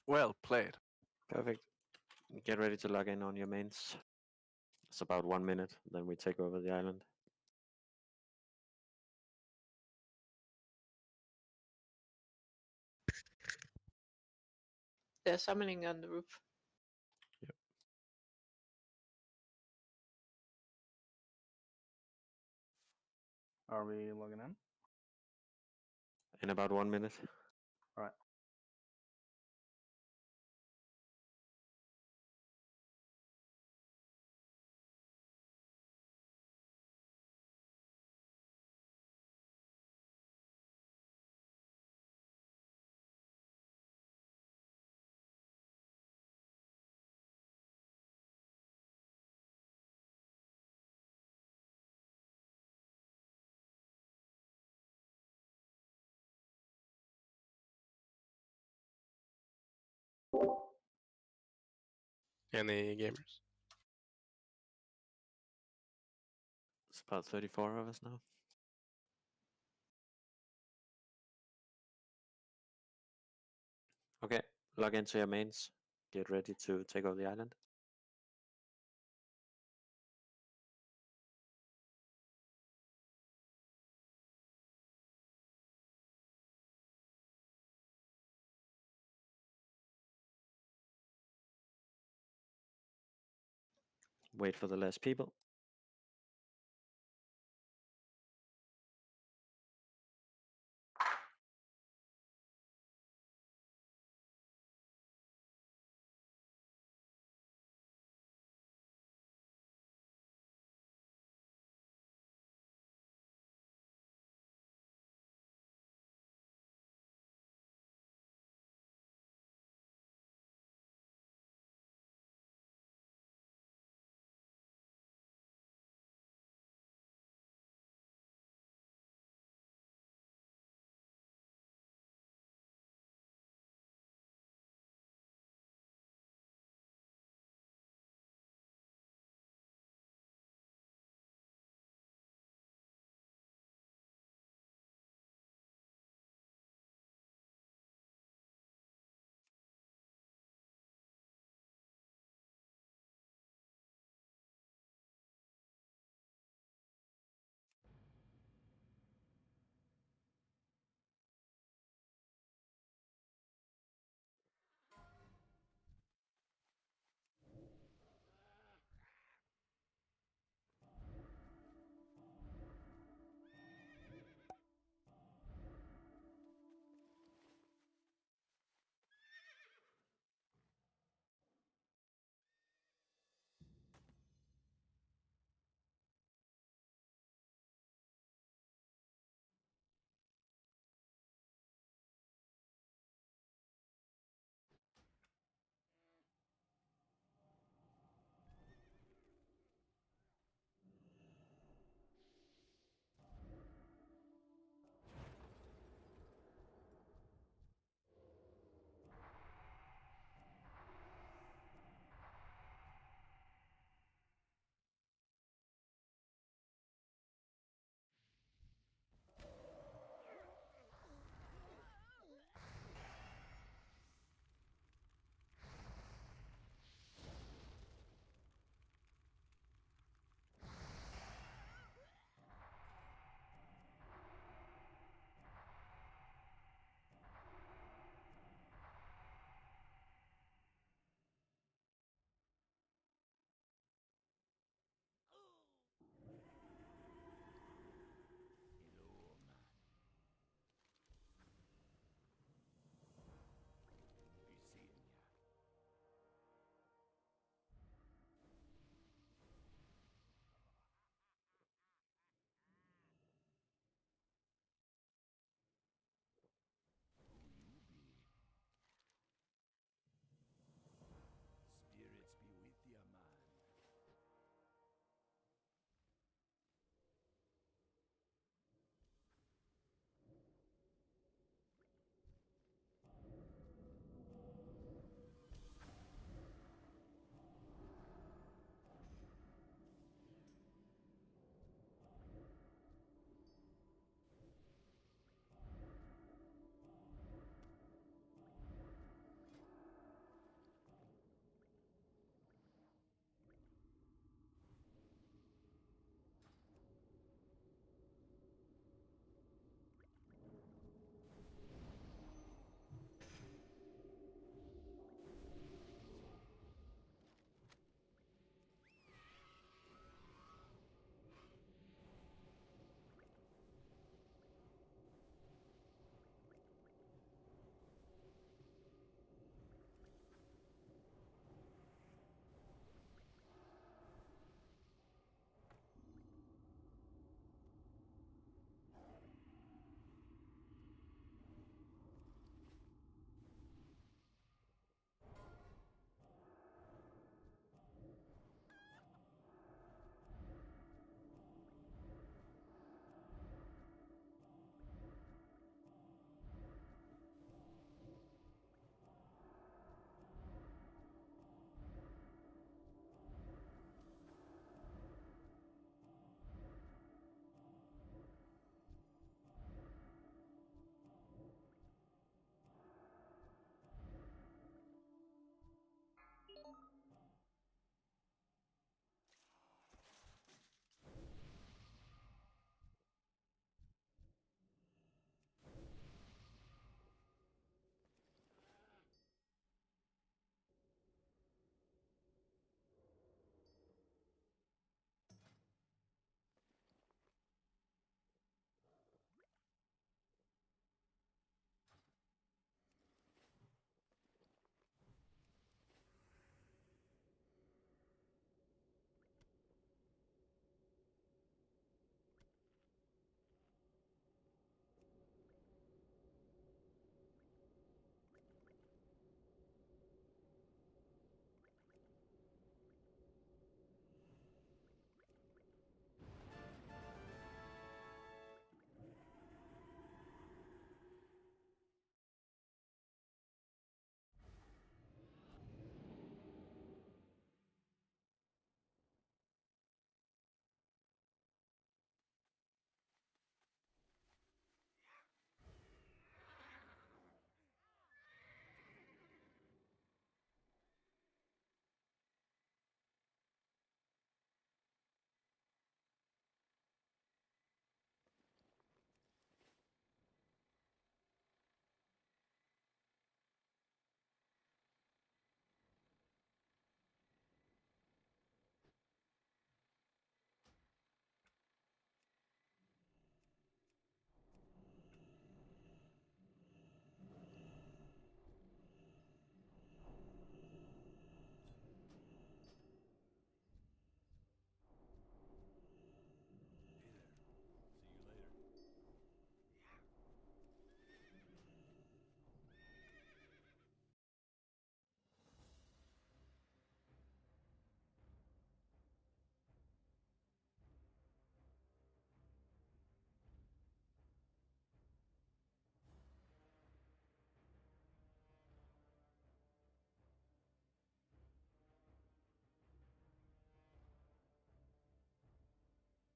Well played. Perfect. Get ready to log in on your mains. It's about 1 minute, then we take over the island. They're summoning on the roof. Yep. Are we logging in? In about 1 minute. All right. Any gamers? It's about 34 of us now. Okay, log into your mains. Get ready to take over the island. Wait for the last people.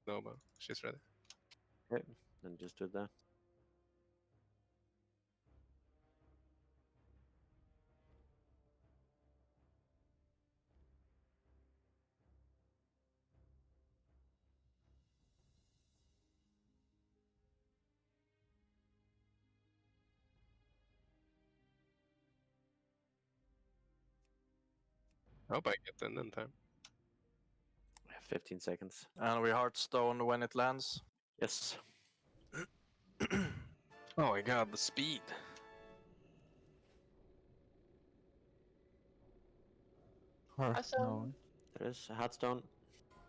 know, but she's ready. Okay, then just do it there. I hope I get in time. 15 seconds. And we Hearthstone when it lands. Yes. Oh my god, the speed. Awesome. There is a Hearthstone.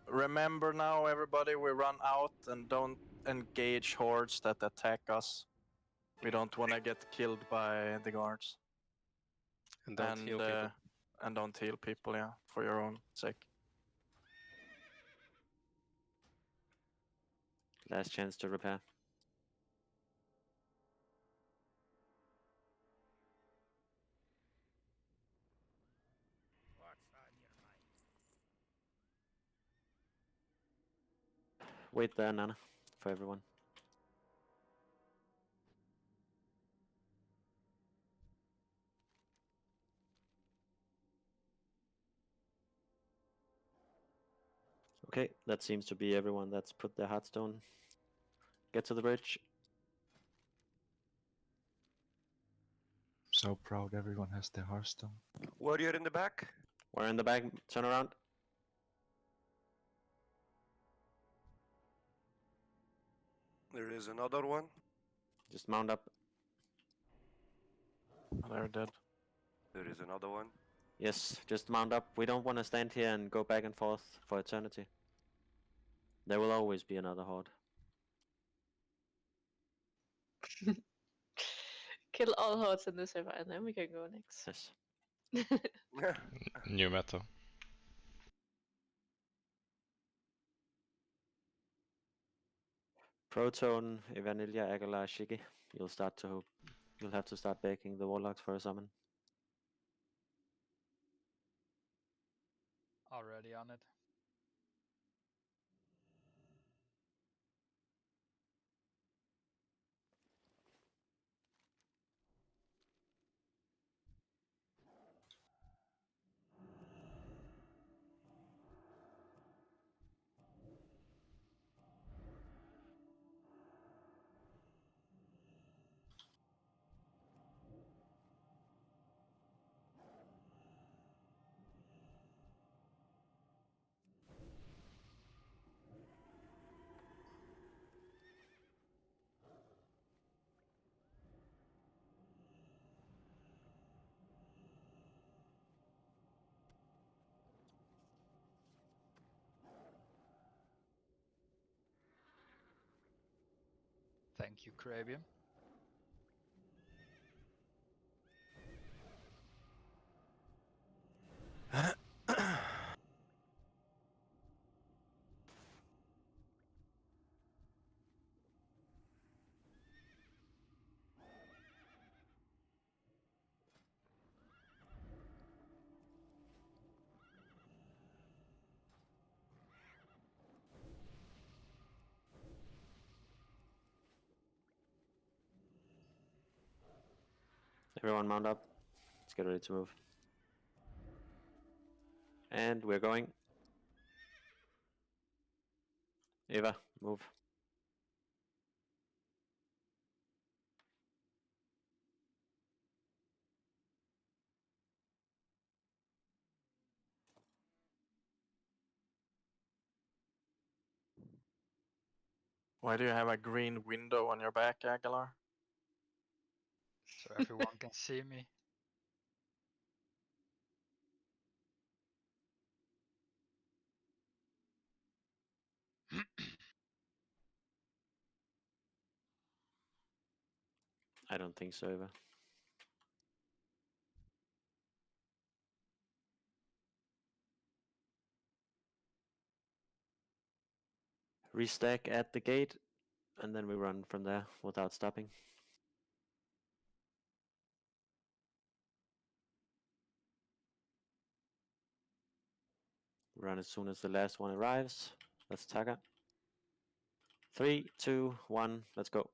Remember now, everybody, we run out and don't engage hordes that attack us. We don't want to get killed by the guards. And don't heal people. And don't heal people, yeah, for your own sake. Last chance to repair. Wait there, Nana, for everyone. Okay, that seems to be everyone that's put their Hearthstone. Get to the bridge. So proud everyone has their Hearthstone. Warrior in the back. We're in the back. Turn around. There is another one. Just mount up. They're dead. There is another one. Yes, just mount up. We don't want to stand here and go back and forth for eternity. There will always be another horde. Kill all hordes in the server and then we can go next. Yes. New meta. Proton, Evanilla, Aguilar, Shiki. You'll have to start baking the warlocks for a summon. Already on it. Thank you, Crabium. Everyone mount up. Let's get ready to move. And we're going. Eva, move. Why do you have a green window on your back, Aguilar? So everyone can see me. I don't think so, Eva. Restack at the gate, and then we run from there without stopping. Run as soon as the last one arrives. That's Taka. 3, 2, 1, let's go.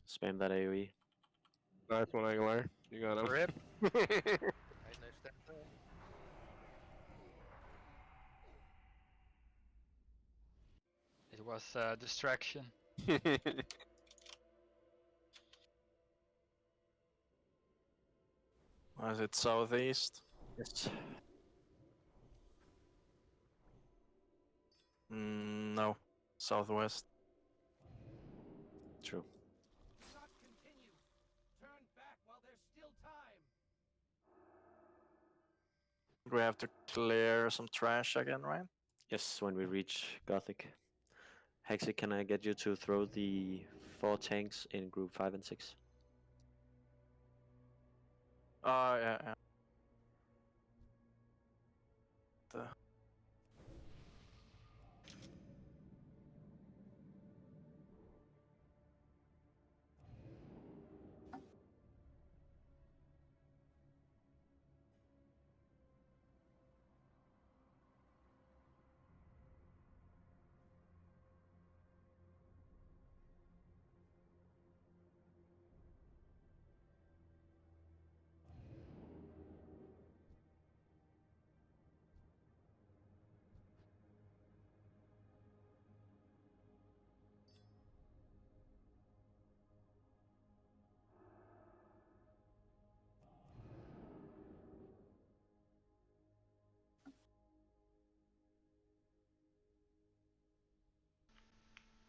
Spam that AoE. Nice one, Aguilar. You got him. Rip. It was a distraction. Was it southeast? Yes. No, southwest. True. We have to clear some trash again, right? Yes, when we reach Gothic. Hexy, can I get you to throw the 4 tanks in group 5 and 6? Oh, yeah, yeah.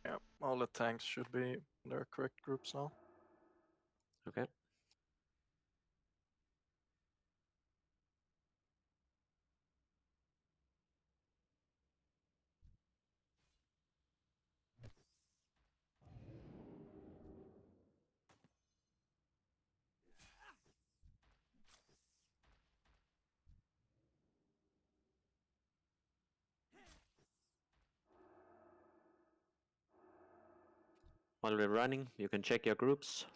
Yeah, all the tanks should be in their correct groups now. Okay. While we're running, you can check your groups.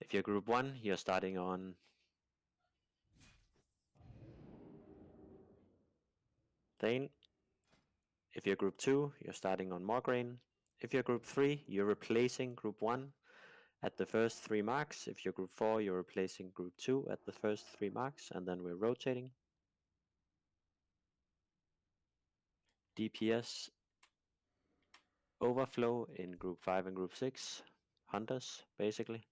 If you're group 1, you're starting on Thane. If you're group 2, you're starting on Mograine. If you're group 3, you're replacing group 1 at the first 3 marks. If you're group 4, you're replacing group 2 at the first 3 marks, and then we're rotating. DPS overflow in group 5 and group 6. Hunters, basically.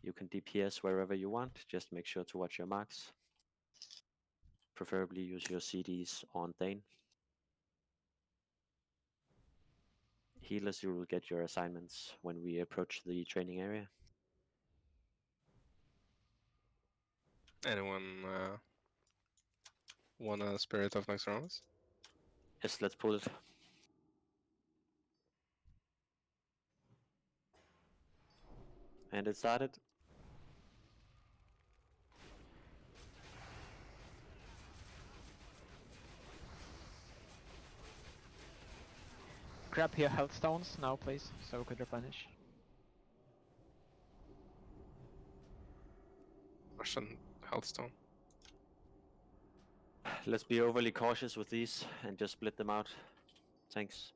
You can DPS wherever you want, just make sure to watch your marks. Preferably use your CDs on Thane. Healers, you will get your assignments when we approach the training area. Anyone want a Spirit of Naxxramas? Yes, let's pull it. And it started. Grab your health stones now, please, so we could replenish. Russian Healthstone. Let's be overly cautious with these and just split them out. Tanks.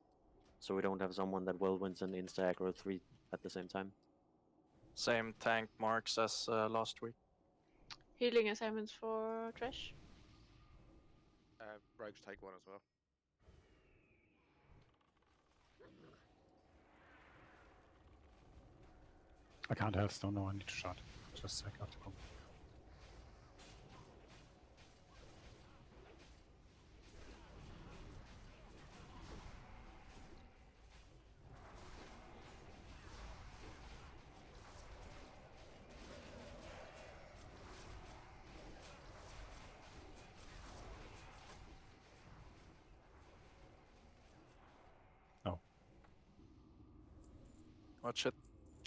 So we don't have someone that whirlwinds and insta-aggro 3 at the same time. Same tank marks as last week. Healing assignments for trash. Rogues take one as well. I can't Healthstone, no, I need to shot. Just a sec, I have to come. No. Watch it.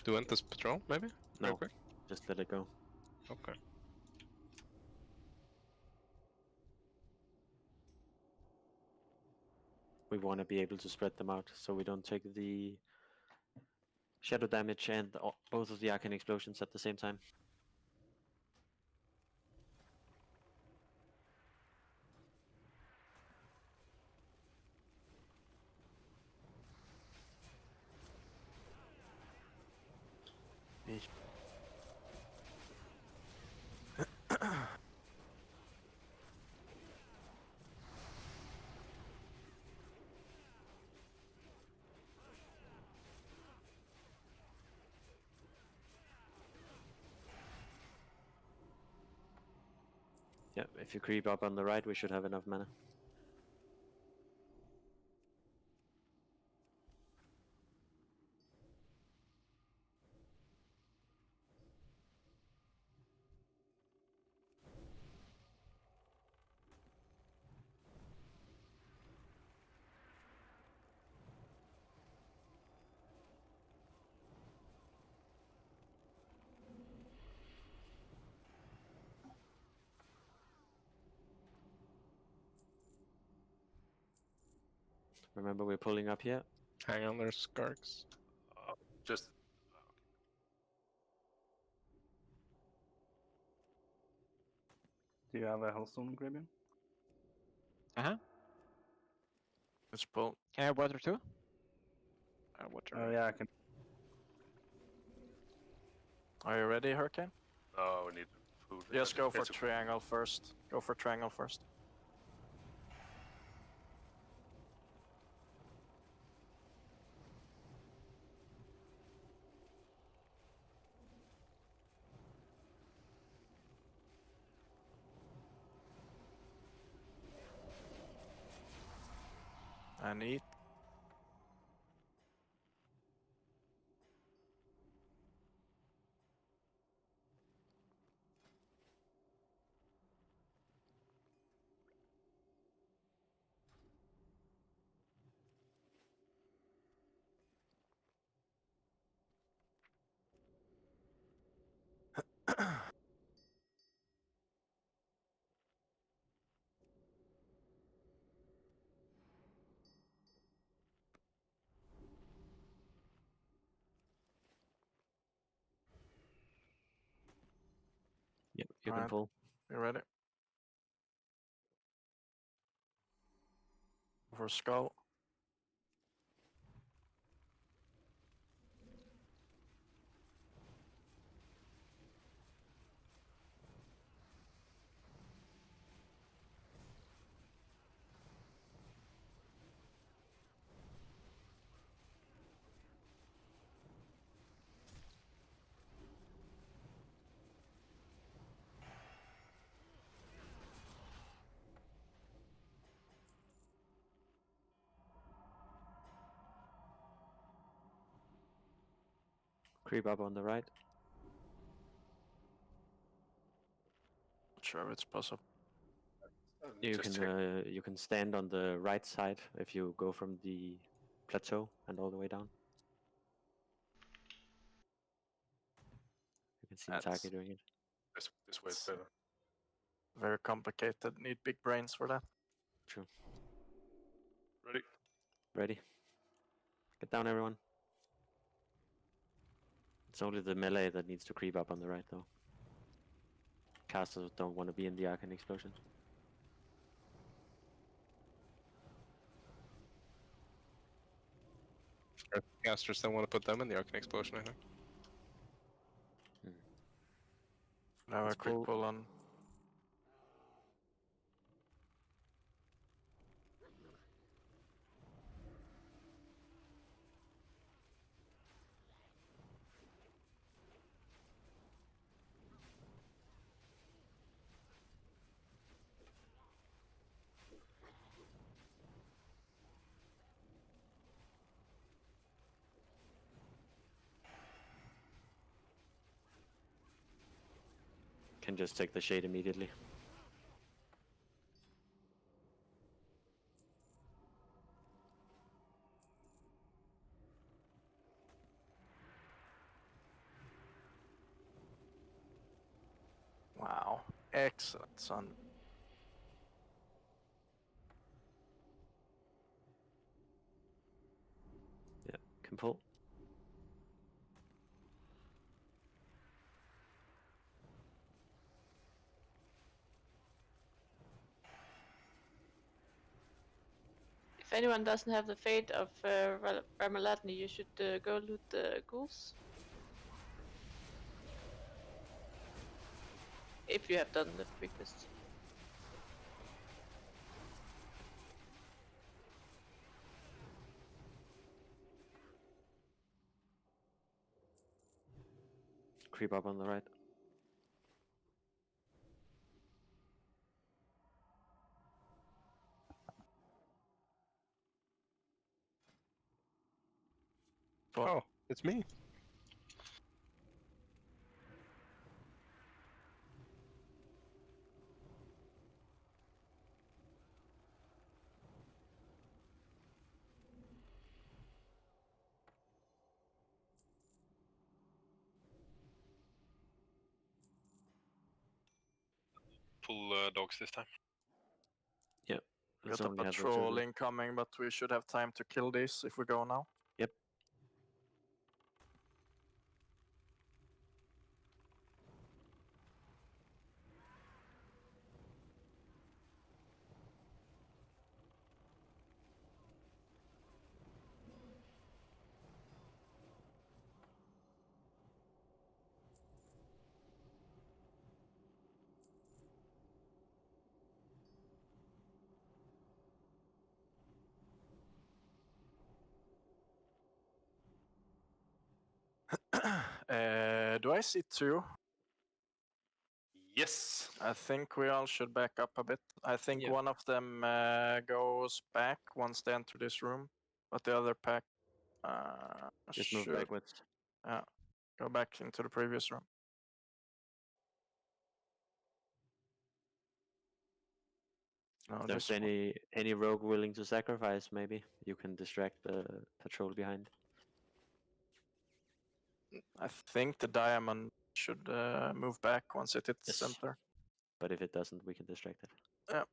Do you want this patrol, maybe? Real No, quick? just let it go. Okay. we want to be able to spread them out so we don't take the shadow damage and both of the arcane explosions at the same time. Yeah, if you creep up on the right, we should have enough mana. Remember, we're pulling up here. Hang on, there's Skarks. Just Do you have a Hellstone, Grabian? Uh-huh. Let's pull. Can I have water too? Water. Oh yeah, I can. Are you ready, Hurricane? we need food. Just go for It's- triangle first. Go for triangle first. And eat. Yep, you can Alright. pull. You ready? For skull. Creep up on the right. Not sure if it's possible. You just can check. you can stand on the right side if you go from the plateau and all the way down. You can see the That's- target doing it. This way is It's- better. Very complicated. Need big brains for that. True. Ready? Ready? Get down, everyone. It's only the melee that needs to creep up on the right, though. Casters don't want to be in the arcane explosion. Casters don't want to put them in the Arcane Explosion, I think. Now Let's a quick pull. pull on. Can just take the shade immediately. Wow. Excellent, son. can pull. If anyone doesn't have the fate of Ramaladni, you should go loot the ghouls. If you have done the request. Creep up on the right. Oh, it's me. Pull dogs this time. Let's Got a only have the two patrol of them. incoming, but we should have time to kill these if we go now. Yep. Do I see two? Yes. I think we all should back up a bit. I think Yeah. one of them goes back once they enter this room, but the other pack Just move should backwards. go back into the previous room. No, If there's this one. any rogue willing to sacrifice, maybe you can distract the patrol behind. I think the diamond should move back once it hits Yes. center. But if it doesn't, we can distract it.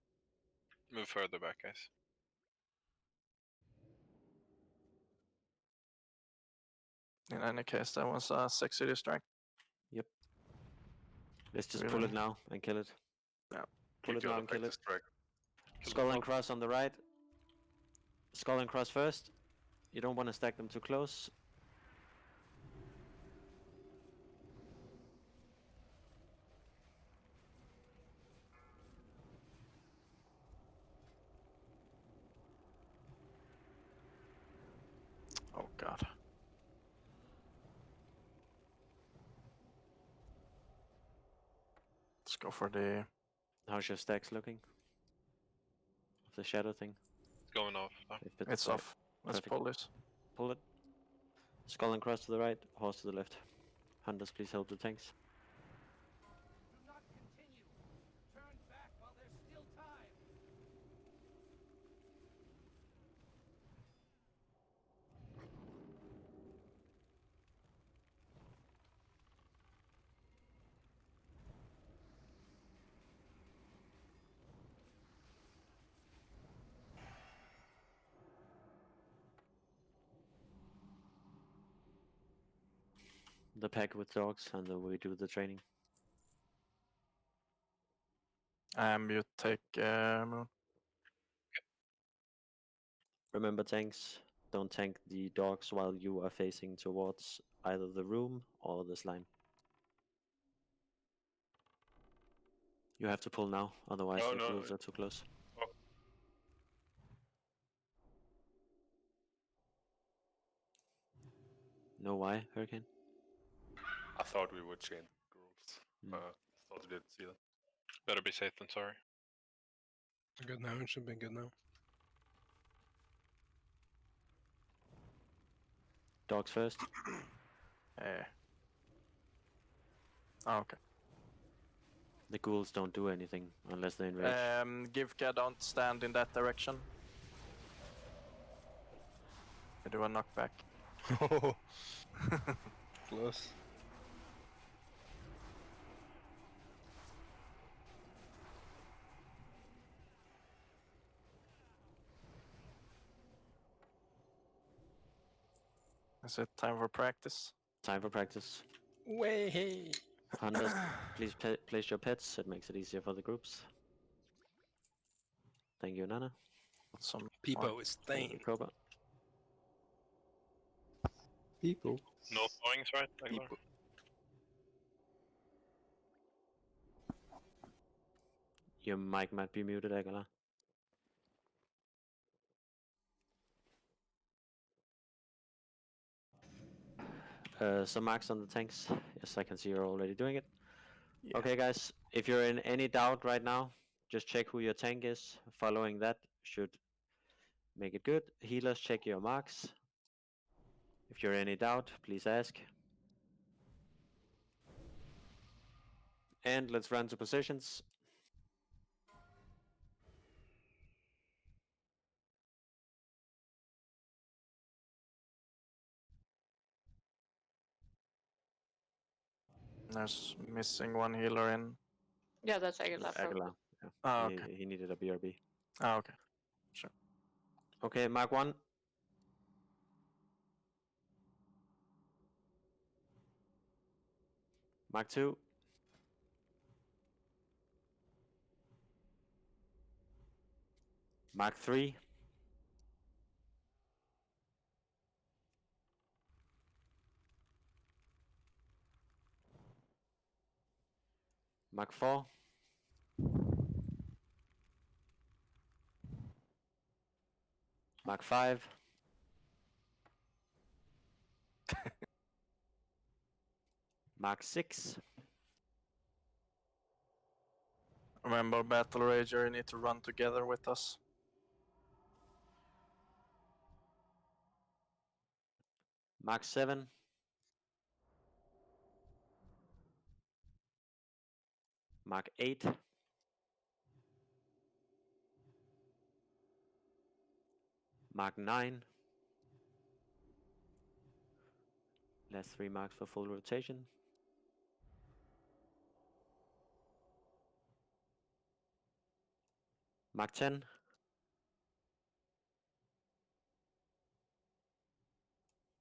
Move further back, guys. In any case, that was a sexy distract. Let's just pull Really? it now and kill it. Yeah. Pull Keep it the now other and pack kill it. distract. Skull and cross on the right. Skull and cross first. You don't want to stack them too close. Oh god. Let's go for the. How's your stacks looking? Of the shadow thing? It's going off. If It's right, off. Let's perfect. pull this. Pull it. Skull and cross to the right, horse to the left. Hunters, please help the tanks. The pack with dogs, and then we do the training. You take Moon. Remember, tanks, don't tank the dogs while you are facing towards either the room or the slime. You have to pull now, otherwise Oh, the no. ghouls are too close. Oh. No why, Hurricane? I thought we would chain girls. Thought we didn't see that. Better be safe than sorry. Good now. It should be good now. Dogs first. Oh, okay. The ghouls don't do anything unless they're enraged. Givka, don't stand in that direction. I do a knockback. Close. Is it time for practice? Time for practice. Way. Hunters, please place your pets. It makes it easier for the groups. Thank you, Nana. Some Peepo is Thank you, Thane. Koba. People. No thawings, right? Regular? People. Your mic might be muted, Agala. Some marks on the tanks. Yes, I can see you're already doing it. Yeah. Okay, guys, if you're in any doubt right now, just check who your tank is. Following that should make it good. Healers, check your marks. If you're in any doubt, please ask. And let's run to positions. There's missing one healer in. Yeah, that's Aguilar. probably. Aguilar. Yeah. Oh, okay. He needed a BRB. Oh, okay. Okay, Mark 1. Mark 2. Mark 3. Mark 4. Mark 5. Mark 6. Remember, Battle Rager, you need to run together with us. Mark 7. Mark 8. Mark 9. Last 3 marks for full rotation. Mark 10.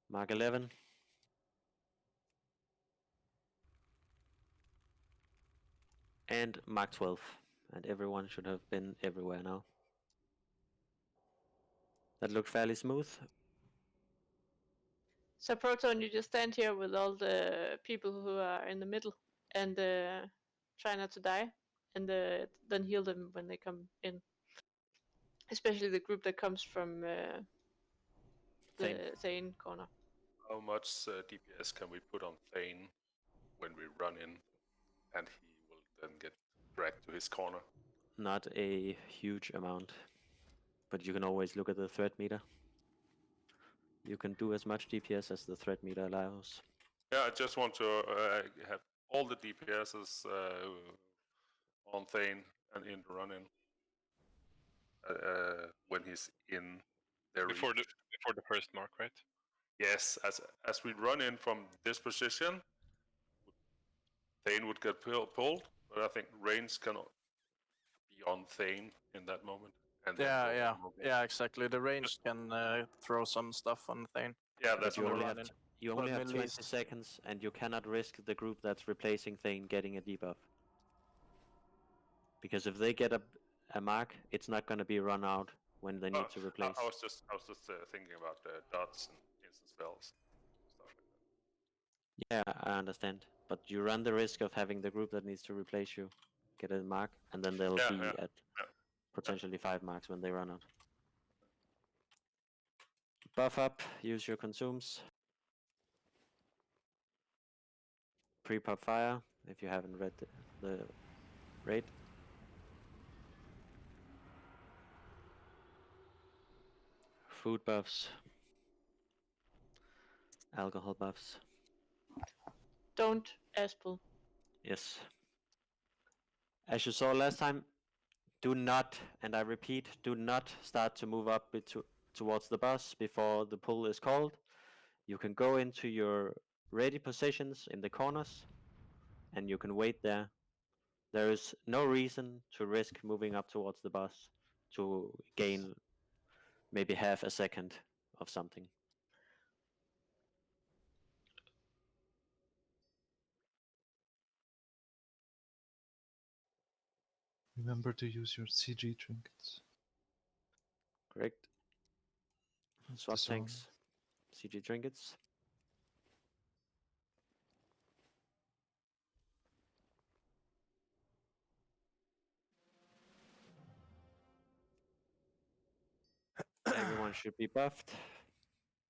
Mark 11. And Mark 12. And everyone should have been everywhere now. That looked fairly smooth. So Proton, you just stand here with all the people who are in the middle and try not to die, and then heal them when they come in. Especially the group that comes from Thane. the Thane corner. How much DPS can we put on Thane when we run in, and he will then get dragged to his corner? Not a huge amount. But you can always look at the threat meter. You can do as much DPS as the threat meter allows. Yeah, I just want to have all the DPSs on Thane and in the run-in when he's in their before reach. the first mark, right? Yes, as we run in from this position, Thane would get pulled, but I think range can be on Thane in that moment. And then go Yeah, over. yeah, exactly. The range can throw some stuff on Thane. Yeah, But that's you what only I have running. you only Well, have 20 melees. seconds, and you cannot risk the group that's replacing Thane getting a debuff. Because if they get a mark, it's not going to be run out when they need to replace. I was just thinking about dots and instant spells, stuff like that. Yeah, I understand. But you run the risk of having the group that needs to replace you get a mark, and then they'll be at potentially 5 marks when they run out. Buff up, use your consumes. Pre-pop fire, if you haven't read the raid. Food buffs. Alcohol buffs. Don't Aspel. Yes. As you saw last time, do not, and I repeat, do not start to move up towards the boss before the pull is called. You can go into your ready positions in the corners, and you can wait there. There is no reason to risk moving up towards the boss to gain maybe half a second of something. Remember to use your CG trinkets. Correct. Swap Disarm. tanks. CG trinkets. Everyone should be buffed.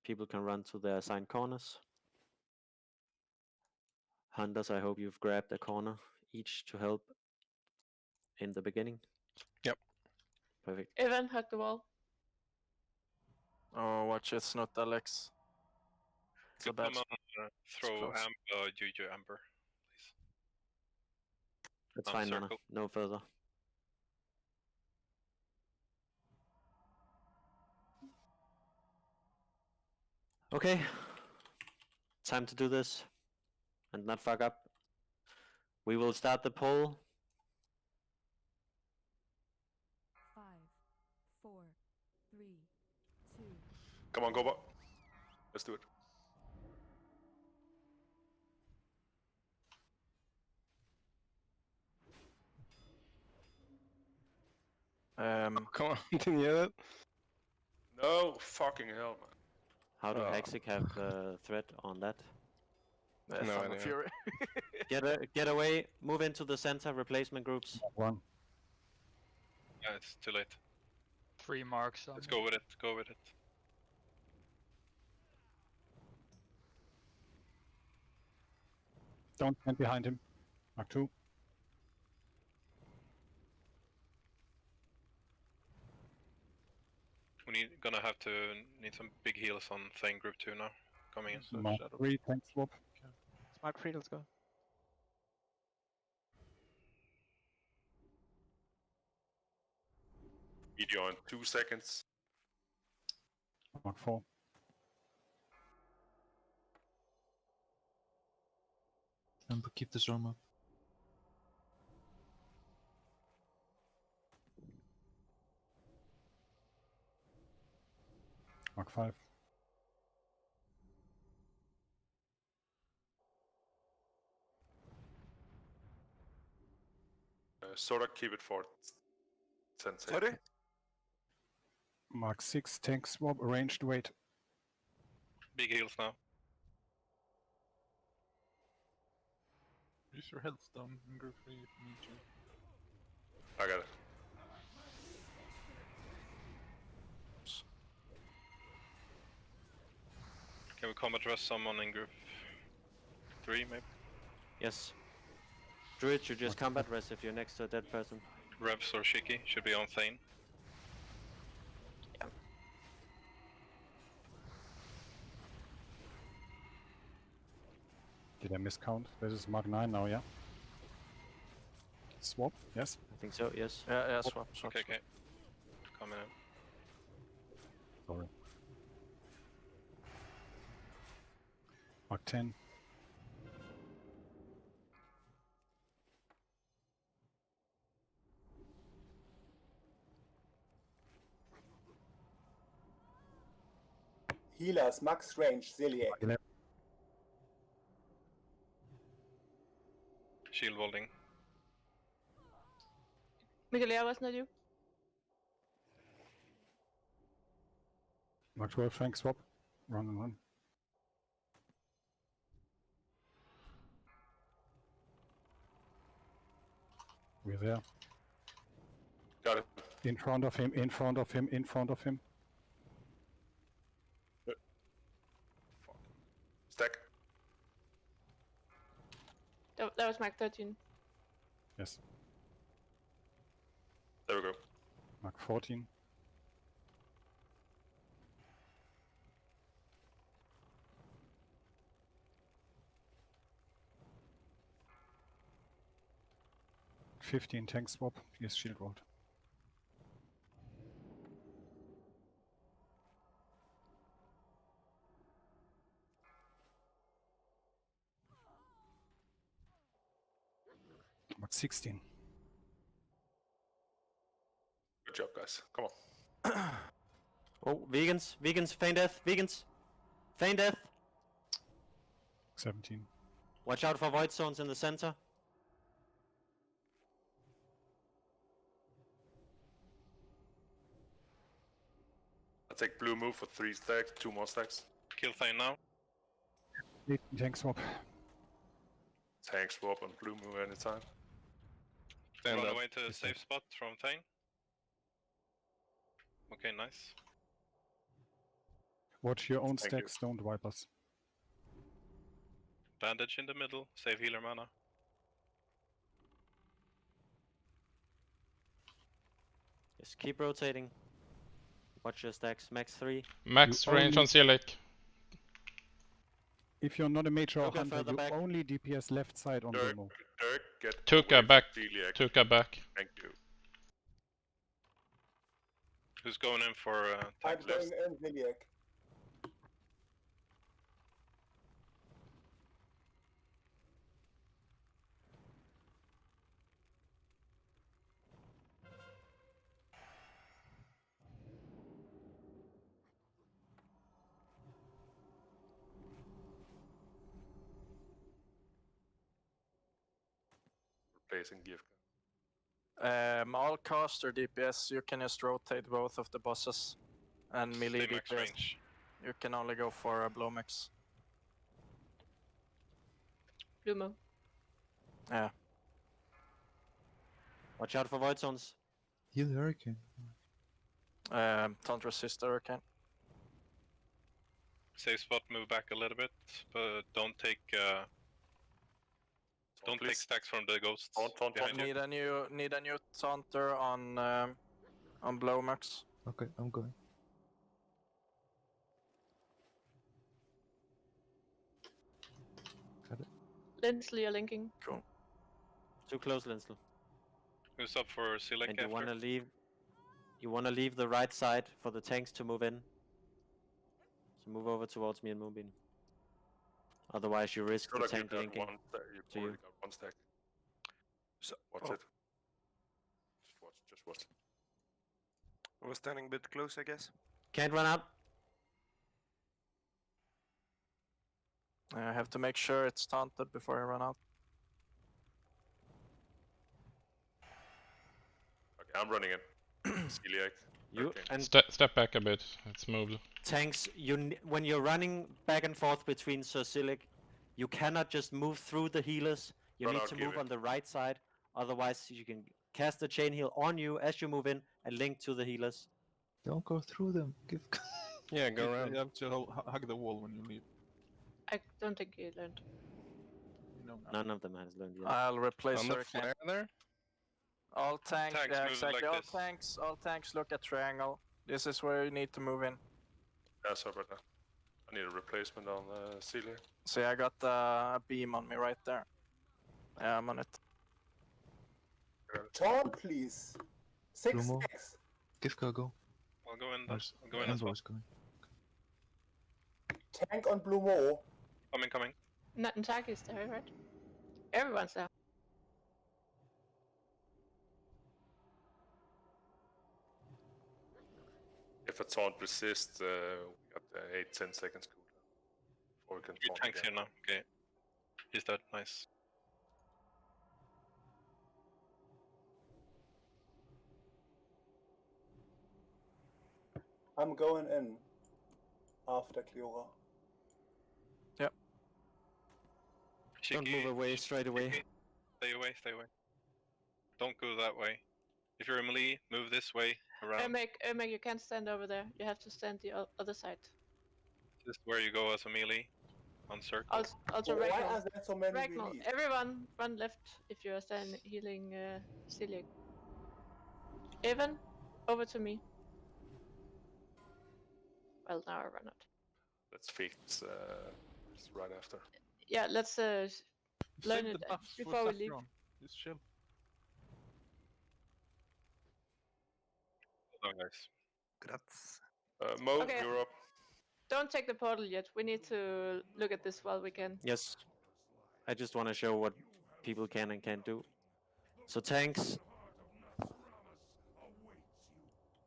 People can run to their assigned corners. Hunters, I hope you've grabbed a corner each to help in the beginning. Yep. Perfect. Evan, hug the wall. Oh, watch it's not Alex. It's a Could bad. someone throw close. Juju Amber, please? That's On fine, Nana. circle. No further. Okay. Time to do this and not fuck up. We will start the poll. 5, 4, 3, 2. Come on, Goba. Let's do it. Come on, didn't you hear that? No fucking hell, man. How do Oh. Hexic have threat on that? No Thunder idea. Fury. Get away. Move into the center. Replacement groups. One. Yeah, it's too late. 3 marks on Let's me. go with it. Go with it. Don't stand behind him. Mark 2. Gonna have to need some big heals on Thane Group 2 now. Coming in. Mark 3. Tank swap. Smart 3, let's go. Video in 2 seconds. Mark 4. Remember, keep this arm up. Mark 5. Sort of keep it for 10 seconds. Sorry? Mark 6. Tank swap. Arranged wait. Big heals now. Use your health down in group 3 if you need to. I got it. Can we combat rest someone in group 3 maybe? Yes. Druid, you just combat rest if you're next to a dead person. Revs or Shiki should be on Thane. Did I miscount? This is Mark 9 now, yeah? Swap, yes? I think so, yes. Yeah, swap. Okay, okay. Coming in. Sorry. Mark 10. Healers, max range, Ziliac. Mark 11. Shield holding. Miguel, wasn't that you? Mark 12. Tank swap. Run and run. We're there. Got it. In front of him, in front of him, in front of him. Stack. That was Mark 13. Yes. There we go. Mark 14. Mark 15. Tank swap. Yes, shield rolled. Mark 16. Good job, guys. Come on. Oh, vegans, feign death, feign death. 17. Watch out for void zones in the center. I take blue move for 3 stacks, 2 more stacks. Kill Thane now. Need tank swap. Tank swap on blue move anytime. Run Stand up. away to a He's safe dead. spot from Thane. Okay, nice. Watch your own Thank you. stacks, don't wipe us. Bandage in the middle. Save healer mana. Just keep rotating. Watch your stacks. Max 3. Max You range only- on Zilek. If you're not a mage or Tuka hunter, further you back. only DPS left side on Dirk, Wilmo. Dirk, get Tuka away back. from Celiac. Tuka back. Thank you. Who's going in for I'm tank going left? in Ziliac. Replacing gift. All caster DPS, you can just rotate both of the bosses. And melee Stay max DPS, range. you can only go for a blow mix. Lumo. Yeah. Watch out for void zones. Heal Hurricane. Don't resist the hurricane. Safe spot, move back a little bit, but don't take Please. stacks from the ghosts. Taunt, behind you. Need a new taunter on blow max. Okay, I'm going. Got it. Lindsley, you're linking. Too close, Linsel. Who's up for Select And you after? wanna leave. You wanna leave the right side for the tanks to move in. So move over towards me and Moonbeam. Otherwise, you risk the Should I tank give that linking. one stack? You've to you. already got 1 stack. So, Watch it. Just watch it. We're standing a bit close, I guess. Can't run out. I have to make sure it's taunted before I run out. Okay, I'm running in. Celiac. You Okay. and Step back a bit. It's moved. tanks. When you're running back and forth between Sir Silic, you cannot just move through the healers. You Run need out, to give move it. on the right side. Otherwise, you can cast the chain heal on you as you move in and link to the healers. Don't go through them. Give. Yeah, go around. You have to hug the wall when you leave. I don't think he learned. You know None of them has learned yet. I'll replace On the hurricane. flare there? All tanks, Tanks yeah, move exactly. like All this. tanks look at triangle. This is where you need to move in. Yeah, sorry about that. I need a replacement on Celiac. See, I got a beam on me right there. Yeah, I'm on it. Taunt, please. 6 Lumo. stacks. Give go. I'll go in. Where's I'll go in as well. Envoy's going. Tank on Blue Mo. Coming. Nataki's there, right? Everyone's there. If a taunt persists, we got 8-10 seconds cooldown. Or we can Your taunt tank's again. here now. Okay. He's dead. Nice. I'm going in after Cleora. Don't move away straight away. Stay away. Don't go that way. If you're a melee, move this way around. Ermek, you can't stand over there. You have to stand the other side. This is where you go as a melee. On circle. Also, Why Ragnall. are there so many Ragnall, released? everyone run left if you are standing healing Celiac. Evan, over to me. Well, now I run out. Let's fix this right after. Yeah, let's learn Save it the buffs for before we leave. Saffron. Just chill. Hold on, guys. Grats. Mo, Okay. you're up. Don't take the portal yet. We need to look at this while we can. Yes. I just want to show what people can and can't do. So tanks.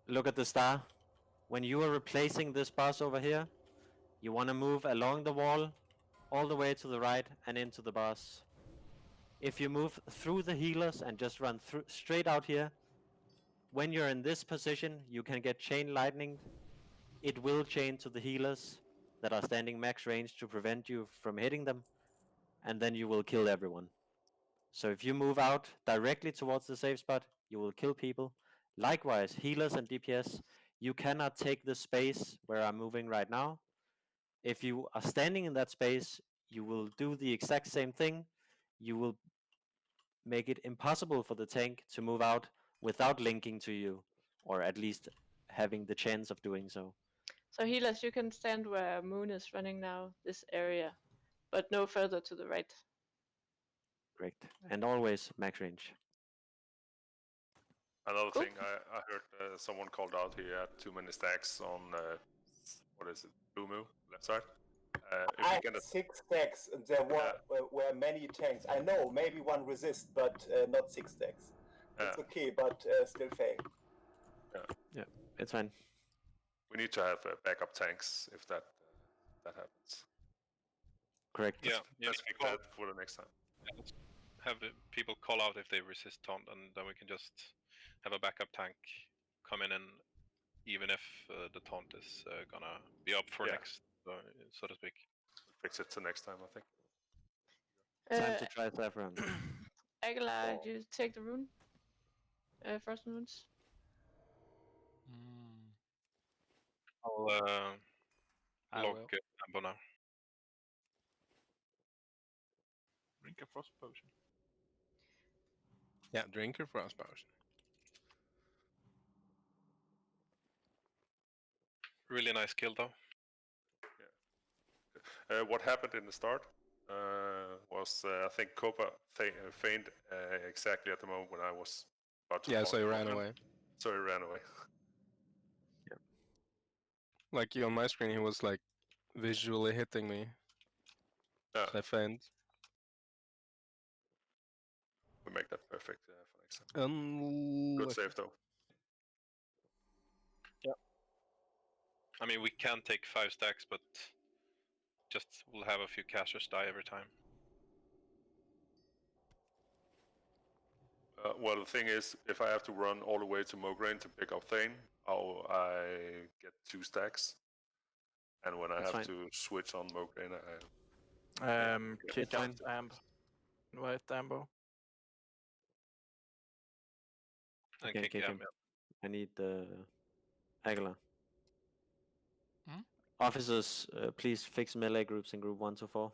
Look at the star. When you are replacing this boss over here, you want to move along the wall, all the way to the right and into the boss. If you move through the healers and just run through straight out here, when you're in this position, you can get chain lightning it will chain to the healers that are standing max range to prevent you from hitting them, and then you will kill everyone. So if you move out directly towards the safe spot, you will kill people. Likewise, healers and DPS, you cannot take the space where I'm moving right now. If you are standing in that space, you will do the exact same thing. You will make it impossible for the tank to move out without linking to you, or at least having the chance of doing so. So healers, you can stand where Moon is running now, this area, but no further to the right. Correct. And always max range. Another Cool. thing, I heard someone called out he had too many stacks on, what is it, Blue Moo, left side. If I you had get a 6 stacks, and there were many tanks. I know, maybe one resist, but not 6 stacks. It's okay, but still fail. Yeah, it's fine. We need to have backup tanks if that happens. Correct. Yeah, Let's fix that for the next time. Let's have people call out if they resist taunt, and then we can just have a backup tank come in, and even if the taunt is gonna be up for next, so to speak. Fix it to next time, I think. Time to try Saffron. Aguilar, do you take the rune? First runes? I'll log Ambo now. Drink a frost potion. Yeah, drink your frost potion. Really nice kill though. Yeah. What happened in the start was I think Copa feigned exactly at the moment when I was about to. Yeah, so he ran away. So he ran away. Yep. Like on my screen, he was like visually hitting me. Yeah. So I feigned. We make that perfect for next time. Good save though. Yeah. I mean, we can take 5 stacks, but just we'll have a few casters die every time. Well, the thing is, if I have to run all the way to Mograine to pick up Thane, I get 2 stacks. And when I have to switch on Mograine, kick out Amb. Invite Ambo. I can't kick him. I need Aguilar. Officers, please fix melee groups in group 1 to 4.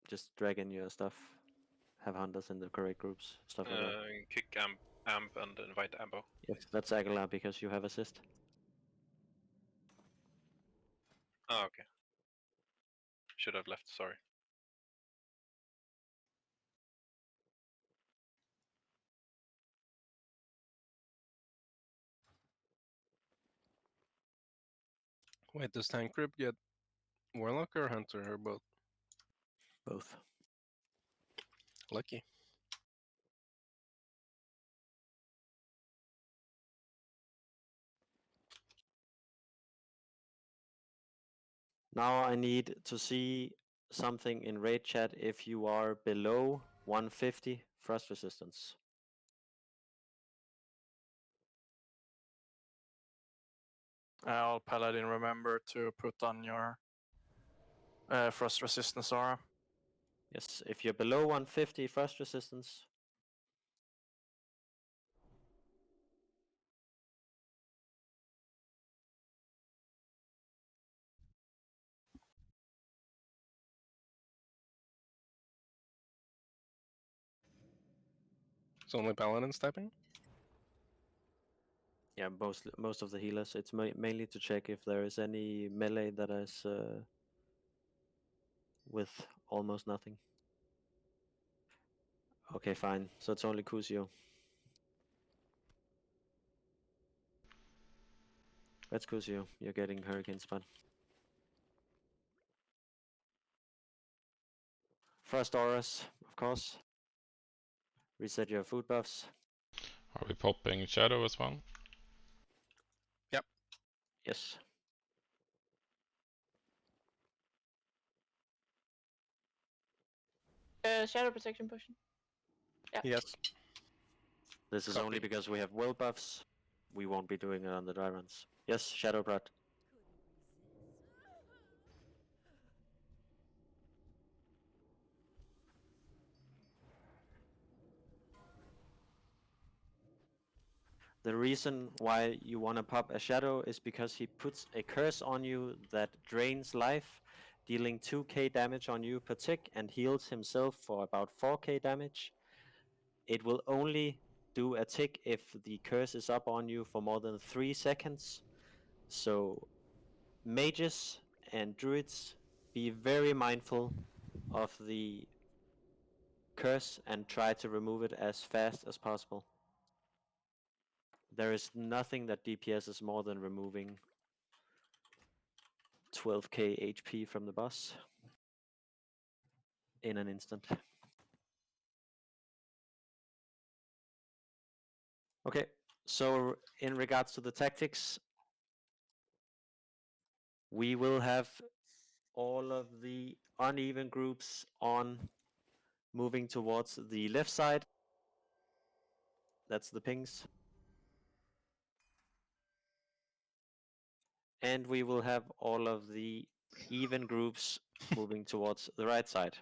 Just drag in your stuff. Have hunters in the correct groups. Stuff like that. Kick Amp and invite Ambo. Yes, that's Aguilar because you have assist. Oh, okay. Should have left, sorry. Wait, does tank group get Warlock or Hunter or both? Both. Lucky. Now I need to see something in raid chat if you are below 150 frost resistance. I'll Paladin remember to put on your frost resistance aura. Yes, if you're below 150 frost resistance. It's only Paladins typing? Yeah, most of the healers. It's mainly to check if there is any melee that is with almost nothing. Okay, fine. So it's only Kusio. That's Kusio. You're getting Hurricane Spot. First auras, of course. Reset your food buffs. Are we popping Shadow as well? Yep. Yes. Shadow protection potion. Yeah. Yes. This is only because we have will buffs. we won't be doing it on the dry runs. Yes, Shadowbrat. The reason why you want to pop a Shadow is because he puts a curse on you that drains life, dealing 2k damage on you per tick, and heals himself for about 4k damage. It will only do a tick if the curse is up on you for more than 3 seconds. So mages and druids, be very mindful of the curse and try to remove it as fast as possible. There is nothing that DPS more than removing 12k HP from the boss in an instant. Okay, so in regards to the tactics, we will have all of the uneven groups on moving towards the left side. That's the pings. And we will have all of the even groups moving towards the right side.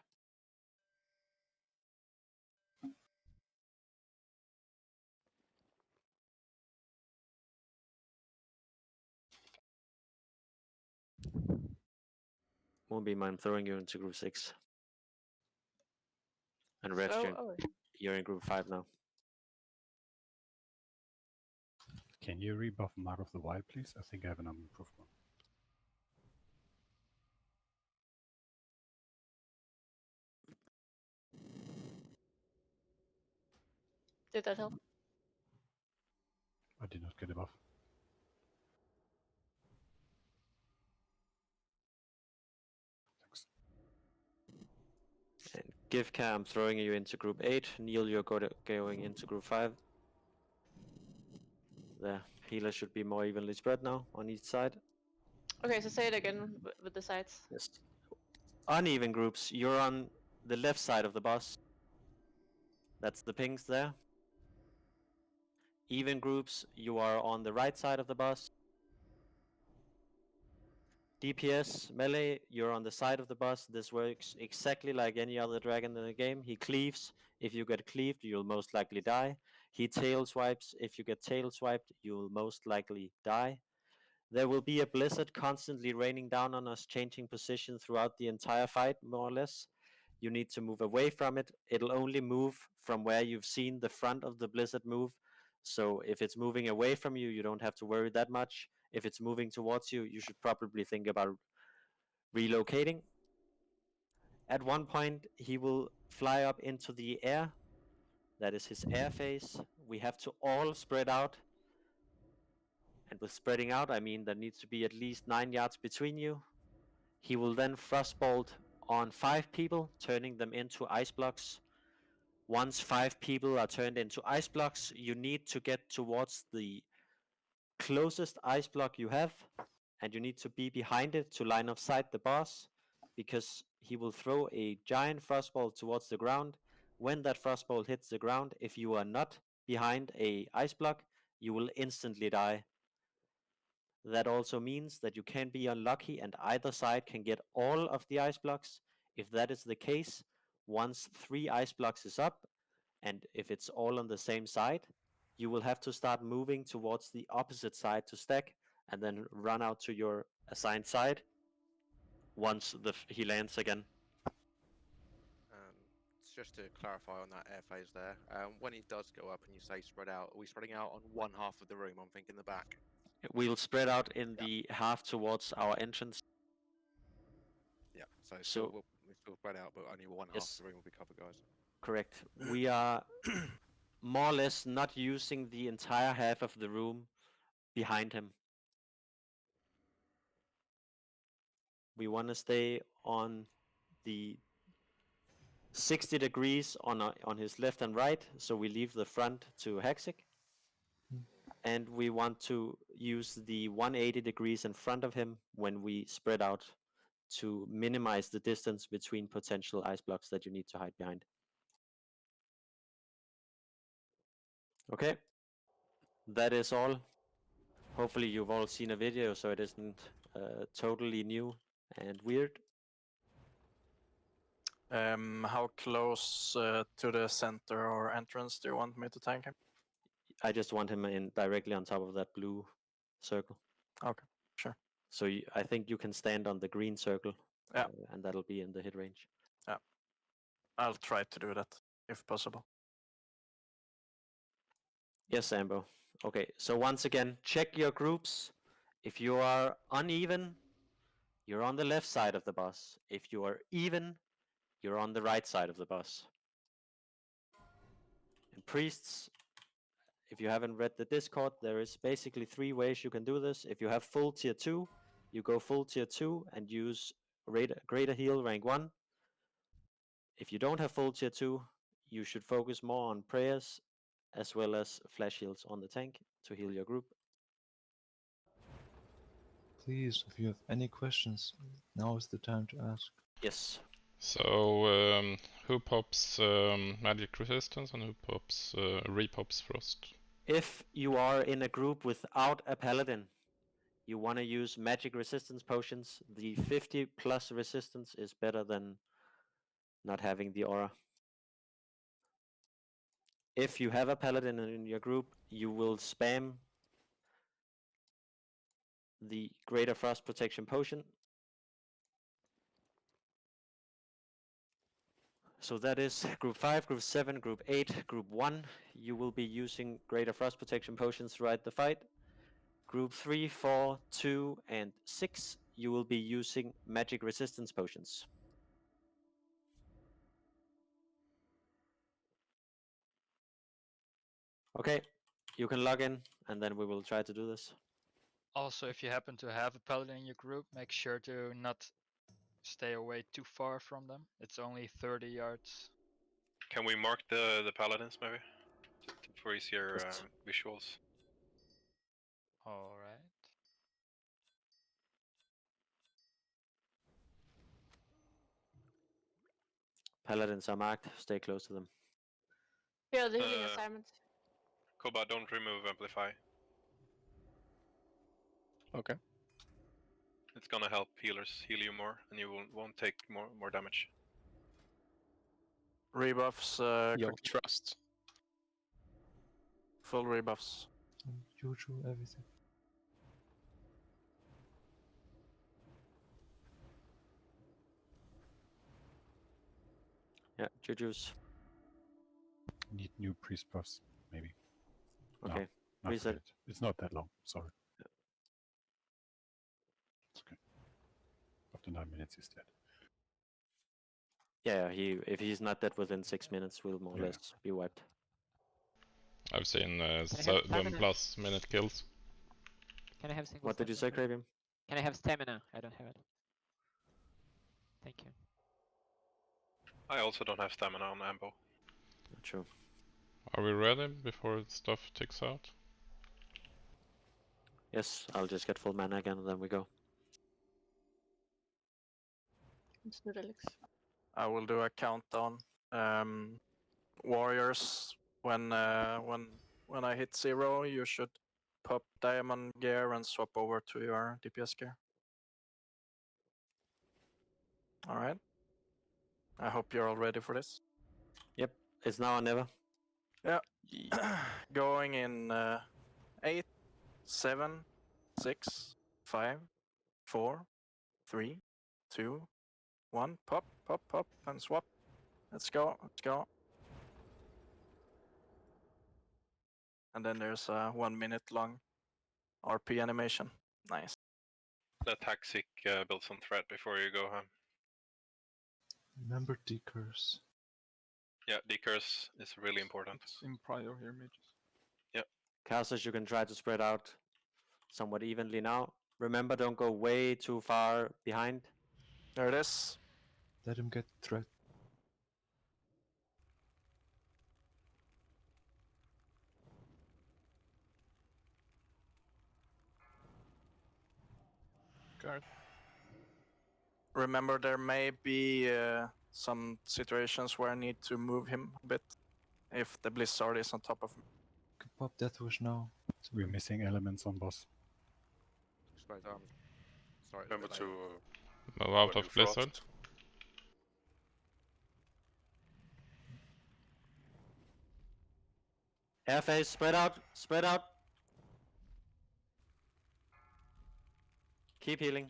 Moonbeam, I'm throwing you into group 6. And Ref, you're in group 5 now. Can you rebuff Mark of the Wild, please? I think I have an improved one. Did that help? I did not get a buff. Thanks. And Givka, I'm throwing you into group 8. Neil, you're going into group 5. The healer should be more evenly spread now on each side. Okay, so say it again with the sides. Yes. Uneven groups, you're on the left side of the boss. That's the pings there. Even groups, you are on the right side of the boss. DPS, melee, you're on the side of the boss. This works exactly like any other dragon in the game. He cleaves. If you get cleaved, you'll most likely die. He tail swipes. If you get tail swiped, you'll most likely die. There will be a blizzard constantly raining down on us, changing position throughout the entire fight, more or less. You need to move away from it. It'll only move from where you've seen the front of the blizzard move. So if it's moving away from you, you don't have to worry that much. If it's moving towards you, you should probably think about relocating. At one point, he will fly up into the air. That is his air phase. We have to all spread out. And with spreading out, I mean there needs to be at least 9 yards between you. He will then frostbolt on 5 people, turning them into ice blocks. Once 5 people are turned into ice blocks, you need to get towards the closest ice block you have, and you need to be behind it to line of sight the boss, because he will throw a giant frostball towards the ground. When that frostball hits the ground, if you are not behind a ice block, you will instantly die. That also means that you can be unlucky and either side can get all of the ice blocks. If that is the case, once 3 ice blocks is up, and if it's all on the same side, you will have to start moving towards the opposite side to stack, and then run out to your assigned side once he lands again. Just to clarify on that air phase there, when it does go up and you say spread out, are we spreading out on one half of the room? I'm thinking the back. We'll spread out in the half towards our entrance. Yeah, so we'll still spread out, but only one half of the room will be covered, guys. Correct. We are more or less not using the entire half of the room behind him. We want to stay on the 60 degrees on his left and right, so we leave the front to Hexic. And we want to use the 180 degrees in front of him when we spread out to minimize the distance between potential ice blocks that you need to hide behind. Okay, that is all. Hopefully you've all seen a video so it isn't totally new and weird. How close to the center or entrance do you want me to tank him? I just want him in directly on top of that blue circle. Okay, sure. So I think you can stand on the green circle, Yeah. And that'll be in the hit range. Yeah, I'll try to do that if possible. Yes, Ambo. Okay, so once again, check your groups. If you are uneven, you're on the left side of the bus. If you are even, you're on the right side of the bus. And priests, if you haven't read the Discord, there is basically 3 ways you can do this. If you have full tier 2, you go full tier 2 and use greater heal rank 1. If you don't have full tier 2, you should focus more on prayers as well as flash heals on the tank to heal your group. Please, if you have any questions, now is the time to ask. Yes. So, who pops magic resistance and who pops repops frost? If you are in a group without a paladin, you want to use magic resistance potions. The 50 plus resistance is better than not having the aura. If you have a paladin in your group, you will spam the greater frost protection potion. So that is group 5, group 7, group 8, group 1. You will be using greater frost protection potions throughout the fight. Group 3, 4, 2, and 6, you will be using magic resistance potions. Okay, you can log in, and then we will try to do this. Also, if you happen to have a paladin in your group, make sure to not stay away too far from them. It's only 30 yards. Can we mark the paladins maybe? For easier visuals. Alright. Paladins are marked, stay close to them. Here are the healing assignments. Koba, don't remove Amplify. Okay. It's gonna help healers heal you more, and you won't take more damage. Rebuffs. Yo, trust. Full rebuffs. Juju, everything. Yeah, Juju's. Need new priest buffs, maybe. Okay. No, Reset. forget it. It's not that long. Sorry. Yeah. It's okay. After 9 minutes, he's dead. Yeah, if he's not dead within 6 minutes, we'll more or less be wiped. I've seen 7+ minute kills. Can I have single What did you say, Krabium? Can I have stamina? I don't have it. Thank you. I also don't have stamina on Ambo. True. Are we ready before stuff ticks out? Yes, I'll just get full mana again and then we go. It's not Alex. I will do a countdown. Warriors, when I hit 0, you should pop diamond gear and swap over to your DPS gear. All right. I hope you're all ready for this. Yep, it's now or never. Yeah. Going in 8, 7, 6, 5, 4, 3, 2, 1. Pop, pop, pop, and swap. Let's go, let's go. And then there's a 1 minute long RP animation. Nice. Let Haxic build some threat before you go, huh? Remember decurs. Yeah, decurse is really important. It's in prior here, mages. Yep. Casters, you can try to spread out somewhat evenly now. Remember, don't go way too far behind. There it is. Let him get threat. Guard. Remember, there may be some situations where I need to move him a bit if the Blizzard is on top of me. Can pop Death Wish now. So we're missing elements on boss. exposed arms. Sorry. Remember to Move out when of you Blizzard. frost. Air phase, spread out, spread out. Keep healing.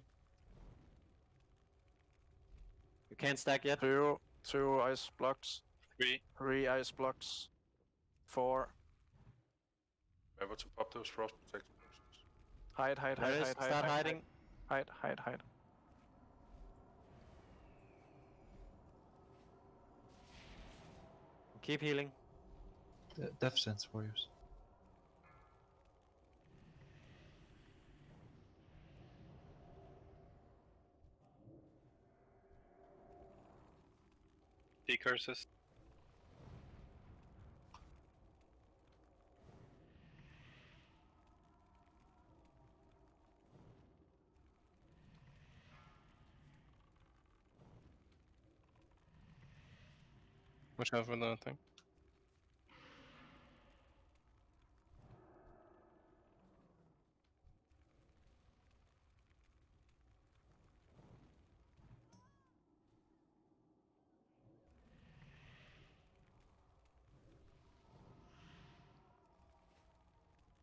You can't stack yet. Two ice blocks. Three ice blocks. 4. Remember to pop those frost protection potions. Hide. There it is. Start hiding. Hide. Keep healing. Death Sense Warriors. Decurses. Watch out for that thing.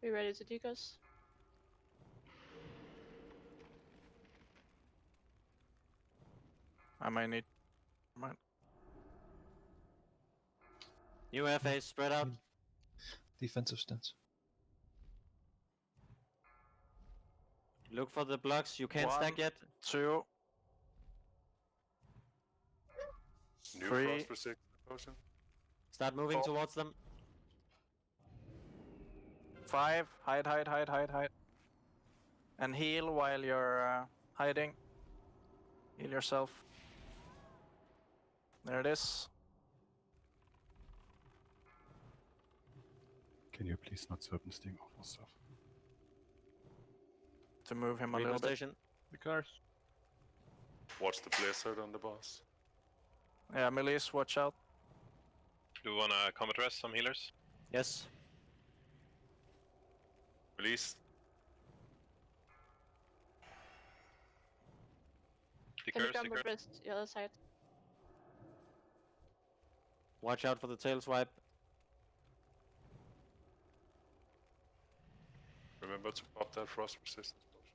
We ready to decus? I might need. Mine. New air phase, spread out. Defensive stance. Look for the blocks. You can't 1, stack yet. 2. New 3. frost protection potion. Start moving 4. towards them. 5. Hide. And heal while you're hiding. Heal yourself. There it is. Can you please not serpent sting awful stuff? To move him a little bit. Reposition. The curse. Watch the blizzard on the boss. Yeah, Melis, watch out. Do we wanna combat rest some healers? Yes. Release. Can you Decurse, come decurse. rest the other side? Watch out for the tail swipe. Remember to pop that frost resistance potion.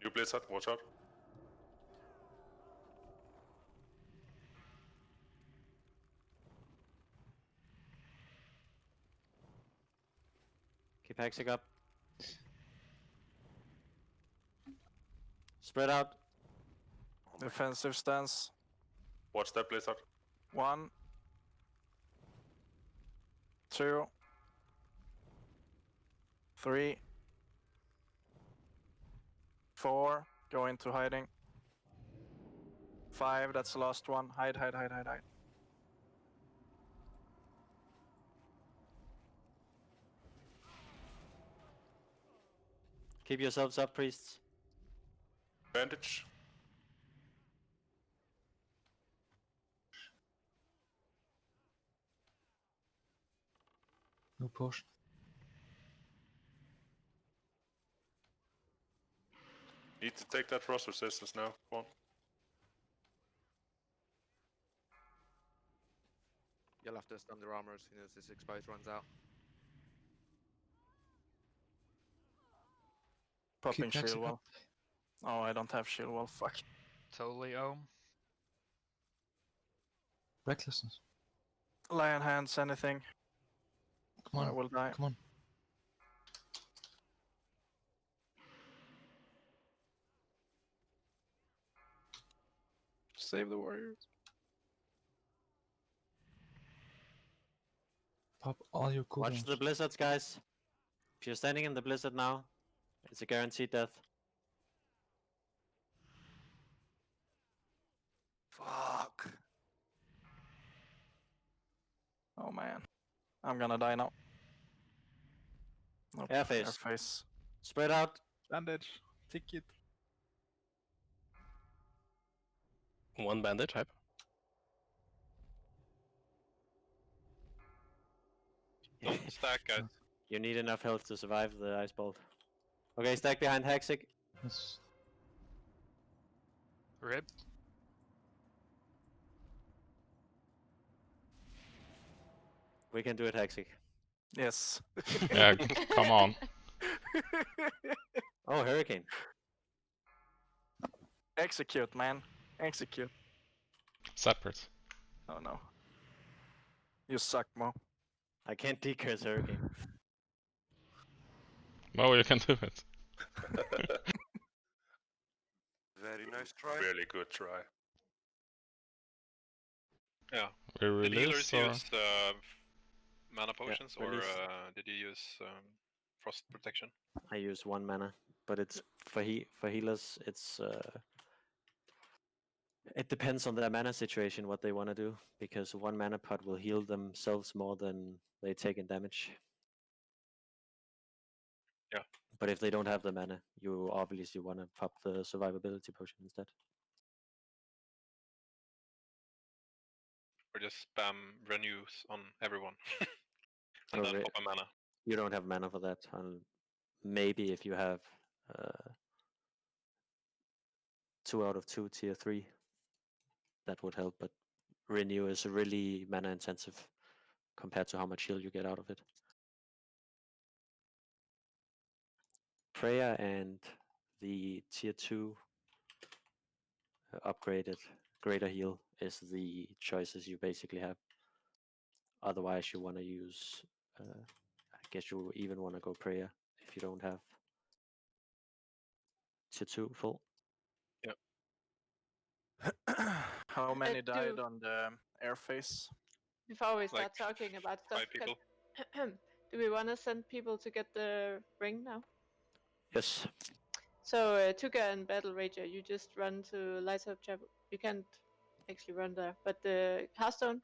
New blizzard, watch out. Keep hexing up. Spread out. Defensive stance. Watch that blizzard. 1. 2. 3. 4. Go into hiding. 5. That's the last one. Hide. Keep yourselves up, priests. Bandage. No potion. Need to take that frost resistance now. Come on. You'll have to stun their armor as soon as this exposed runs out. Popping Keep hexing shield wall. up. Oh, I don't have shield wall. Fuck. Totally ohm. Recklessness. Lion hands, anything. Come on. I will die. Come on. Save the warriors. Pop all your cooldowns. Watch the blizzards, guys. If you're standing in the blizzard now, it's a guaranteed death. Fuck. Oh man. I'm gonna die now. Nope. Air phase. Air phase. Spread out. Bandage. Ticket. One bandit type. Don't stack, guys. You need enough health to survive the ice bolt. Okay, stack behind Haxic. Yes. Rip. We can do it, Haxic. Yes. Yeah, come on. Oh, Hurricane. Execute, man. Execute. Separate. Oh no. You suck, Mo. I can't decurse Hurricane. Well, you can do it. Very nice try. Really good try. Yeah. We Did release healers or use mana potions or release. did you use frost protection? I use 1 mana, but it's for healers. It's it depends on their mana situation what they want to do, because 1 mana pot will heal themselves more than they take in damage. Yeah. But if they don't have the mana, you obviously want to pop the survivability potion instead. Or just spam renews on everyone. And Oh, then pop a mana. You don't have mana for that. Maybe if you have 2 out of 2 tier 3, that would help, but renew is really mana intensive compared to how much heal you get out of it. Prayer and the tier 2 upgraded greater heal is the choices you basically have. Otherwise you want to use, I guess you even want to go prayer if you don't have tier 2 full. How many do- died on the airface? Before we start Like talking about stuff, 5 people. do we want to send people to get the ring now? Yes. So, Tuga and Battle Rager, you just run to Untitled Chapter. You can't actually run there, but the Hearthstone?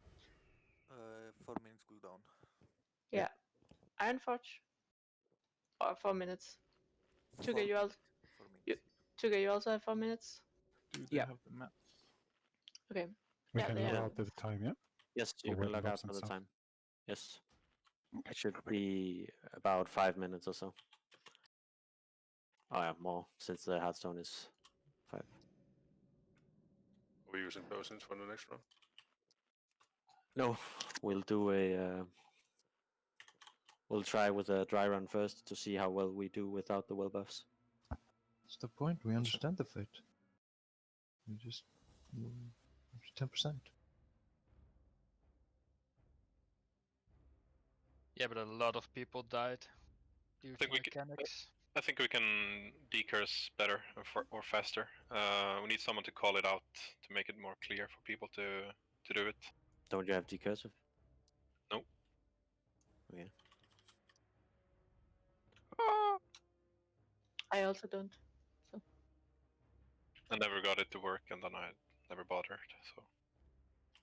4 minutes cooldown. Yeah. Ironforge? Or 4 minutes. Tuga, you also. 4 minutes. Tuga, you also have 4 minutes. Do they have the map? Okay. We Yeah, can they log have out at the time, yeah? Yes, you For can log web out buffs for and the stuff. time. Yes. Okay, It should perfect. be about 5 minutes or so. Oh yeah, more, since the Hearthstone is 5. Are we using potions for the next round? No, we'll do a. We'll try with a dry run first to see how well we do without the well buffs. What's the point? We understand the fate. We just 10%. Yeah, but a lot of people died due think to we can- mechanics. I think we can decurse better or faster. We need someone to call it out to make it more clear for people to do it. Don't you have decursive? Nope. Okay. I also don't. So. I never got it to work, and then I never bothered. So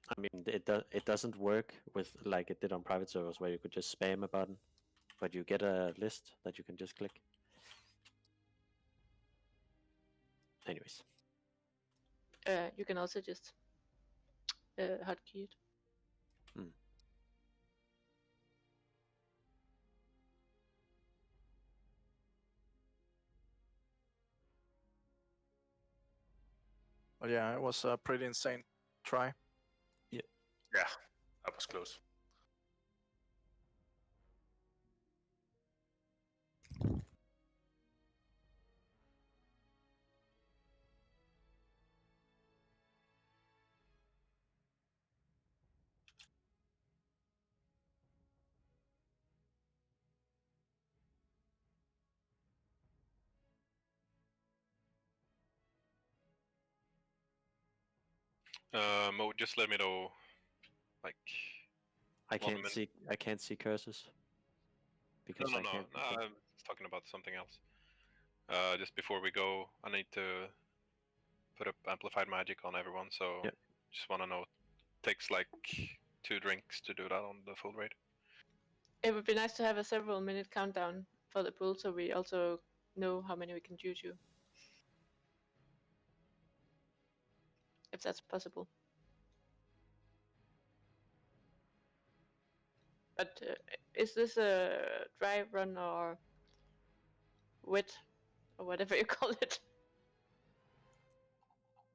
I mean, it doesn't work with like it did on private servers where you could just spam a button, but you get a list that you can just click. Anyways. You can also just hotkey it. But yeah, it was a pretty insane try. Yeah, that was close. Mo, just let me know. Like, I can't see curses. Because no, I can't. I'm talking about something else. Just before we go, I need to put up amplified magic on everyone. So just want to know. It takes like 2 drinks to do that on the full raid. It would be nice to have a several minute countdown for the pool, so we also know how many we can juju. if that's possible. But is this a dry run or wet or whatever you call it?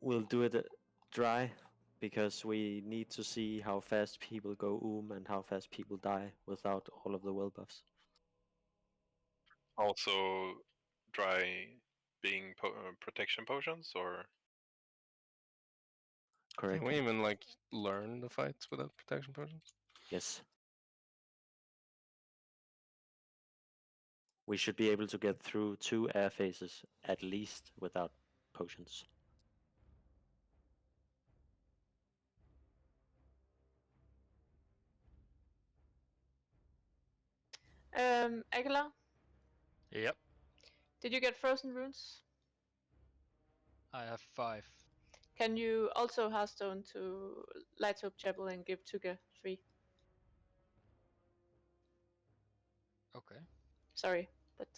We'll do it dry because we need to see how fast people go and how fast people die without all of the well buffs. Also, dry being protection potions, or Correct. Can we even like learn the fights without protection potions? Yes. We should be able to get through 2 air phases at least without potions. Aguilar, Yep, did you get frozen runes? I have 5. Can you also Hearthstone to Lighthope Chapel and give Tuga 3? Okay. Sorry, but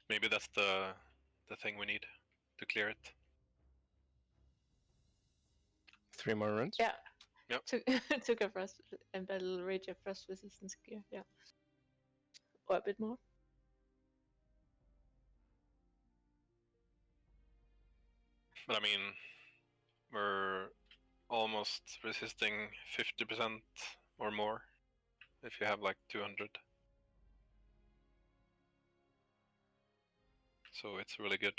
maybe that's the thing we need to clear it. 3 more runs? yeah. Yep. Tuga Frost and Battle Rage of Frost Resistance gear, yeah. Or a bit more. But I mean, we're almost resisting 50% or more if you have like 200. So it's really good.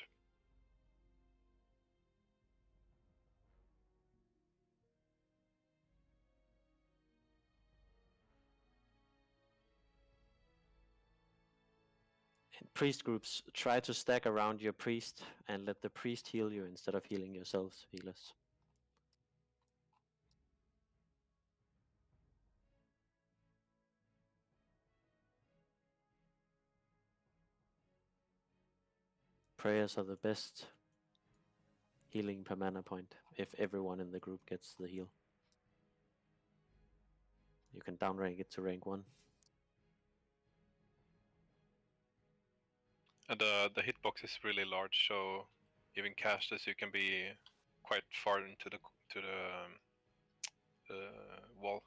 In priest groups, try to stack around your priest and let the priest heal you instead of healing yourselves, healers. Prayers are the best healing per mana point if everyone in the group gets the heal. You can downrank it to rank 1. And the hitbox is really large, so even casters you can be quite far into the wall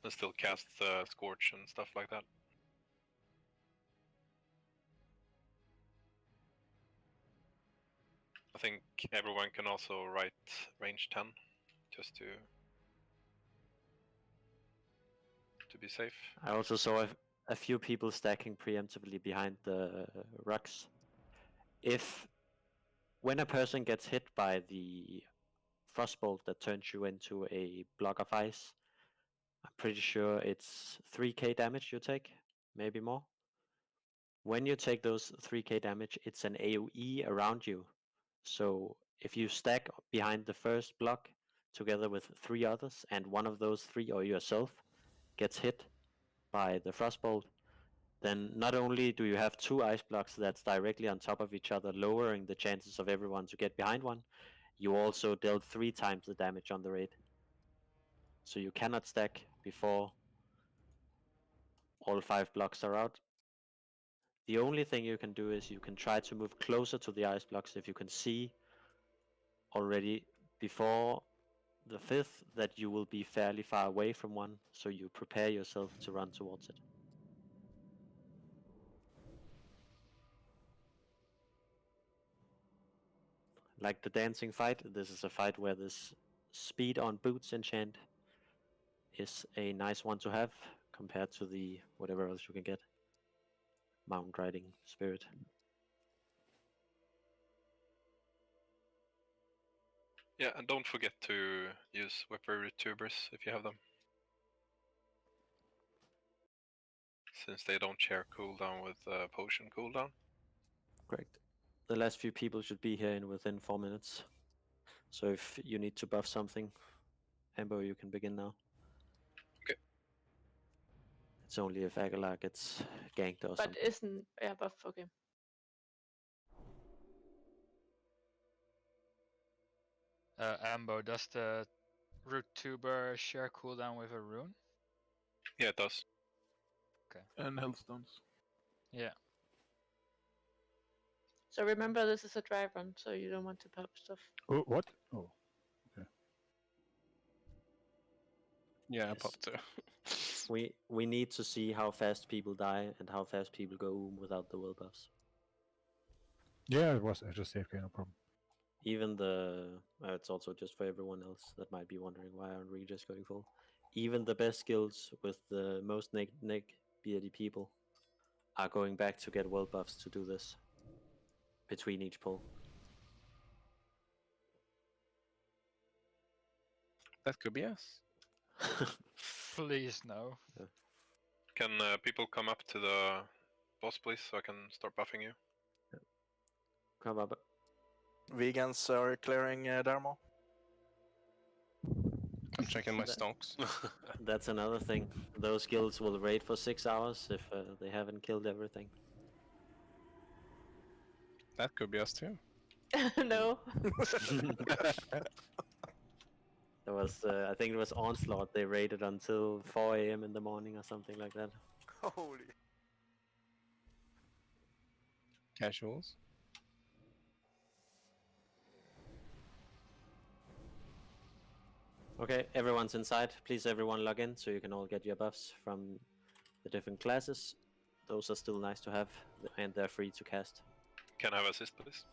and still cast Scorch and stuff like that. I think everyone can also write range 10 just to be safe. I also saw a few people stacking preemptively behind the rucks. When a person gets hit by the frostbolt that turns you into a block of ice, I'm pretty sure it's 3k damage you take, maybe more. When you take those 3k damage, it's an AoE around you. So if you stack behind the first block together with 3 others, and one of those 3 or yourself gets hit by the frostbolt, then not only do you have 2 ice blocks that's directly on top of each other, lowering the chances of everyone to get behind one, you also dealt 3 times the damage on the raid. So you cannot stack before all 5 blocks are out. The only thing you can do is you can try to move closer to the ice blocks if you can see already before the 5th that you will be fairly far away from one, so you prepare yourself to run towards it. Like the dancing fight, this is a fight where this speed on boots enchant is a nice one to have compared to the whatever else you can get. Mountain riding spirit. Yeah, and don't forget to use weaponry tubers if you have them. Since they don't share cooldown with potion cooldown. Correct. The last few people should be here within 4 minutes. So if you need to buff something, Amber, you can begin now. Okay. It's only if Aguilar gets ganked or but something. isn't buff, okay. Ambo, does the root tuber share cooldown with a rune? Yeah, it does. Okay. And hellstones. Yeah. So remember, this is a dry run, so you don't want to pop stuff. Oh, what? Oh, okay. Yeah, I Yes. popped too. We need to see how fast people die and how fast people go without the will buffs. Yeah, it was just AFK, no problem. Even the it's also just for everyone else that might be wondering why aren't we just going full. Even the best skills with the most neck beardy people are going back to get will buffs to do this between each pull. That could be us. Please no. Yeah. Can people come up to the boss, please, so I can start buffing you? Come up. Vegans are clearing Dharma. I'm checking my stonks. That's another thing. Those guilds will raid for 6 hours if they haven't killed everything. That could be us too. No. There was, I think it was Onslaught. They raided until 4 a.m. in the morning or something like that. Holy. Casuals. Okay, everyone's inside. Please, everyone log in so you can all get your buffs from the different classes. Those are still nice to have, and they're free to cast. Can I have assist, please?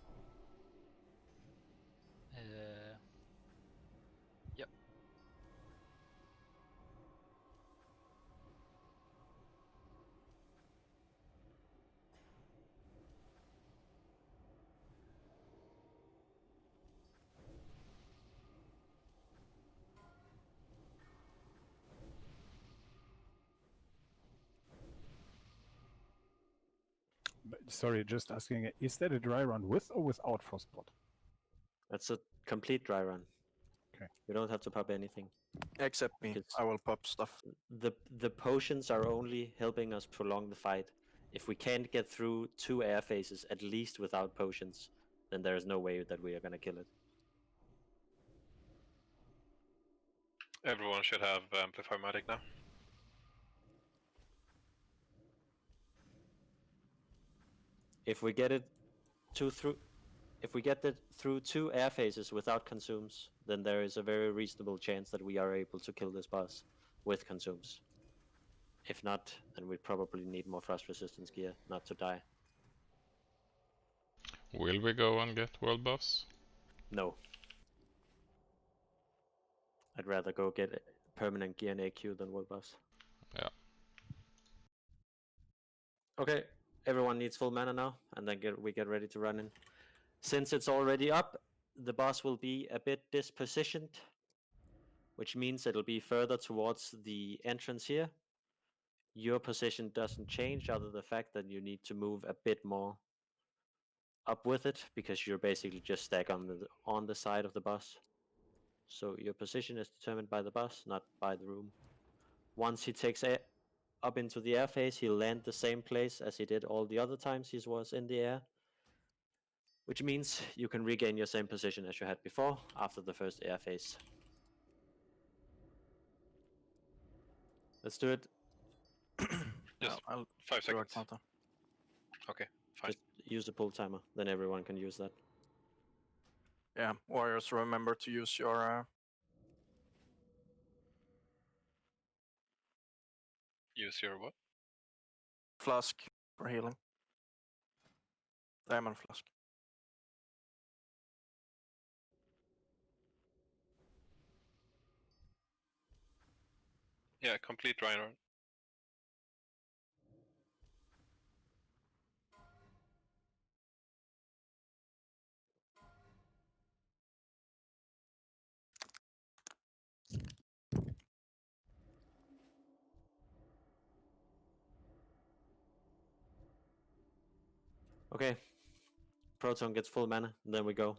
Yep. Sorry, just asking, is that a dry run with or without Frostbot? That's a complete dry run. Okay. You don't have to pop anything. Except me. I will pop stuff. The potions are only helping us prolong the fight. If we can't get through 2 air phases at least without potions, then there is no way that we are gonna kill it. Everyone should have Amplify Magic now. If we get it through 2 air phases without consumes, then there is a very reasonable chance that we are able to kill this boss with consumes. If not, then we probably need more frost resistance gear not to die. Will we go and get world buffs? No. I'd rather go get permanent gear and AQ than world buffs. Yeah. Okay, everyone needs full mana now, and then we get ready to run in. Since it's already up, the boss will be a bit dispositioned, which means it'll be further towards the entrance here. Your position doesn't change other than the fact that you need to move a bit more up with it, because you're basically just stacked on the side of the boss. So your position is determined by the boss, not by the room. Once he takes up into the air phase, he'll land the same place as he did all the other times he was in the air, which means you can regain your same position as you had before after the first air phase. Let's do it. Just I'll 5 seconds. Okay, fine. Just use the pull timer, then everyone can use that. Yeah, warriors, remember to use your Use your what? flask for healing. Diamond flask. Yeah, complete dry run. Okay. Proton gets full mana, and then we go.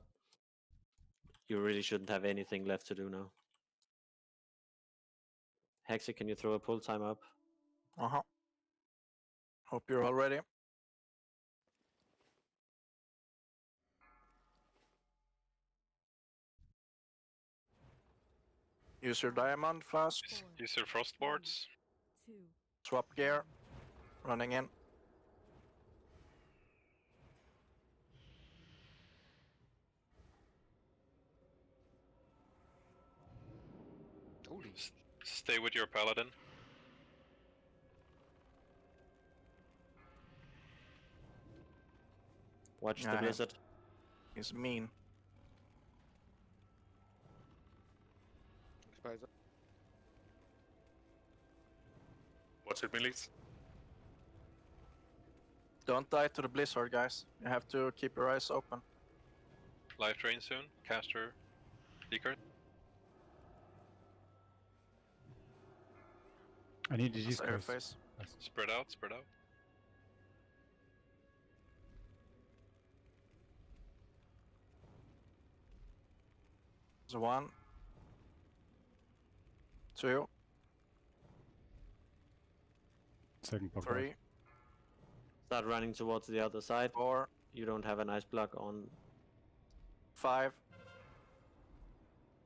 You really shouldn't have anything left to do now. Hexy, can you throw a pull time up? Uh-huh. Hope you're all ready. Use your diamond flask. Use your frost boards. Swap gear. Running in. Stay with your paladin. Watch the blizzard. He's mean. Expose it. Watch it, Milites. Don't die to the blizzard, guys. You have to keep your eyes open. Life drain soon. Caster. Decard. I need a That's air space. face. Spread out, spread out. So 1, 2, Second block. 3, Start running towards the other side. 4, You don't have an ice block on. 5.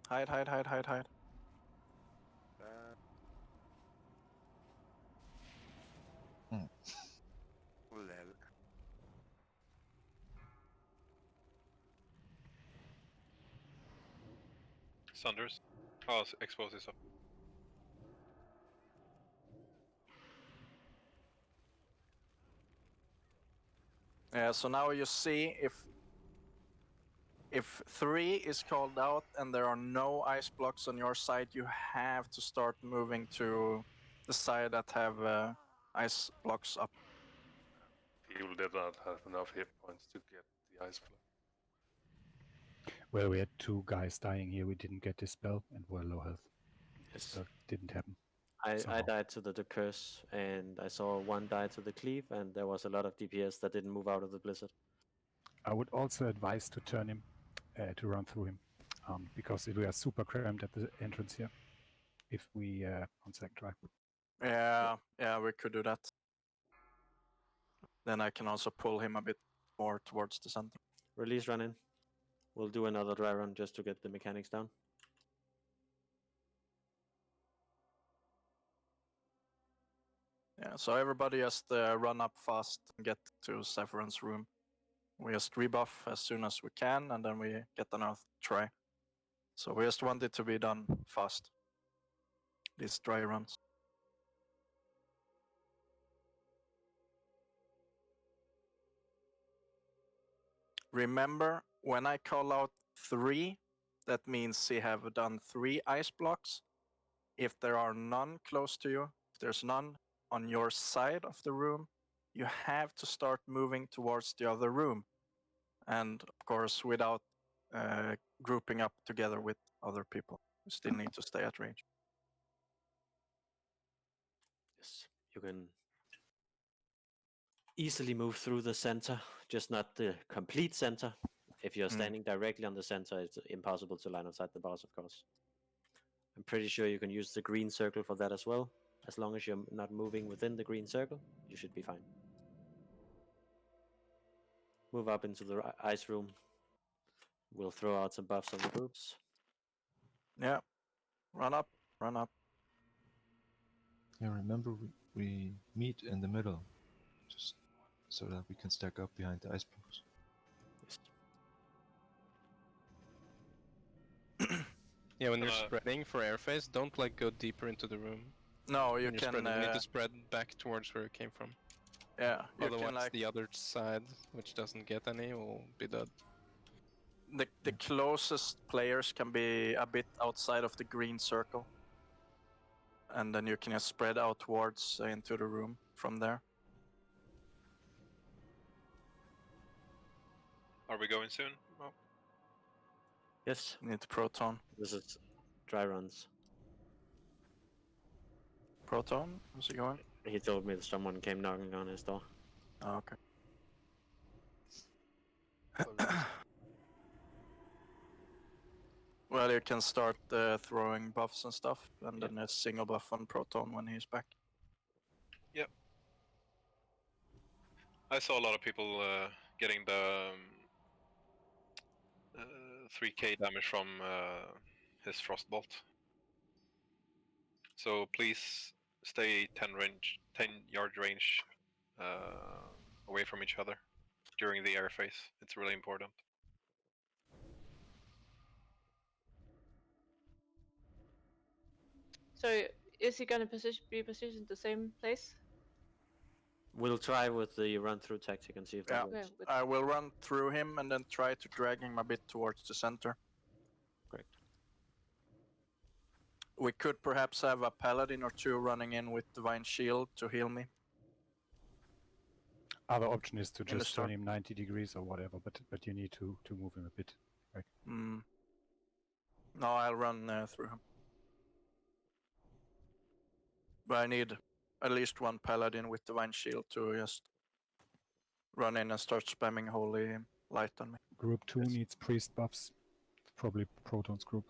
Hide, hide, hide, hide, hide. Sunders. Oh, expose this up. Yeah, so now you see if 3 is called out and there are no ice blocks on your side, you have to start moving to the side that have ice blocks up. People did not have enough hit points to get the ice block. Well, we had 2 guys dying here. We didn't get this spell and we're low health. Yes. So it didn't happen. I died to the curse, and I saw 1 die to the cleave, and there was a lot of DPS that didn't move out of the blizzard. I would also advise to turn him, to run through him, because we are super crammed at the entrance here. If we on sec try. Yeah, we could do that. Then I can also pull him a bit more towards the center. Release run in. We'll do another dry run just to get the mechanics down. Yeah, so everybody just run up fast and get to Saffron's room. We just rebuff as soon as we can, and then we get another try. So we just want it to be done fast. These dry runs. Remember, when I call out 3, that means he have done 3 ice blocks. If there are none close to you, if there's none on your side of the room, you have to start moving towards the other room. And of course, without grouping up together with other people. You still need to stay at range. Yes, you can easily move through the center, just not the complete center. If you're standing directly on the center, it's impossible to line of sight the boss, of course. I'm pretty sure you can use the green circle for that as well. As long as you're not moving within the green circle, you should be fine. Move up into the ice room. We'll throw out some buffs on the groups. Yeah, run up, run up. Yeah, remember we meet in the middle, just so that we can stack up behind the ice blocks. Yeah, when you're spreading for airface, don't like go deeper into the room. No, you When you're can. spreading, you need to spread back towards where it came from. Yeah, you Otherwise, can, like, the other side, which doesn't get any, will be dead. The closest players can be a bit outside of the green circle. And then you can just spread outwards into the room from there. Are we going soon? Oh. Yes. Need to proton. This is dry runs. Proton? How's it going? He told me that someone came knocking on his door. Oh, okay. Well, you can start throwing buffs and stuff, and then a single buff on Proton when he's back. Yep. I saw a lot of people getting the 3k damage from his Frostbolt. So please stay 10 yard range away from each other during the air phase. It's really important. So is he gonna be positioned the same place? We'll try with the run-through tactic and see if that Yeah, works. Yeah, I will run through him and then try to drag him a bit towards the center. Correct. We could perhaps have a paladin or two running in with divine shield to heal me. Other option is to In the just turn start. him 90 degrees or whatever, but you need to move him a bit. Right. No, I'll run through him. But I need at least one paladin with divine shield to just run in and start spamming holy light on me. Group 2 needs priest buffs. Probably Proton's group.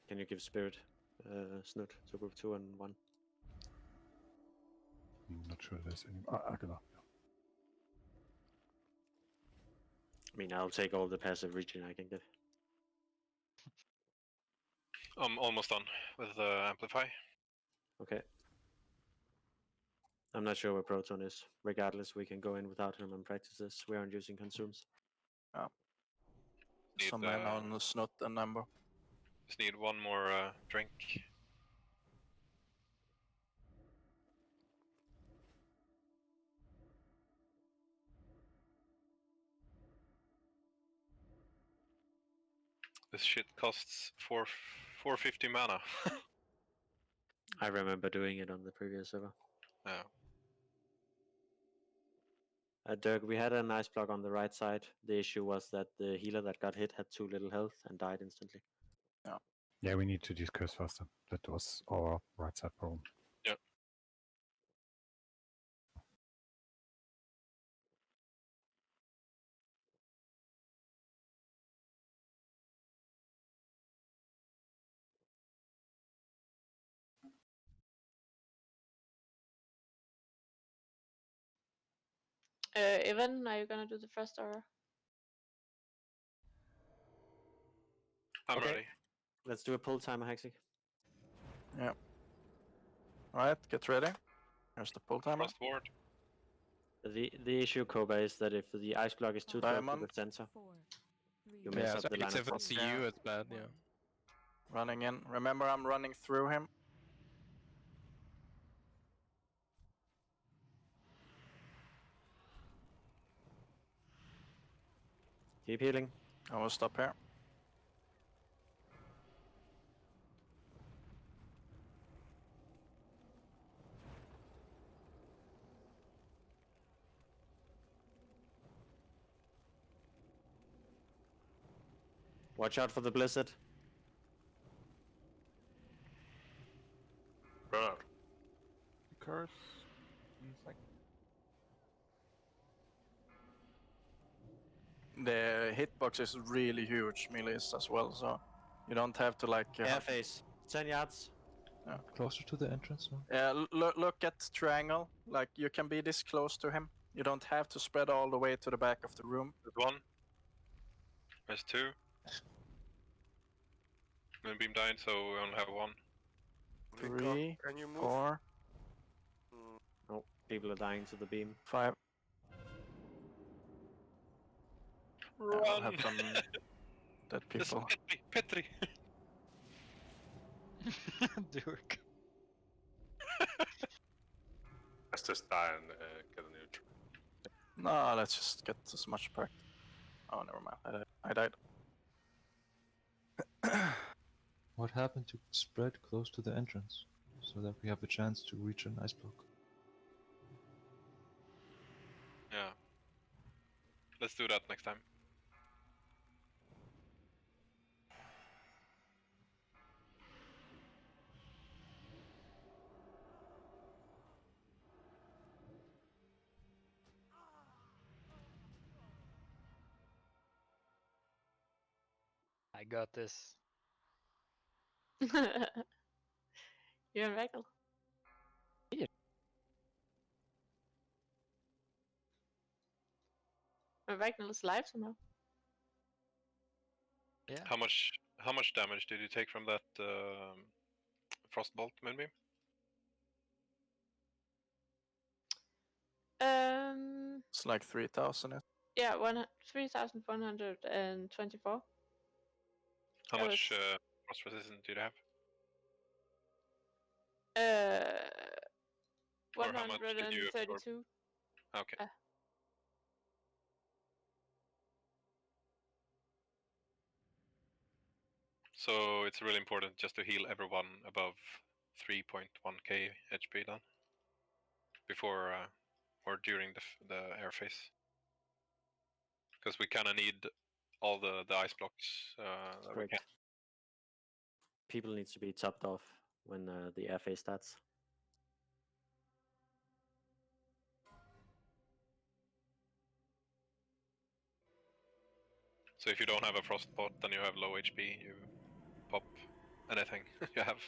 Can you give spirit snoot to group 2 and 1? I'm not sure there's any. Aguilar. I mean, I'll take all the passive region I can get. I'm almost done with Amplify. Okay. I'm not sure where Proton is. Regardless, we can go in without him and practice this. We aren't using consumes. Some men on the snot and number. Just need one more drink. This shit costs 450 mana. I remember doing it on the previous server. Yeah. Dirk, we had a nice block on the right side. The issue was that the healer that got hit had too little health and died instantly. Yeah, we need to discuss faster. That was our right side problem. Yep. Evan, are you gonna do the first or? I'm Okay. ready. Let's do a pull timer, Hexy. Yeah. Alright, get ready. Here's the pull timer. Frost ward. The issue, Koba, is that if the ice block is too close to the Diamond. center, 4, 3, you mess Yeah, up so the line it's of if it's sight. you, it's bad, yeah. Running in. Remember, I'm running through him. Keep healing. I will stop here. Watch out for the blizzard. Run out. Curse. Like... The hitbox is really huge, melees as well, so you don't have to like. Air face. 10 yards. Yeah. Closer to the entrance, no? Yeah, look at triangle. Like you can be this close to him. You don't have to spread all the way to the back of the room. There's one. There's two. Moonbeam died, so we only have one. 3, Can you move? 4, Oh, people are dying to the beam. 5. Run! I'll have some dead people. Petri! Dirk. Let's just die and get a neutral. No, let's just get as much practice. Oh, never mind. I died. What happened to spread close to the entrance, so that we have a chance to reach an ice block? Yeah. Let's do that next time. I got this. You're in Ragnar. Ragnar is live somehow. Yeah. How much damage did you take from that frostbolt, maybe? It's like 3,000. Yeah, 3,124. How That much was- frost resistance do you have? Or how much did you absorb? 132. Okay. So it's really important just to heal everyone above 3.1k HP then, before or during the air phase, because we kind of need all the ice blocks that we Correct. can. People needs to be topped off when the air phase starts. So if you don't have a frost pot, then you have low HP. You pop anything you have.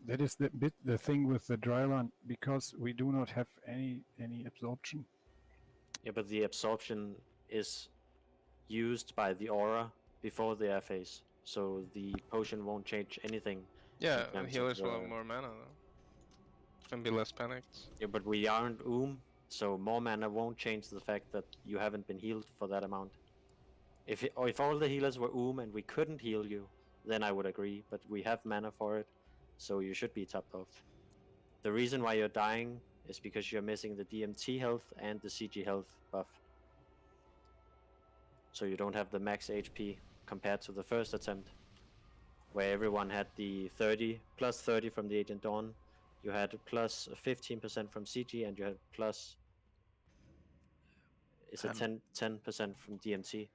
That is the thing with the dry run, because we do not have any absorption. Yeah, but the absorption is used by the aura before the air phase, so the potion won't change anything. Yeah, in terms healers of will have more mana though. And be less panicked. Yeah, but we aren't so more mana won't change the fact that you haven't been healed for that amount. If all the healers were and we couldn't heal you, then I would agree, but we have mana for it, so you should be topped off. The reason why you're dying is because you're missing the DMT health and the CG health buff. So you don't have the max HP compared to the first attempt, where everyone had the 30, plus 30 from the Agent Dawn, you had plus 15% from CG, and you had plus 10% from DMT.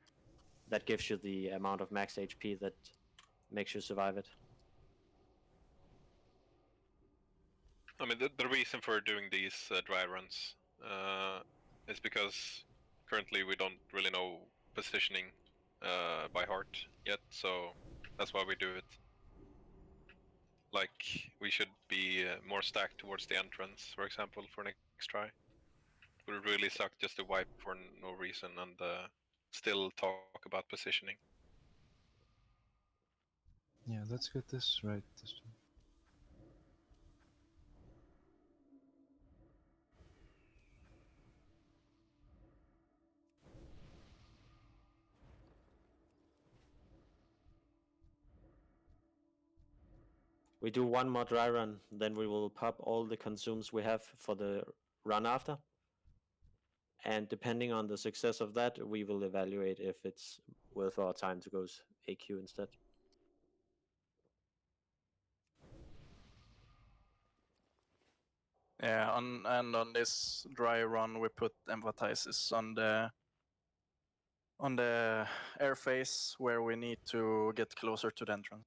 That gives you the amount of max HP that makes you survive it. I mean, the reason for doing these dry runs is because currently we don't really know positioning by heart yet, so that's why we do it. Like, we should be more stacked towards the entrance, for example, for next try. It would really suck just to wipe for no reason and still talk about positioning. Yeah, let's get this right this time. We do one more dry run, then we will pop all the consumes we have for the run after. And depending on the success of that, we will evaluate if it's worth our time to go AQ instead. Yeah, and on this dry run we put emphasizes on the air phase where we need to get closer to the entrance.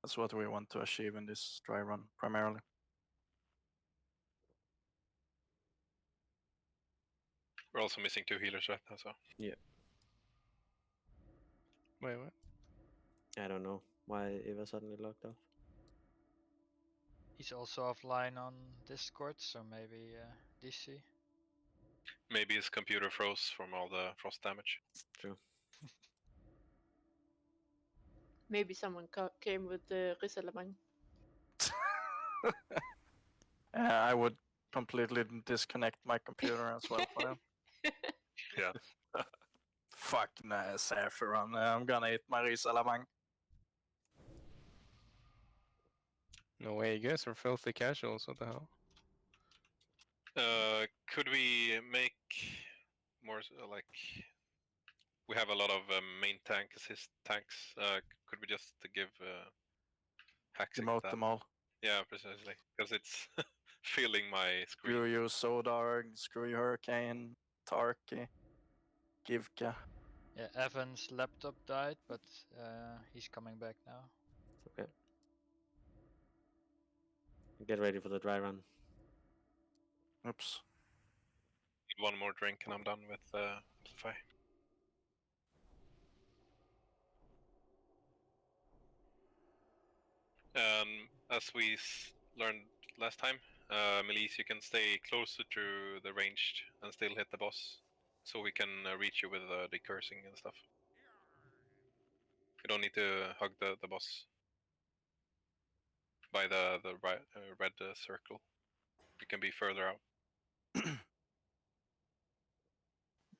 That's what we want to achieve in this dry run primarily. We're also missing 2 healers right now, so. Yeah. Wait, what? I don't know why Eva suddenly logged off. He's also offline on Discord, so maybe DC. Maybe his computer froze from all the frost damage. True. Maybe someone came with the Risalamang. I would completely disconnect my computer as well for them. Yeah. Fuck nah, Saffron. I'm gonna eat my Risalamang. No way, you guys are filthy casuals, what the hell? Could we make more like we have a lot of main tank assist tanks? Could we just give Haxix Demote that? them all. Yeah, precisely, because it's filling my screen. Screw you, Sodarg. Screw you, Hurricane. Tarky. Givka. Yeah, Evan's laptop died, but he's coming back now. Okay. Get ready for the dry run. Oops. Need one more drink and I'm done with Amplify. As we learned last time, Melise, you can stay closer to the ranged and still hit the boss, so we can reach you with the cursing and stuff. You don't need to hug the boss. by the red circle. You can be further out.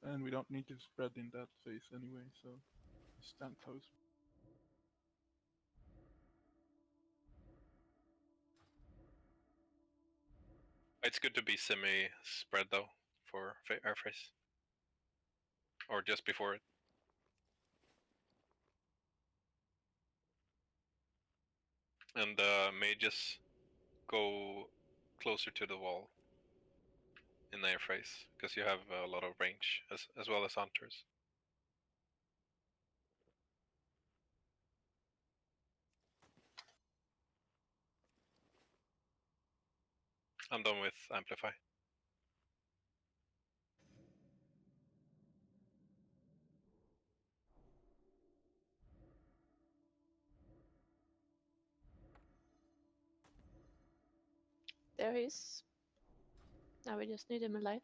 And we don't need to spread in that phase anyway, so stand close. It's good to be semi-spread though for air phase, or just before it. And mages go closer to the wall in air phase because you have a lot of range as well as hunters. I'm done with amplify. There he is. Now we just need him alive.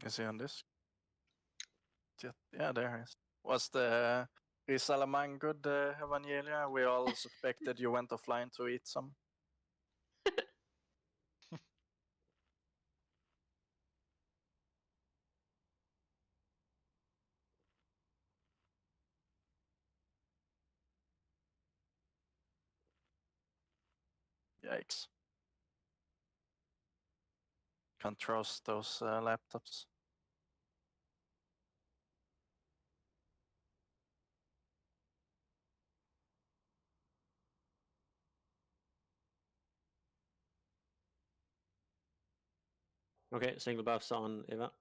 Is he on this? Yeah, there he is. Was the Risalamang good, Evangelia? We all suspected you went offline to eat some. Yikes. Can't trust those laptops. Okay, single buffs on Eva.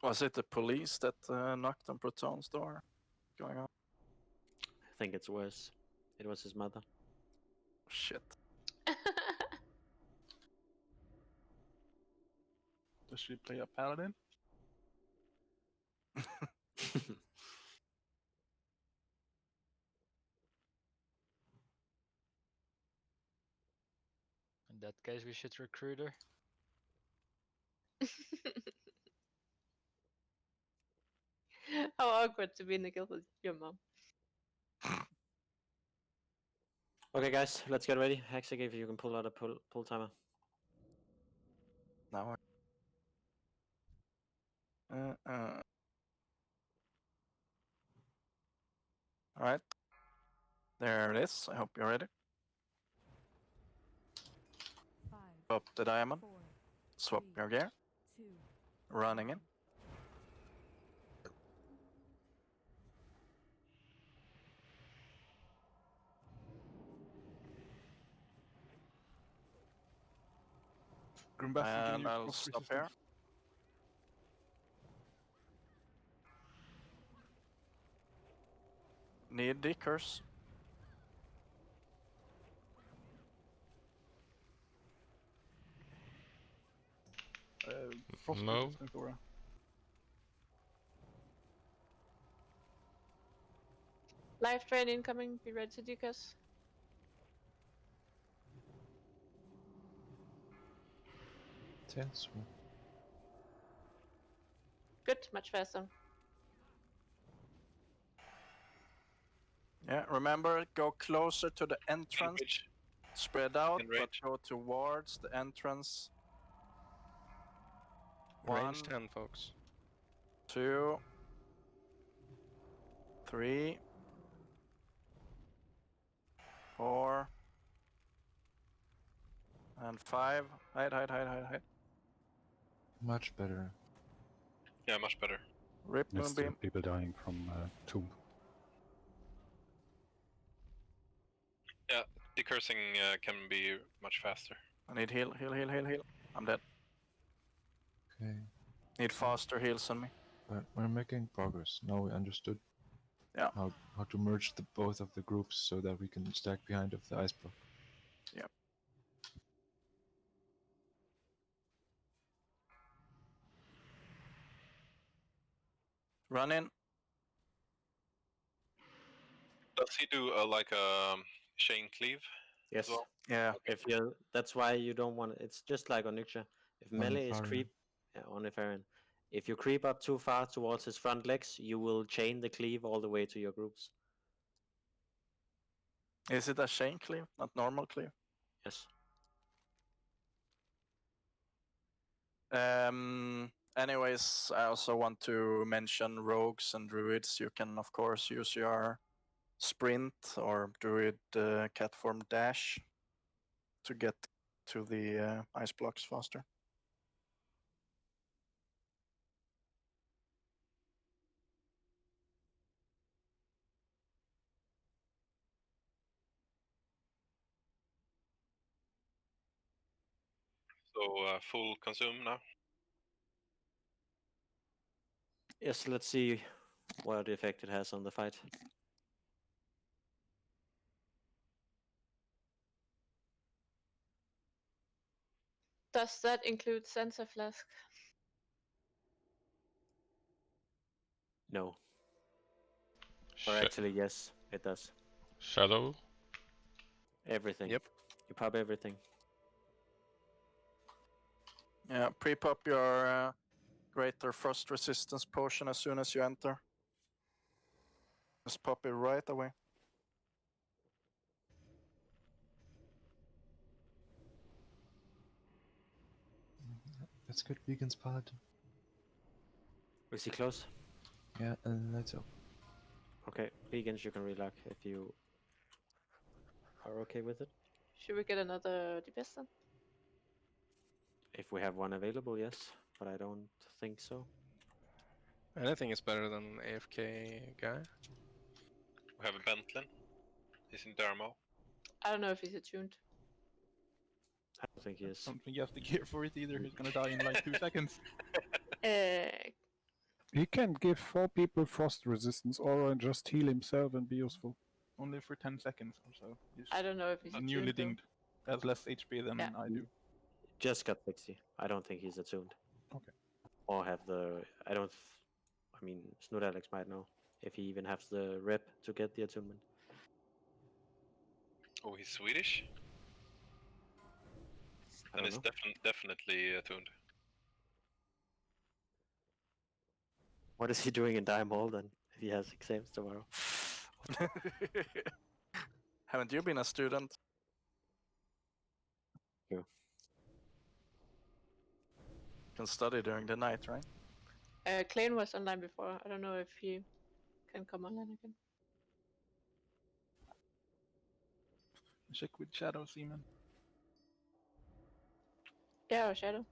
Was it the police that knocked on Proton's door? Going on? I think it's worse. It was his mother. Shit. Does she play a paladin? In that case, we should recruit her. How awkward to be in a guild with your mom. Okay, guys, let's get ready. Hexig, if you can pull out a pull timer. Now. Alright. There it is. I hope you're ready. Up the diamond. Swap your gear. Running in. And I'll stop here. Need dickers. Frost Move. resistance aura. Live train incoming. Be ready to decus. Tense. Good, much faster. Yeah, remember, go closer to the entrance. Spread out, but go towards the entrance. Range 1, 10, folks. 2, 3, 4, and 5. Hide. Much better. Yeah, much better. Rip There's Moonbeam. people dying from Tomb. Yeah, decursing can be much faster. I need heal. I'm dead. Okay. Need faster heals on me. But we're making progress. Now we understood how to merge the both of the groups so that we can stack behind of the ice block. Yep. Run in. Does he do like a chain cleave? Yes. Well? Yeah. If you, that's why you don't want. It's just like on Nyxia. If On melee is Nefarian. creep, on Nefarian. If you creep up too far towards his front legs, you will chain the cleave all the way to your groups. Is it a chain cleave, not normal cleave? Yes. Anyways, I also want to mention rogues and druids. You can, of course, use your sprint or druid cat form dash to get to the ice blocks faster. So full consume now. Yes, let's see what effect it has on the fight. Does that include sensor flask? No. Or actually, yes, it does. Shadow? Everything. Yep. You pop everything. Yeah, pre-pop your greater frost resistance potion as soon as you enter. Just pop it right away. Let's get Vegan's pod. Is he close? Yeah, and let's go. Okay, vegans you can relock if you are okay with it. Should we get another DPS then? If we have one available, yes, but I don't think so. Anything is better than AFK guy. We have a Bentlin. He's in Dermo. I don't know if he's attuned. I don't think he is. I don't think you have the gear for it either. He's gonna die in like 2 seconds. He can give 4 people frost resistance or just heal himself and be useful. Only for 10 seconds or so. I don't know if he's newly attuned, dinged. Has less HP than I do. Just got 60. I don't think he's attuned. Okay. Or have the... I mean, Snoot Alex might know. If he even has the rep to get the attunement. Oh, he's Swedish? Then it's definitely attuned. What is he doing in Dire Mall then, if he has exams tomorrow? Haven't you been a student? Yeah. You can study during the night, right? Klein was online before. I don't know if he can come online again. Check with Shadow Seaman. Yeah, or Shadow.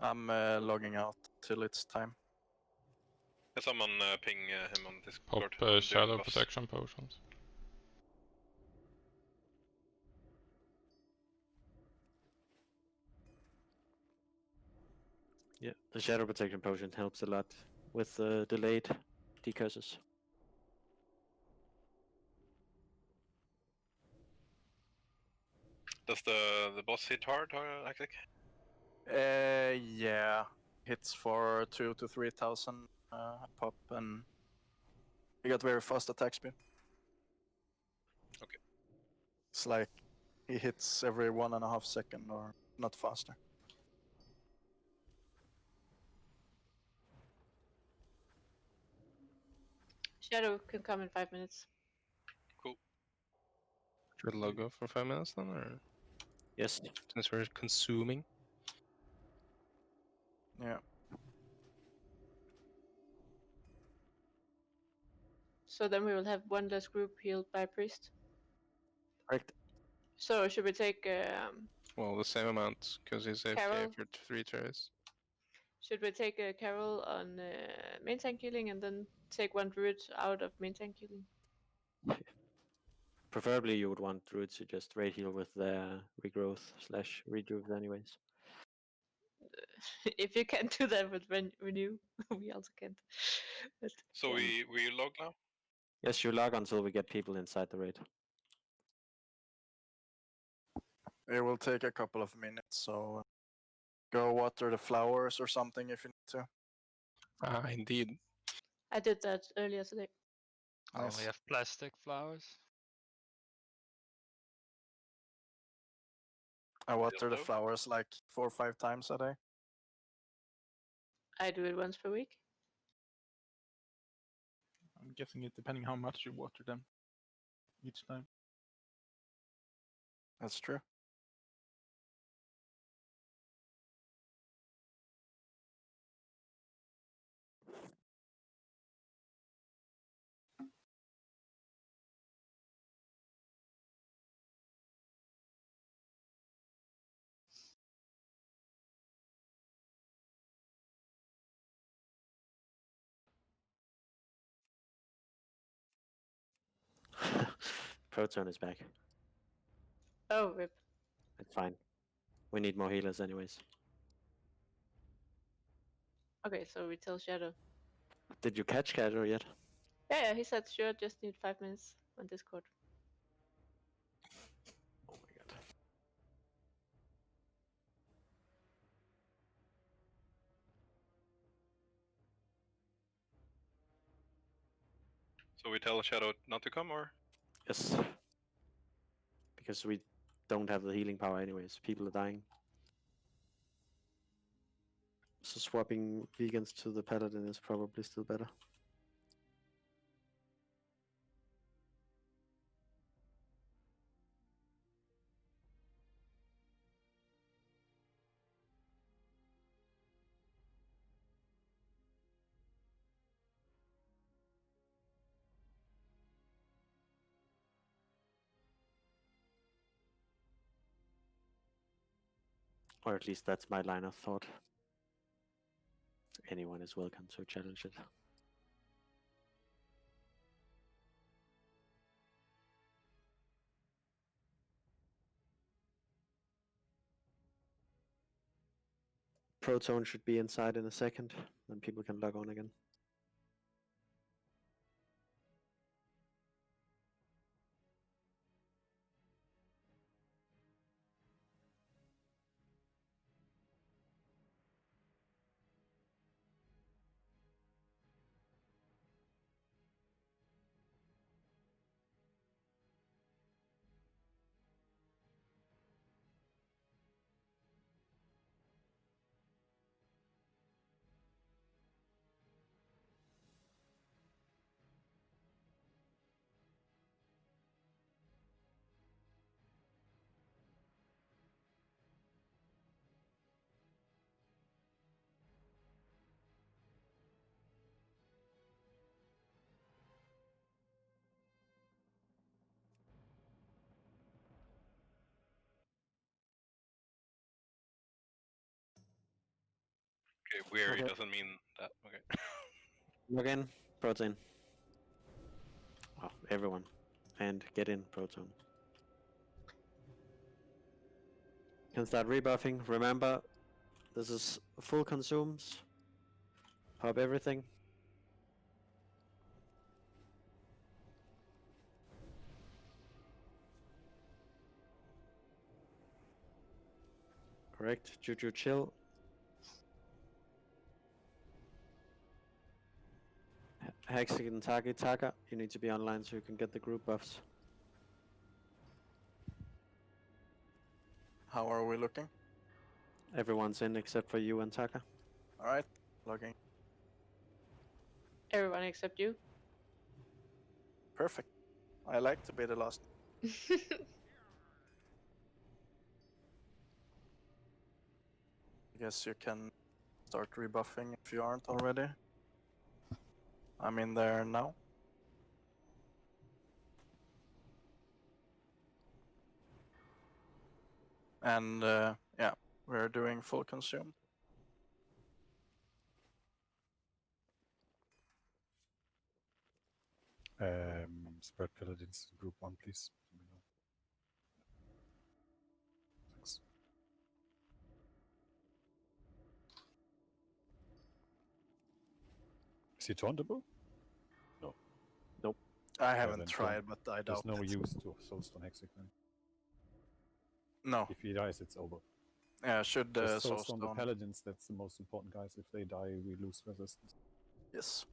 I'm logging out till it's time. Can someone ping him on Pop Discord? shadow protection potions. Yeah, the Shadow Protection Potion helps a lot with delayed decurses. Does the boss hit hard, Isaac? Yeah, hits for 2,000 to 3,000 pop, and you got very fast attack speed. Okay. It's like he hits every 1.5 seconds, or not faster. Shadow can come in 5 minutes. Cool. Should we log off for 5 minutes then, or? Yes. Since we're consuming. Yeah. So then we will have one less group healed by priest. Correct. So should we take Well, the same amount, because he's AFK Carol? for 3 turns. Should we take a Carol on main tank healing and then take one druid out of main tank healing? Preferably you would want druids to just raid heal with their regrowth / rejuve anyways. If you can do that with renew, we also can't. But, so yeah. we log now? Yes, you log until we get people inside the raid. It will take a couple of minutes, so go water the flowers or something if you need to. Ah, indeed. I did that earlier today. I only have plastic flowers. I water the flowers like 4 or 5 times a day. I do it once per week. I'm guessing it depending how much you water them each time. That's true. Proton is back. Oh, rip. It's fine. We need more healers anyways. Okay, so we tell Shadow. Did you catch Shadow yet? Yeah, he said sure, just need 5 minutes on Discord. Oh my god. So we tell Shadow not to come, or? Yes. Because we don't have the healing power anyways. People are dying. So swapping vegans to the paladin is probably still better. Or at least that's my line of thought. Anyone is welcome to challenge it. Proton should be inside in a second, then people can log on again. Okay, weary Okay. doesn't mean that. Okay. Log in, Proton. Oh, everyone. And get in, Proton. Can start rebuffing. Remember, this is full consumes. Pop everything. Correct. Juju chill. Hexagon Taki Taka, you need to be online so you can get the group buffs. How are we looking? Everyone's in except for you and Taka. Alright, logging. Everyone except you. Perfect. I like to be the last. I guess you can start rebuffing if you aren't already. I'm in there now. And yeah, we're doing full consume. Spread paladins to group 1, please. Thanks. Is he tauntable? No. Nope. I haven't tried, but I doubt There's no it. use to Soulstone Hexagon. No. If he dies, it's over. Yeah, should Just Soulstone the Soulstone. paladins, that's the most important guys. If they die, we lose resistance. Yes.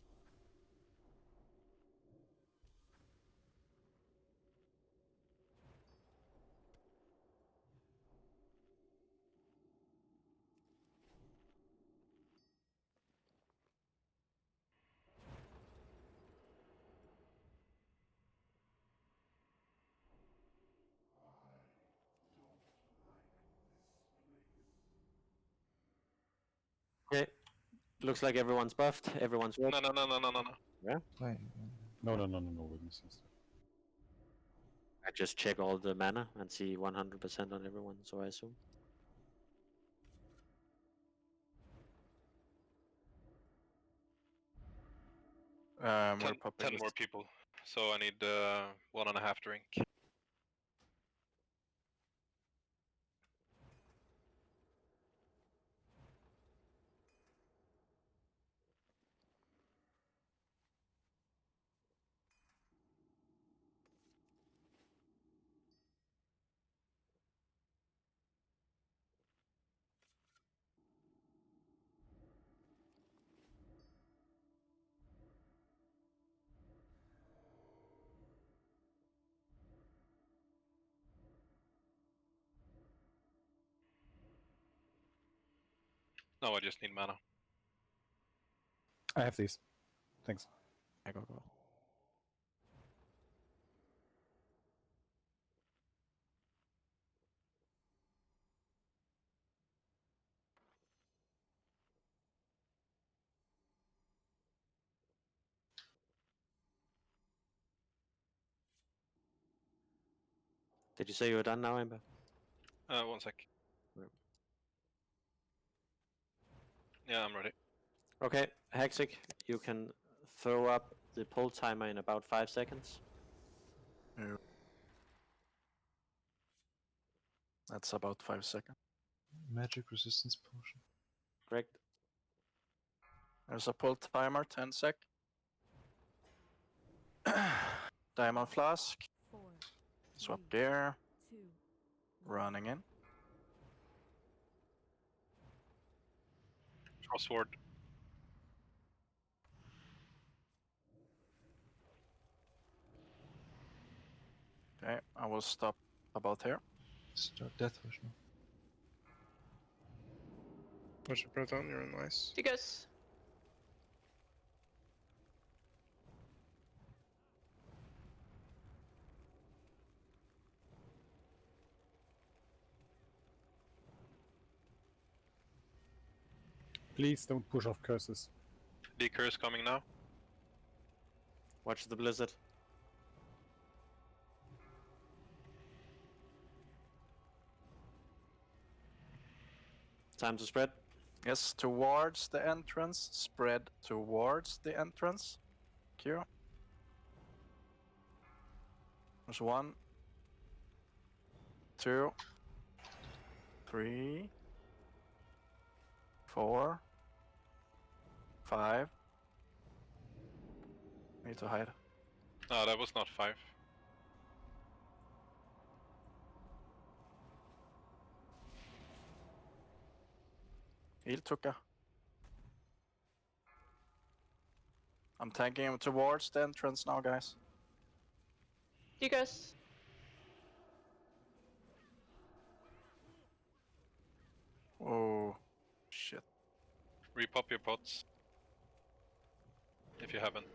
Looks like everyone's buffed. Everyone's red. No. Yeah. Wait, No, we're missing stuff. I just check all the mana and see 100% on everyone, so I assume. We're popping 10 this. more people. So I need 1.5 drink. No, I just need mana. I have these. Thanks. I go. Did you say you were done now, Amber? 1 sec. Yeah, I'm ready. Okay, Hexic, you can throw up the pull timer in about 5 seconds. That's about 5 seconds. Magic resistance potion. Correct. There's a pull timer, 10 sec. Diamond flask. 4, Swap 3, gear. 2, Running in. Crossword. Okay, I will stop about here. Start Death Wish now. Push your breath on, you're in nice. You guys. Please don't push off curses. D-curse coming now. Watch the blizzard. Time to spread. Yes, towards the entrance. Spread towards the entrance. Q. There's 1, 2, 3, 4, 5. Need to hide. No, that was not 5. Heal Tuka. I'm tanking him towards the entrance now, guys. You guys. Oh, shit. Repop your pots. If you haven't.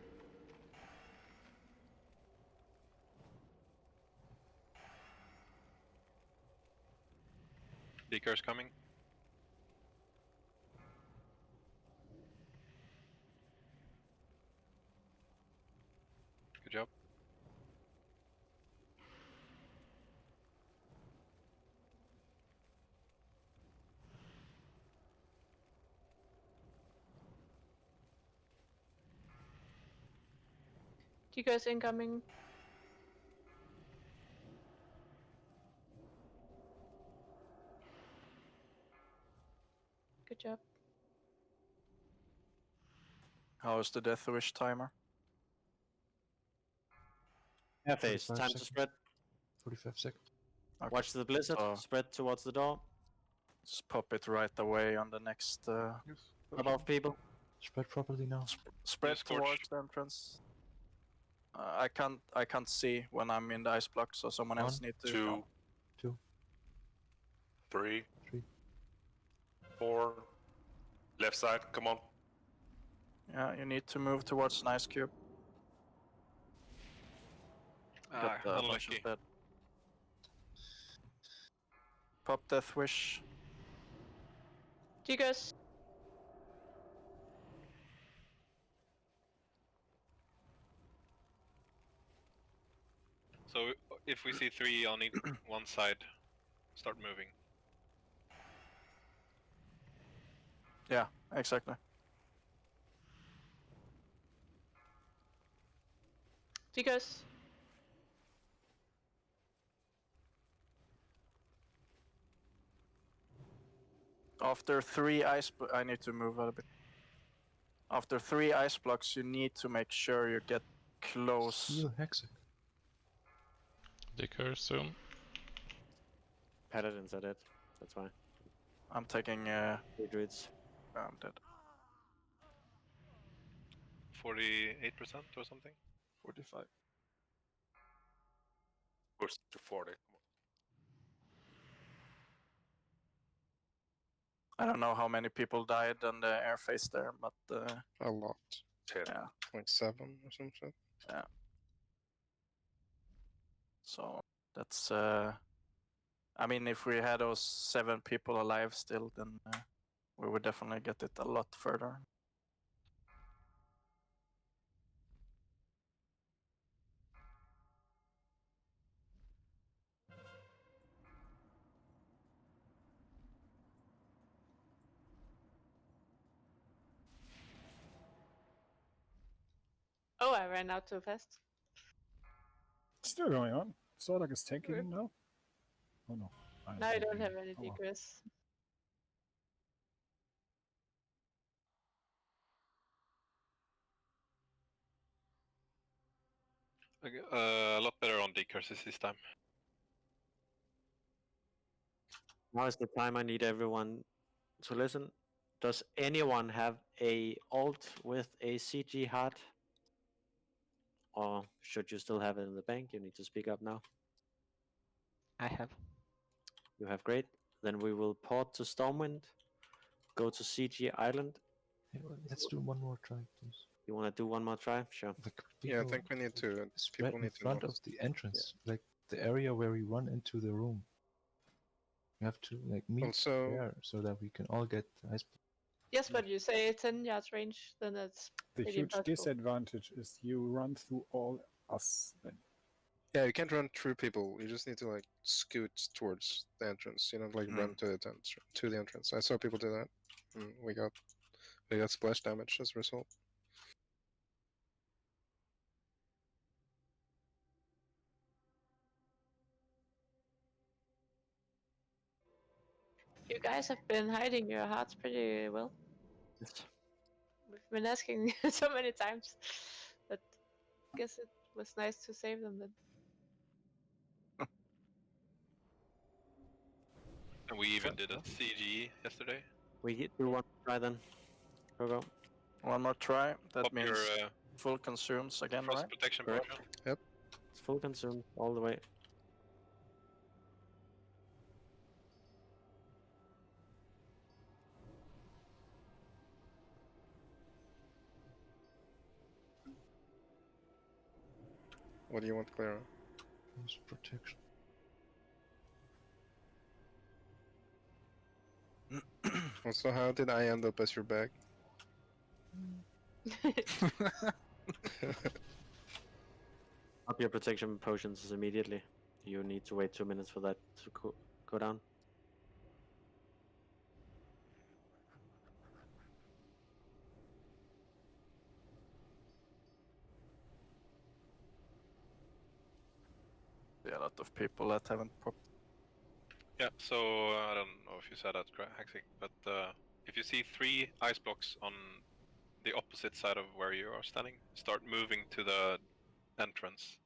D-curse coming. Good job. You guys incoming. Good job. How is the Death Wish timer? Yeah, phase. 45 Time seconds. to spread. 45 seconds. Okay. Watch the blizzard. So- Spread towards the door. Just pop it right away on the next. Yes. Above people. Spread properly now. Spread Scorch. towards the entrance. I can't see when I'm in the ice block, so someone else 1, need to. 2, 2, 3, 3. 4. Left side, come on. Yeah, you need to move towards an ice cube. Got a bunch of Unlucky. dead. Pop Death Wish. You guys. So if we see 3 on one side, start moving. Yeah, exactly. Because After 3 ice, I need to move a bit. After 3 ice blocks, you need to make sure you get close. Steal Hexic. Dicker soon. Paladins are dead. That's why. I'm taking. Druids. I'm dead. 48% or something. 45. Push to 40. I don't know how many people died on the airface there, but a lot. 10. Yeah. Like 7 or some shit. Yeah. So that's. I mean, if we had those 7 people alive still, then we would definitely get it a lot further. oh, I ran out too fast. Still going on. Sordak is tanking Okay. now. Oh no. Now I think don't we- have any oh, well. decrease. A lot better on decurses this time. Now is the time I need everyone to listen. Does anyone have a alt with a CG heart? Or should you still have it in the bank? You need to speak up now. I have. You have great. Then we will port to Stormwind. Go to CG Island. Hey, let's do one more try, please. You want to do one more try? Sure. Like Yeah, I people think we need to. spread People in need to front know. of the entrance, like the area where we run into the room. We have to like meet Also- there so that we can all get ice. Yes, but you say 10 yards range, then that's The pretty huge impossible. disadvantage is you run through all us then. Yeah, you can't run through people. You just need to like scoot towards the entrance. You don't like run to the entrance. I saw people do that. And we got splash damage as a result. You guys have been hiding your hearts pretty well. Yes. We've been asking so many times, but I guess it was nice to save them then. And we even did a CG yesterday. We do one try then. Go. One more try. That Pop means your full consumes again, frost right? protection Correct. potion. Yep. It's full consume all the way. What do you want, Clara? Frost protection. Also, how did I end up as your bag? Up your protection potions immediately. You need to wait 2 minutes for that to go down. Yeah, a lot of people that haven't popped. Yeah, so I don't know if you said that, Hexing, but if you see 3 ice blocks on the opposite side of where you are standing, start moving to the entrance.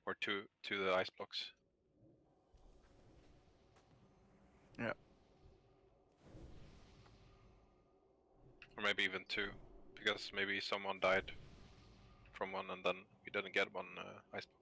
Or to the ice blocks. Yeah. Or maybe even 2, because maybe someone died from one and then we didn't get one ice block.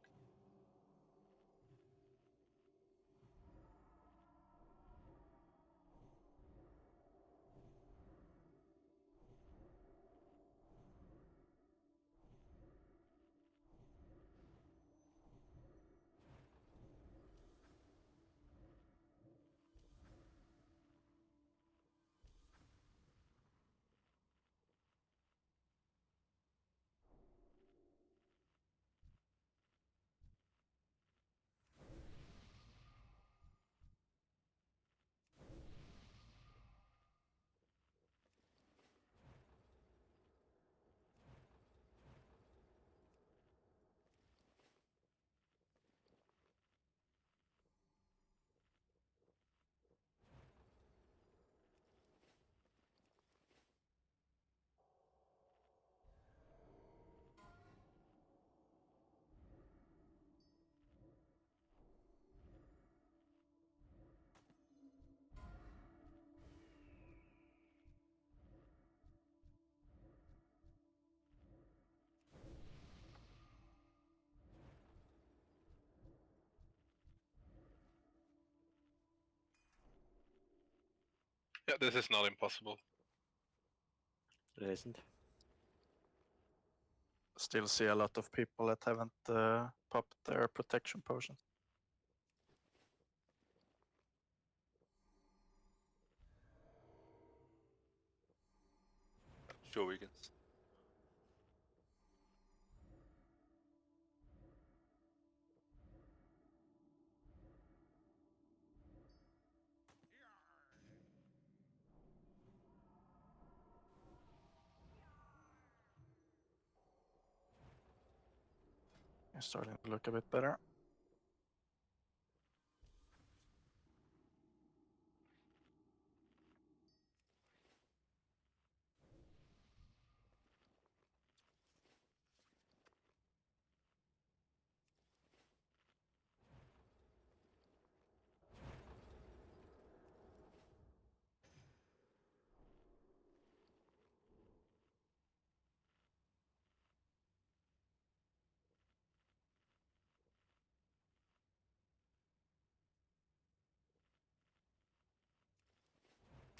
Yeah, this is not impossible. It isn't. Still see a lot of people that haven't popped their protection potions. Sure weekends. It's starting to look a bit better.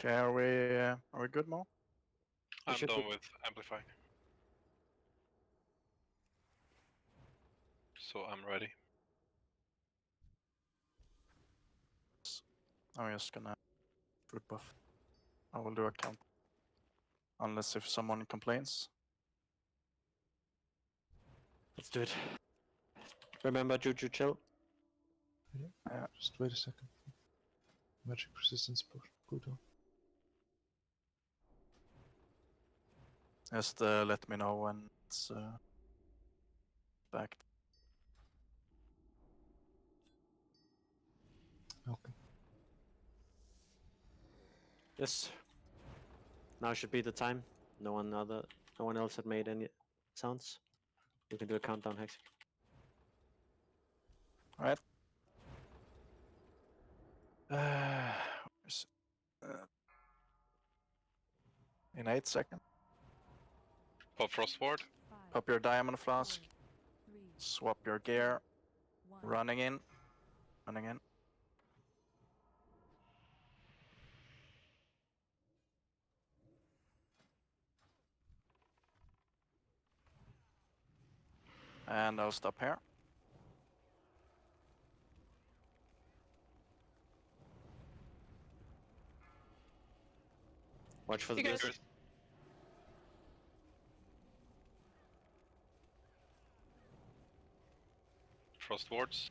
Okay, are we good, Mo? I'm done with amplifying. So I'm ready. I'm just gonna fruit buff. I will do a count. Unless if someone complains. Let's do it. Remember, Juju, chill. Yeah, just wait a second. Magic resistance potion cooldown. Just let me know when it's back. Okay. Yes. Now should be the time. No one else had made any sounds. You can do a countdown, Hex. Alright. In 8 seconds. Pop Frostward. Pop your diamond flask. Swap your gear. Running in. Running in. And I'll stop here. Watch for the You guys- blizzard. Frostwards.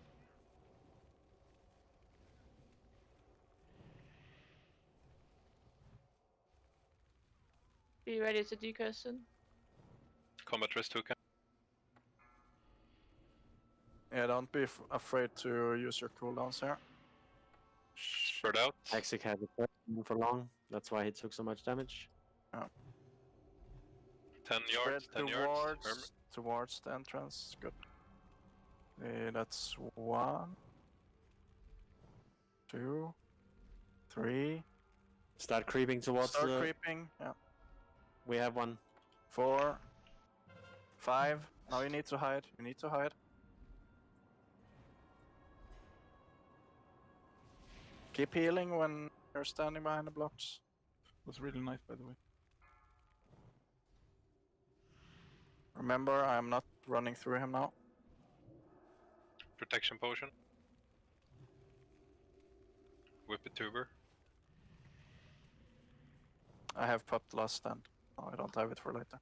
Be ready to decuss soon. Combat Rest Toucan. Yeah, don't be afraid to use your cooldowns here. Spread out. Hexic had it for long. That's why he took so much damage. Oh. 10 yards. 10 yards. Towards the entrance. Good. That's 1, 2, 3. Start creeping towards Start the... creeping. Yeah. We have one. 4, 5. Now you need to hide. You need to hide. Keep healing when you're standing behind the blocks. It was really nice, by the way. Remember, I'm not running through him now. Protection potion. Whip a tuber. I have popped last stand. Oh, I don't have it for later.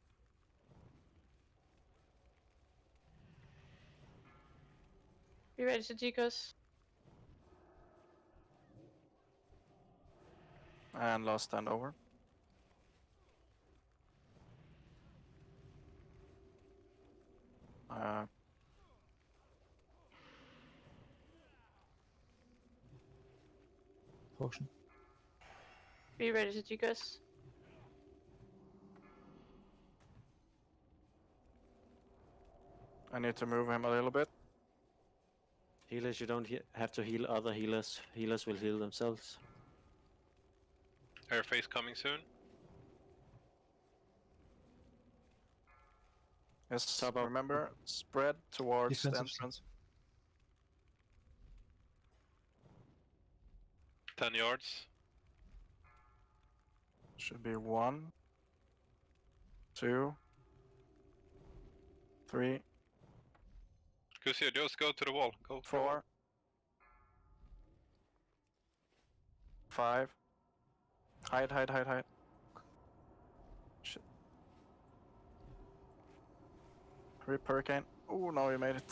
Be ready to decuss. And last stand over. Potion. Be ready to decuss. I need to move him a little bit. Healers, you don't have to heal other healers. Healers will heal themselves. Airface coming soon. Yes, remember, spread towards the Defensive entrance. 10 yards. Should be 1, 2, 3, Kusio, just go to the wall. Go. 4, 5. Hide. Shit. Rip Hurricane. Oh, no, you made it.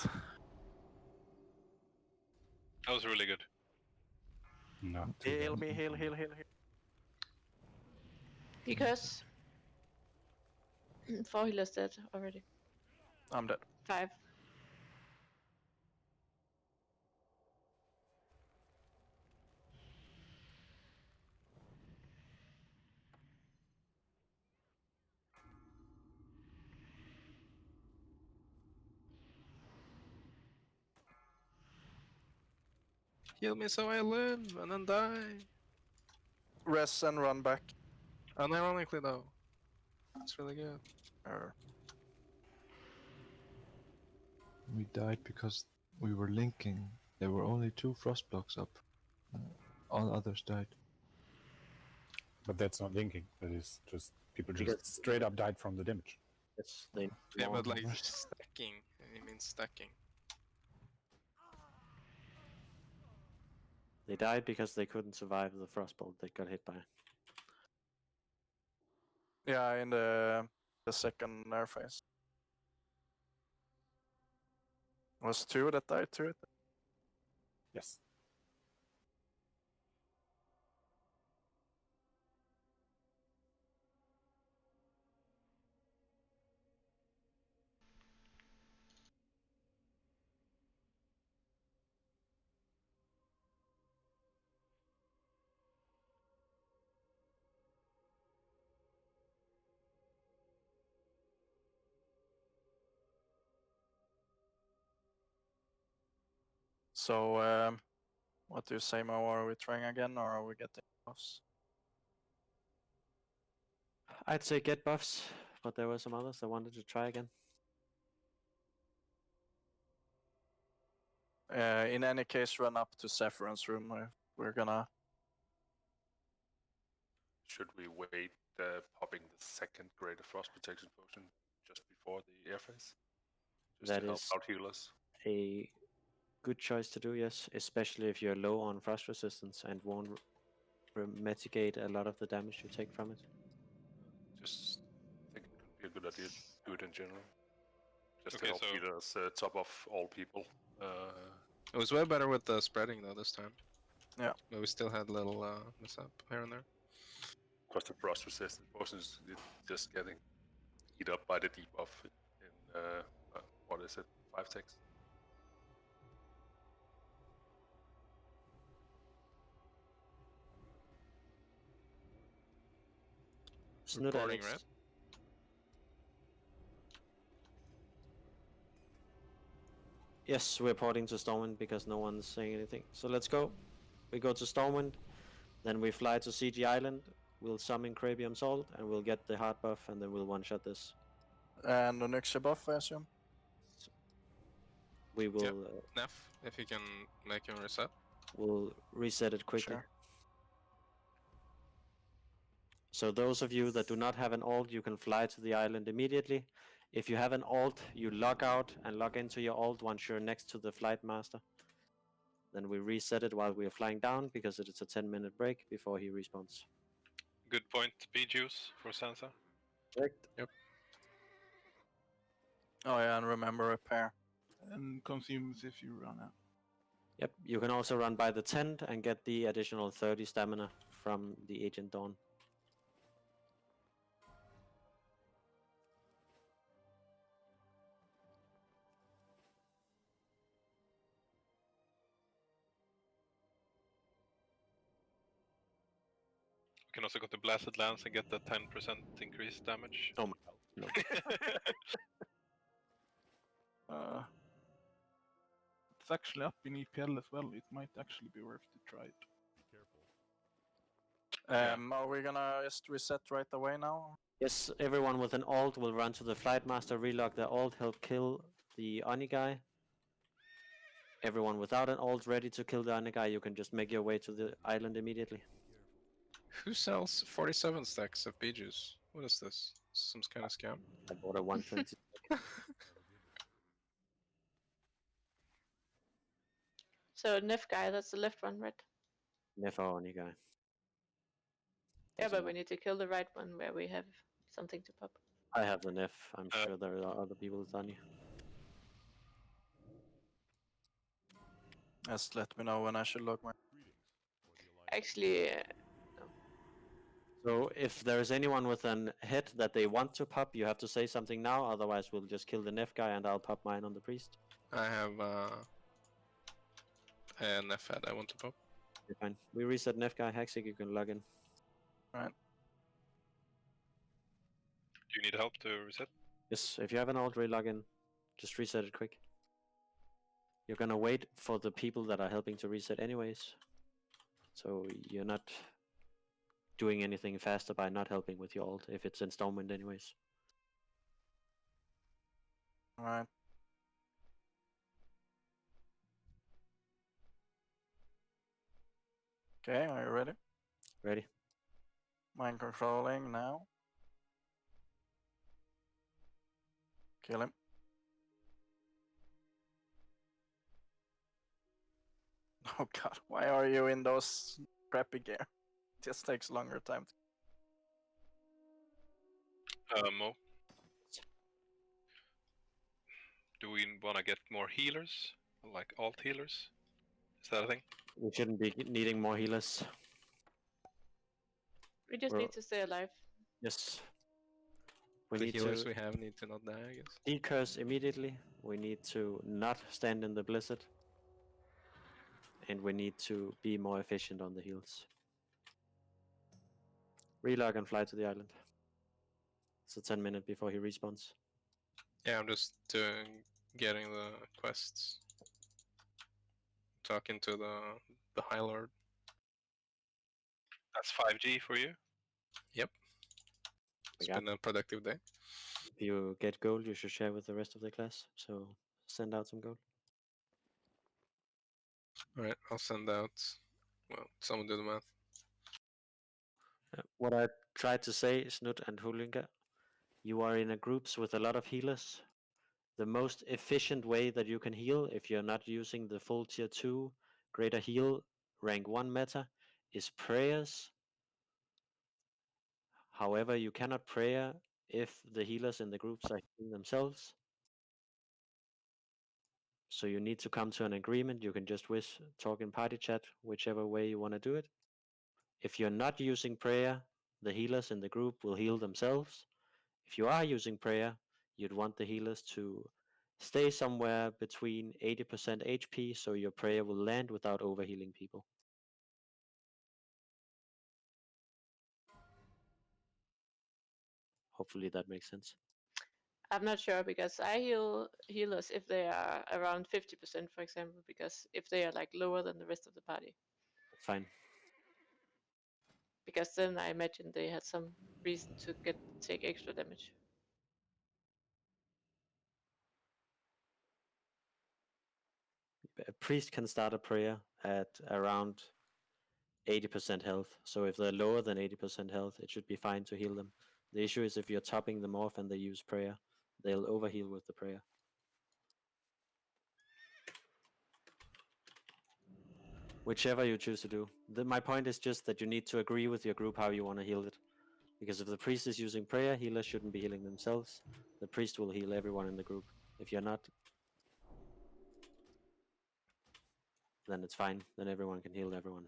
That was really good. No. Heal me. Because 4 healers dead already. I'm dead. 5. Heal me so I live and then die. Rest and run back. Unironically though. It's really good. We died because we were linking. There were only 2 frost blocks up. All others died. But that's not linking. That is just people just straight up died from the damage. Yes, they. Yeah, but like stacking. It means stacking. They died because they couldn't survive the frostbolt they got hit by. Yeah, in the second nerf phase. Was 2 that died to it? Yes. So, what do you say, Mo? Are we trying again, or are we getting buffs? I'd say get buffs, but there were some others that wanted to try again. In any case, run up to Saffron's room. We're gonna. Should we wait popping the second Greater Frost Protection Potion just before the air phase? Just That to help is out healers. a good choice to do, yes, especially if you're low on frost resistance and won't mitigate a lot of the damage you take from it. Just think it could be a good idea to do it in general. Just Okay, to help so- healers top off all people. It was way better with the spreading though this time. Yeah. But we still had a little mishap here and there. Because the frost resistant potions just getting eat up by the debuff in what is it, 5 ticks? Snoot Reporting, Alex. right? Yes, we're porting to Stormwind because no one's saying anything. So let's go. We go to Stormwind, then we fly to CG Island. We'll summon Crabium Salt, and we'll get the hard buff, and then we'll one-shot this. And the Nyxia buff, I assume? We will... Yep. Neff, if you can make him reset. We'll reset it quickly. Sure. So those of you that do not have an alt, you can fly to the island immediately. If you have an alt, you log out and log into your alt once you're next to the flight master. Then we reset it while we are flying down because it is a 10-minute break before he respawns. Good point, B-Juice for Sansa. Correct. Yep. Oh yeah, and remember repair. And consumes if you run out. Yep, you can also run by the tent and get the additional 30 stamina from the Agent Dawn. You can also go to Blasted Lance and get the 10% increased damage. Oh my god, no. It's actually up in EPL as well. It might actually be worth to try it. Are we gonna just reset right away now? Yes, everyone with an alt will run to the Flight Master, relog their alt, help kill the Oni guy. Everyone without an alt ready to kill the Oni guy, you can just make your way to the island immediately. Who sells 47 stacks of bee juice? What is this? Some kind of scam? I bought a 120. So Nef guy, that's the left one, right? Never only guy. Yeah, but we need to kill the right one where we have something to pop. I have the Nef. I'm sure there are other people than you. Just let me know when I should log my. Actually, no. So if there is anyone with an head that they want to pop, you have to say something now. Otherwise, we'll just kill the Nef guy and I'll pop mine on the priest. I have an F head I want to pop. Okay, fine. We reset Nef guy. Hexig, you can log in. Alright. Do you need help to reset? Yes, if you haven't already log in, just reset it quick. You're gonna wait for the people that are helping to reset anyways. So you're not doing anything faster by not helping with your alt if it's installment anyways. Alright. Okay, are you ready? Ready? Mind controlling now. Kill him. Oh god, why are you in those crappy gear? It just takes longer time. Mo. Do we want to get more healers? Like alt healers? Is that a thing? We shouldn't be needing more healers. We just need to stay alive. Yes. We The need healers to we have need to not die, I guess. decurse immediately. We need to not stand in the blizzard. And we need to be more efficient on the heals. Relog and fly to the island. So 10 minutes before he respawns. Yeah, I'm just getting the quests. Talking to the High Lord. That's 5G for you? Yep. It's been a productive day. If you get gold, you should share with the rest of the class. So send out some gold. Alright, I'll send out. Well, someone do the math. What I tried to say, Snut and Hulinga, you are in a groups with a lot of healers. The most efficient way that you can heal, if you're not using the full tier 2 greater heal rank 1 meta, is prayers. However, you cannot prayer if the healers in the groups are healing themselves. So you need to come to an agreement. You can just talk in party chat, whichever way you want to do it. If you're not using prayer, the healers in the group will heal themselves. If you are using prayer, you'd want the healers to stay somewhere between 80% HP so your prayer will land without overhealing people. Hopefully that makes sense. I'm not sure because I heal healers if they are around 50%, for example, because if they are like lower than the rest of the party. Fine. Because then I imagine they had some reason to take extra damage. A priest can start a prayer at around 80% health. So if they're lower than 80% health, it should be fine to heal them. The issue is if you're topping them off and they use prayer, they'll overheal with the prayer. Whichever you choose to do. My point is just that you need to agree with your group how you want to heal it. Because if the priest is using prayer, healers shouldn't be healing themselves. The priest will heal everyone in the group. If you're not, then it's fine. Then everyone can heal everyone.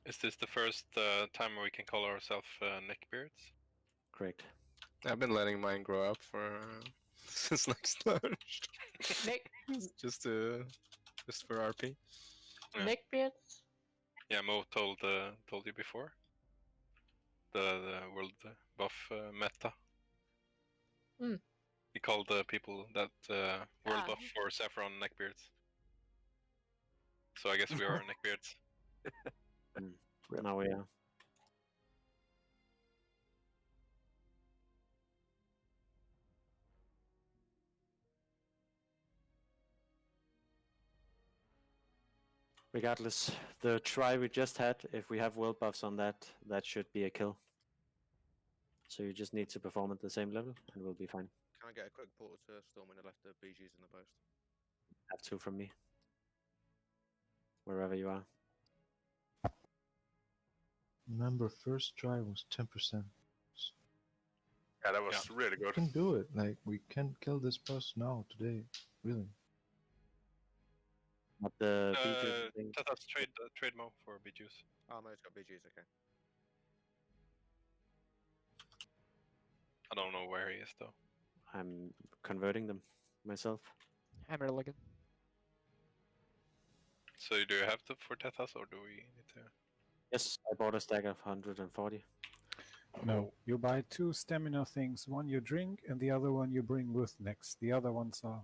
Is this the first time we can call ourselves neckbeards? Correct. I've been letting mine grow up for since next launched. Neck. just for RP. Yeah. Neckbeards. Yeah, Mo told you before. The world buff meta. Hmm. He called the people that world buff for Saffron neckbeards. So I guess we are neckbeards. Now we are. Regardless, the try we just had, if we have world buffs on that, that should be a kill. So you just need to perform at the same level, and we'll be fine. Can I get a quick portal to Storm when I left the BGs in the post? Have two from me. Wherever you are. Remember, first try was 10%. Yeah, that was really We good. can do it. Like, we can kill this boss now, today. Really. But the BGs thing. Let us trade Mo for BGs. Oh, Mo's got BGs, okay. I don't know where he is though. I'm converting them myself. I'm really good. So do you have to for Tethas or do we need to? Yes, I bought a stack of 140. No, you buy 2 stamina things. One you drink, and the other one you bring with next. The other ones are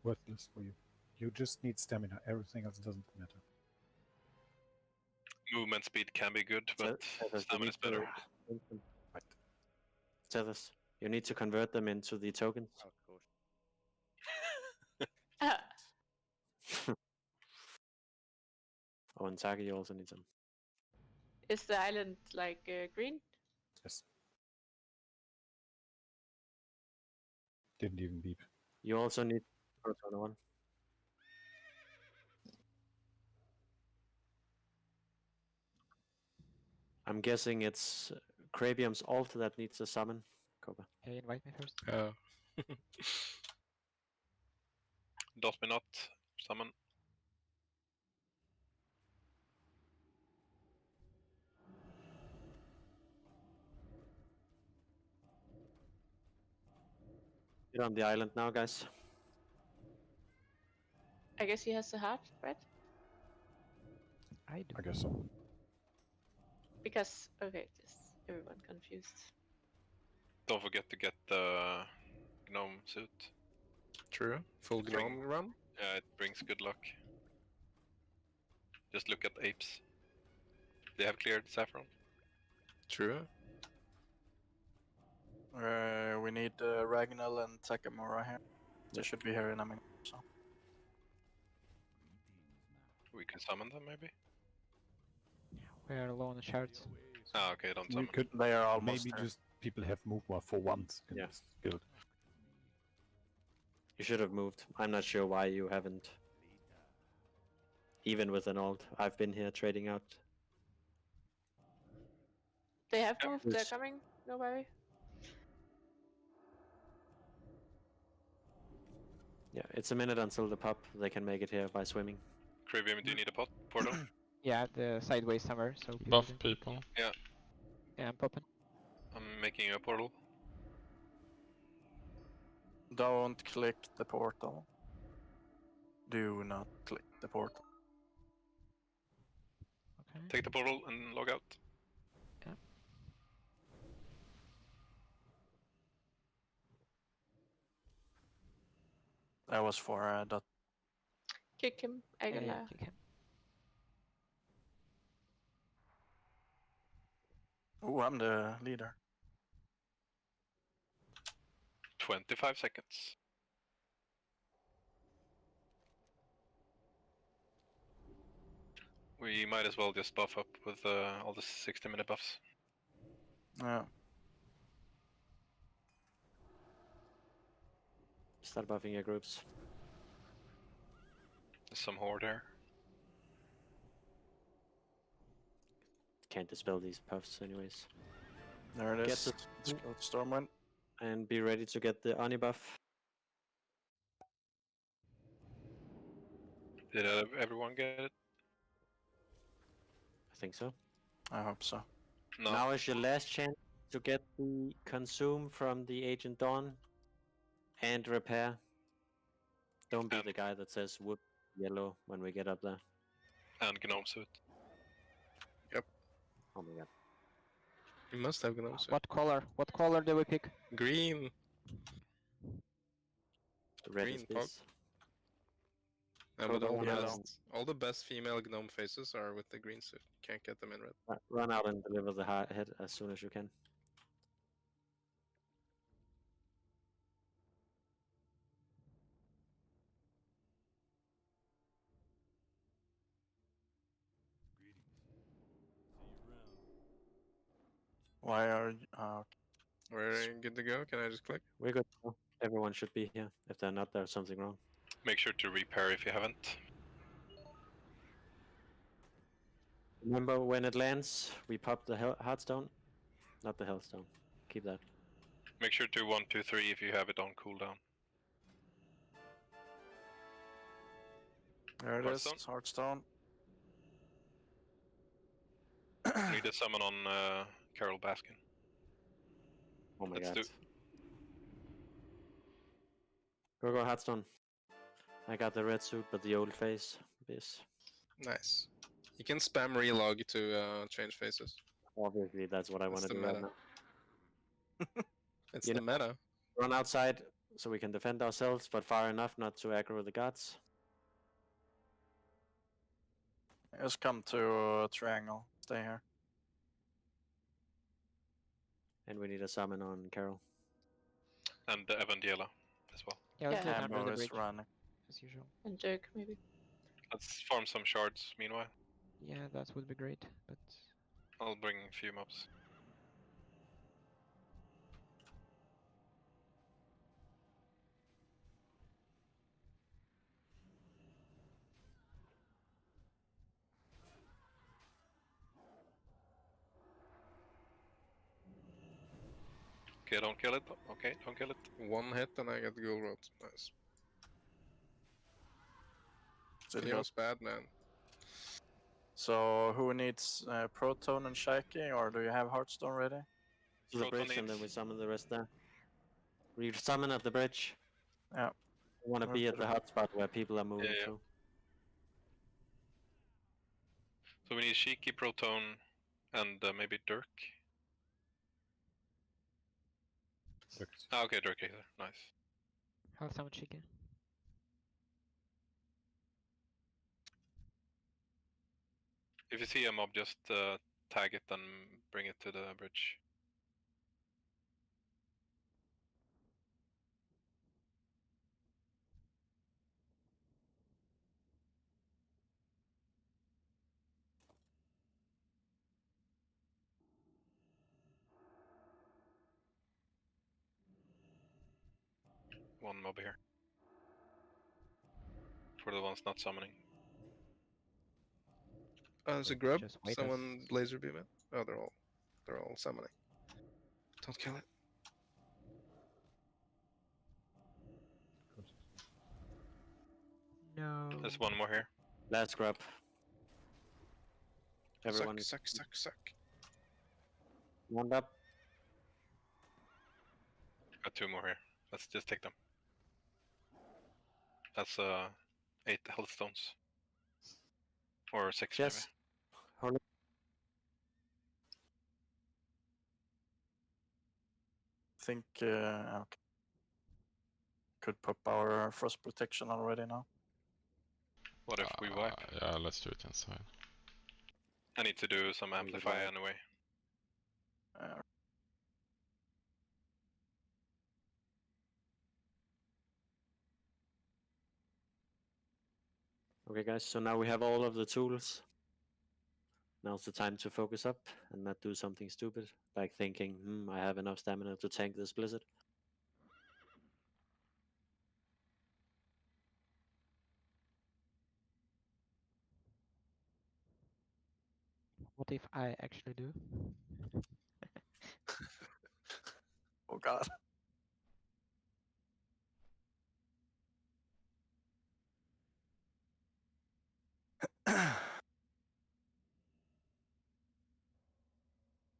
worthless for you. You just need stamina. Everything else doesn't matter. Movement speed can be good, but stamina is better. Right. Tethers, you need to convert them into the tokens. Oh, of course. Oh, and Taki, you also need some. Is the island like green? Yes. Didn't even beep. You also need Proton 1. I'm guessing it's Crabium's alt that needs a summon. Cobra. Okay, invite me first. Oh. Does me not summon. Get on the island now, guys. I guess he has the heart, right? I do. I guess so. Because okay, just everyone confused. Don't forget to get the gnome suit. True. Full gnome run. Yeah, it brings good luck. Just look at apes. They have cleared Saffron. True. We need Ragnall and Takamura here. They should be here in a minute. So. We can summon them maybe? We are low on shards. Ah, okay, don't We summon. could They are almost maybe there. just people have moved more for once in Yeah. this guild. You should have moved. I'm not sure why you haven't. Even with an alt, I've been here trading out. They have moved. They're Yes. coming. No worry. Yeah, it's a minute until the pop. They can make it here by swimming. Cravium, do you need a portal? Yeah, the sideways somewhere. So Buff can- people. Yeah. Yeah, I'm popping. I'm making a portal. Don't click the portal. Do not click the portal. Okay. Take the portal and log out. Yeah. That was for dot. Kick him. Yeah, Aguilar. kick him. Oh, I'm the leader. 25 seconds. We might as well just buff up with all the 60-minute buffs. Yeah. Start buffing your groups. There's some horde here. Can't dispel these puffs anyways. There it Get is. the- Let's go Stormwind. And be ready to get the Oni buff. Did everyone get it? I think so. I hope so. No. Now is your last chance to get the consume from the Agent Dawn and repair. Don't be the guy that says wood yellow when we get up there. And gnome suit. Yep. Oh my god. You must have gnome suit. What color? What color do we pick? Green. Red Green is pog. this. And Go with all yellow. the best female gnome faces are with the green suit. Can't get them in red. Run out and deliver the head as soon as you can. Why are you... We're good to go? Can I just click? We're good. Everyone should be here. If they're not, there's something wrong. Make sure to repair if you haven't. Remember when it lands, we pop the heartstone? Not the hellstone. Keep that. Make sure to 1, 2, 3 if you have it on cooldown. There it is, Heartstone. Need a summon on Carol Baskin. Oh my Let's god. do. Go heartstone. I got the red suit, but the old face. This. Nice. You can spam relog to change faces. Obviously, that's what I want to do right now. It's the meta. Run outside so we can defend ourselves, but far enough not to aggro the gods. Just come to triangle. Stay here. And we need a summon on Carol. And the Evangela as well. Yeah, let's do it Amber under the is bridge, running. as usual. And Dirk, maybe. Let's farm some shards meanwhile. Yeah, that would be great, but... I'll bring a few mobs. Okay, don't kill it. Okay, don't kill it. One hit and I get ghoul rot. Nice. Feels bad, man. So who needs Proton and Shaky, or do you have Heartstone ready? To the bridge, and then we summon the rest there. We summon at the bridge. Yeah. We want to be at the hotspot where people are moving Yeah. through. So we need Shiki, Proton, and maybe Dirk. Ah, okay, Dirk either. Nice. Have some chicken. If you see a mob, just tag it and bring it to the bridge. One mob here. For the ones not summoning. There's a grub. Just wait Someone laser beam it. Oh, they're all summoning. Don't kill it. No. There's one more here. Last grub. Everyone Suck. Round up. Got two more here. Let's just take them. That's 8 health stones. Or 6 Yes. I think okay. Could pop our frost protection already now. What if we wipe? Yeah, let's do it inside. I need to do some amplify anyway. Okay, guys, so now we have all of the tools. Now's the time to focus up and not do something stupid, like thinking, I have enough stamina to tank this blizzard. What if I actually do? Oh god.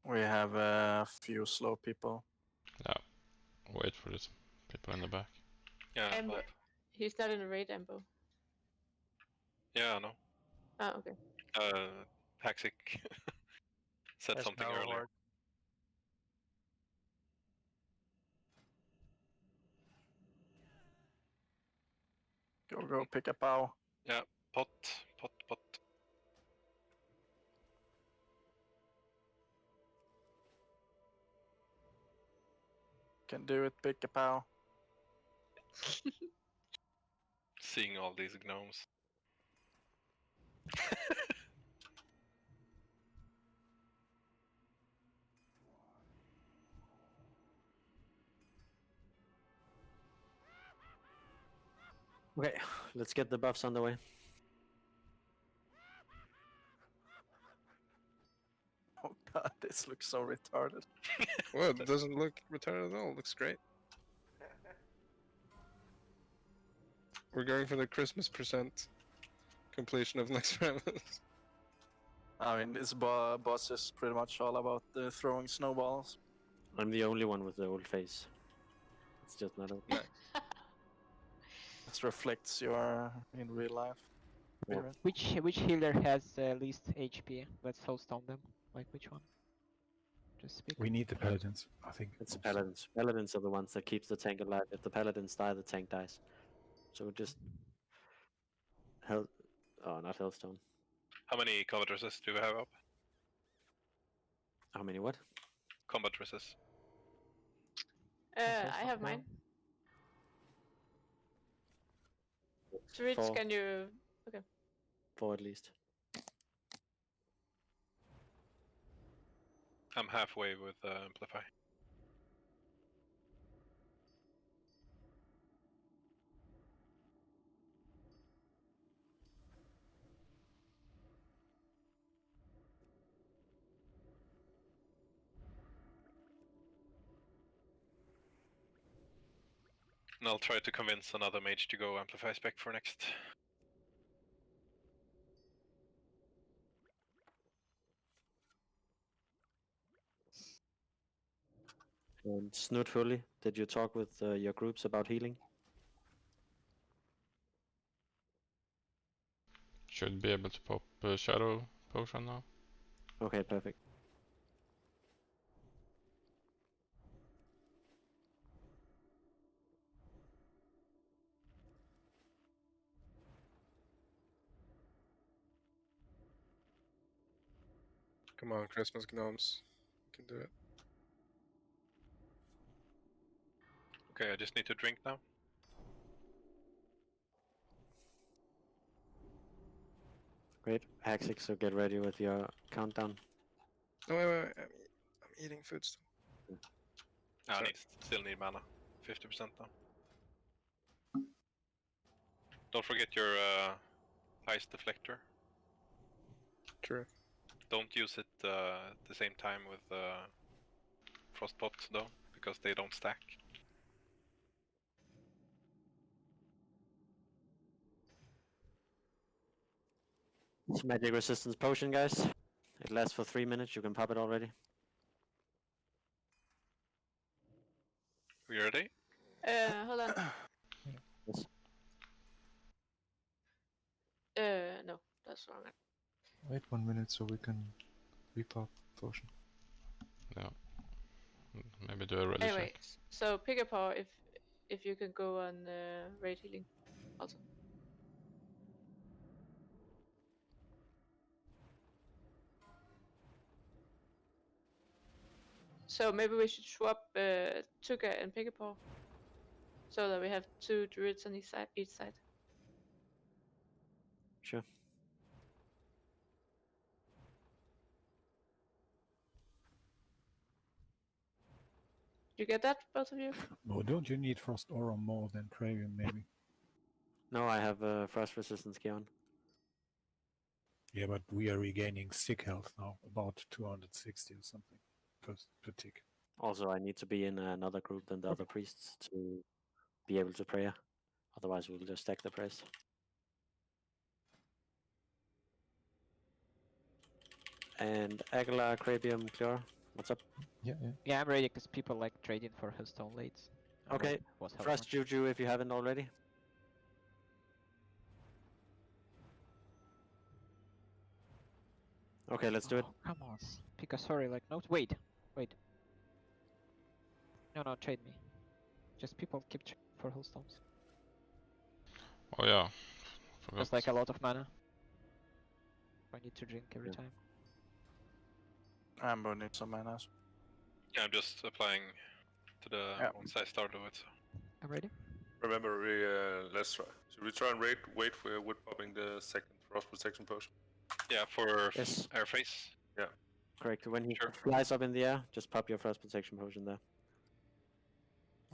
We have a few slow people. Yeah. Wait for these people in the back. Yeah, Ambo. He's not in a raid, Ambo. yeah, I know. Oh, okay. Haxic said There's something no earlier. horde. Go, pick a pow. Yeah, pot. Can do it, pick a pow. Seeing all these gnomes. Okay, let's get the buffs on the way. Oh god, this looks so retarded. Well, it doesn't look retarded at all. It looks great. We're going for the Christmas present completion of Naxxramas. I mean, this boss is pretty much all about throwing snowballs. I'm the only one with the old face. It's just not okay. This reflects your in real life. Well, Which healer has least HP? Let's hostone them. Like which one? Just speak. We need the paladins, I think. it's the paladins. Paladins are the ones that keeps the tank alive. If the paladins die, the tank dies. So just hell. Oh, not hellstone. How many combat resist do we have up? How many what? Combat resist. I have mine. Rich, Four. can you? Okay. 4 at least. I'm halfway with Amplify. And I'll try to convince another mage to go Amplify spec for next. And Snoot Hully, did you talk with your groups about healing? Should be able to pop Shadow Potion now. Okay, perfect. Come on, Christmas gnomes. You can do it. Okay, I just need to drink now. Great. Haxic, so get ready with your countdown. No, wait. I'm eating food still. I still need mana. 50% now. Don't forget your ice deflector. True. Don't use it at the same time with frostpot though, because they don't stack. It's magic resistance potion, guys. It lasts for 3 minutes. You can pop it already. We ready? Hold on. Yes. No, that's wrong. Wait 1 minute so we can repop potion. Yeah. Maybe do a ready Anyway, check. so pick a paw if you can go on raid healing also. So maybe we should swap Tuga and pick a paw, so that we have 2 druids on each side. Sure. You get that, both of you? Oh, don't you need Frost Aura more than Pravium, maybe? No, I have frost resistance gear on. Yeah, but we are regaining sick health now, about 260 or something per tick. Also, I need to be in another group than the other priests to be able to pray. Otherwise, we'll just stack the prayers. And Aguilar, Crabium, Clear. What's up? Yeah, yeah. Yeah, I'm ready because people like trading for Hearthstone lates. Okay, trust Juju if you haven't already. Okay, let's do it. Come on. Sorry, like, no, wait. No, trade me. Just people keep trading for Hearthstones. Oh yeah. Forgot. There's like a lot of mana. I need to drink every time. I'm burning some mana. Yeah, I'm just applying to the ones I started with. So. I'm ready. Remember, let's try. Should we try and wait for wood popping the second frost protection potion? Yeah, for Yes. airface. Yeah. Correct. When he flies up in the air, just pop your first protection potion there.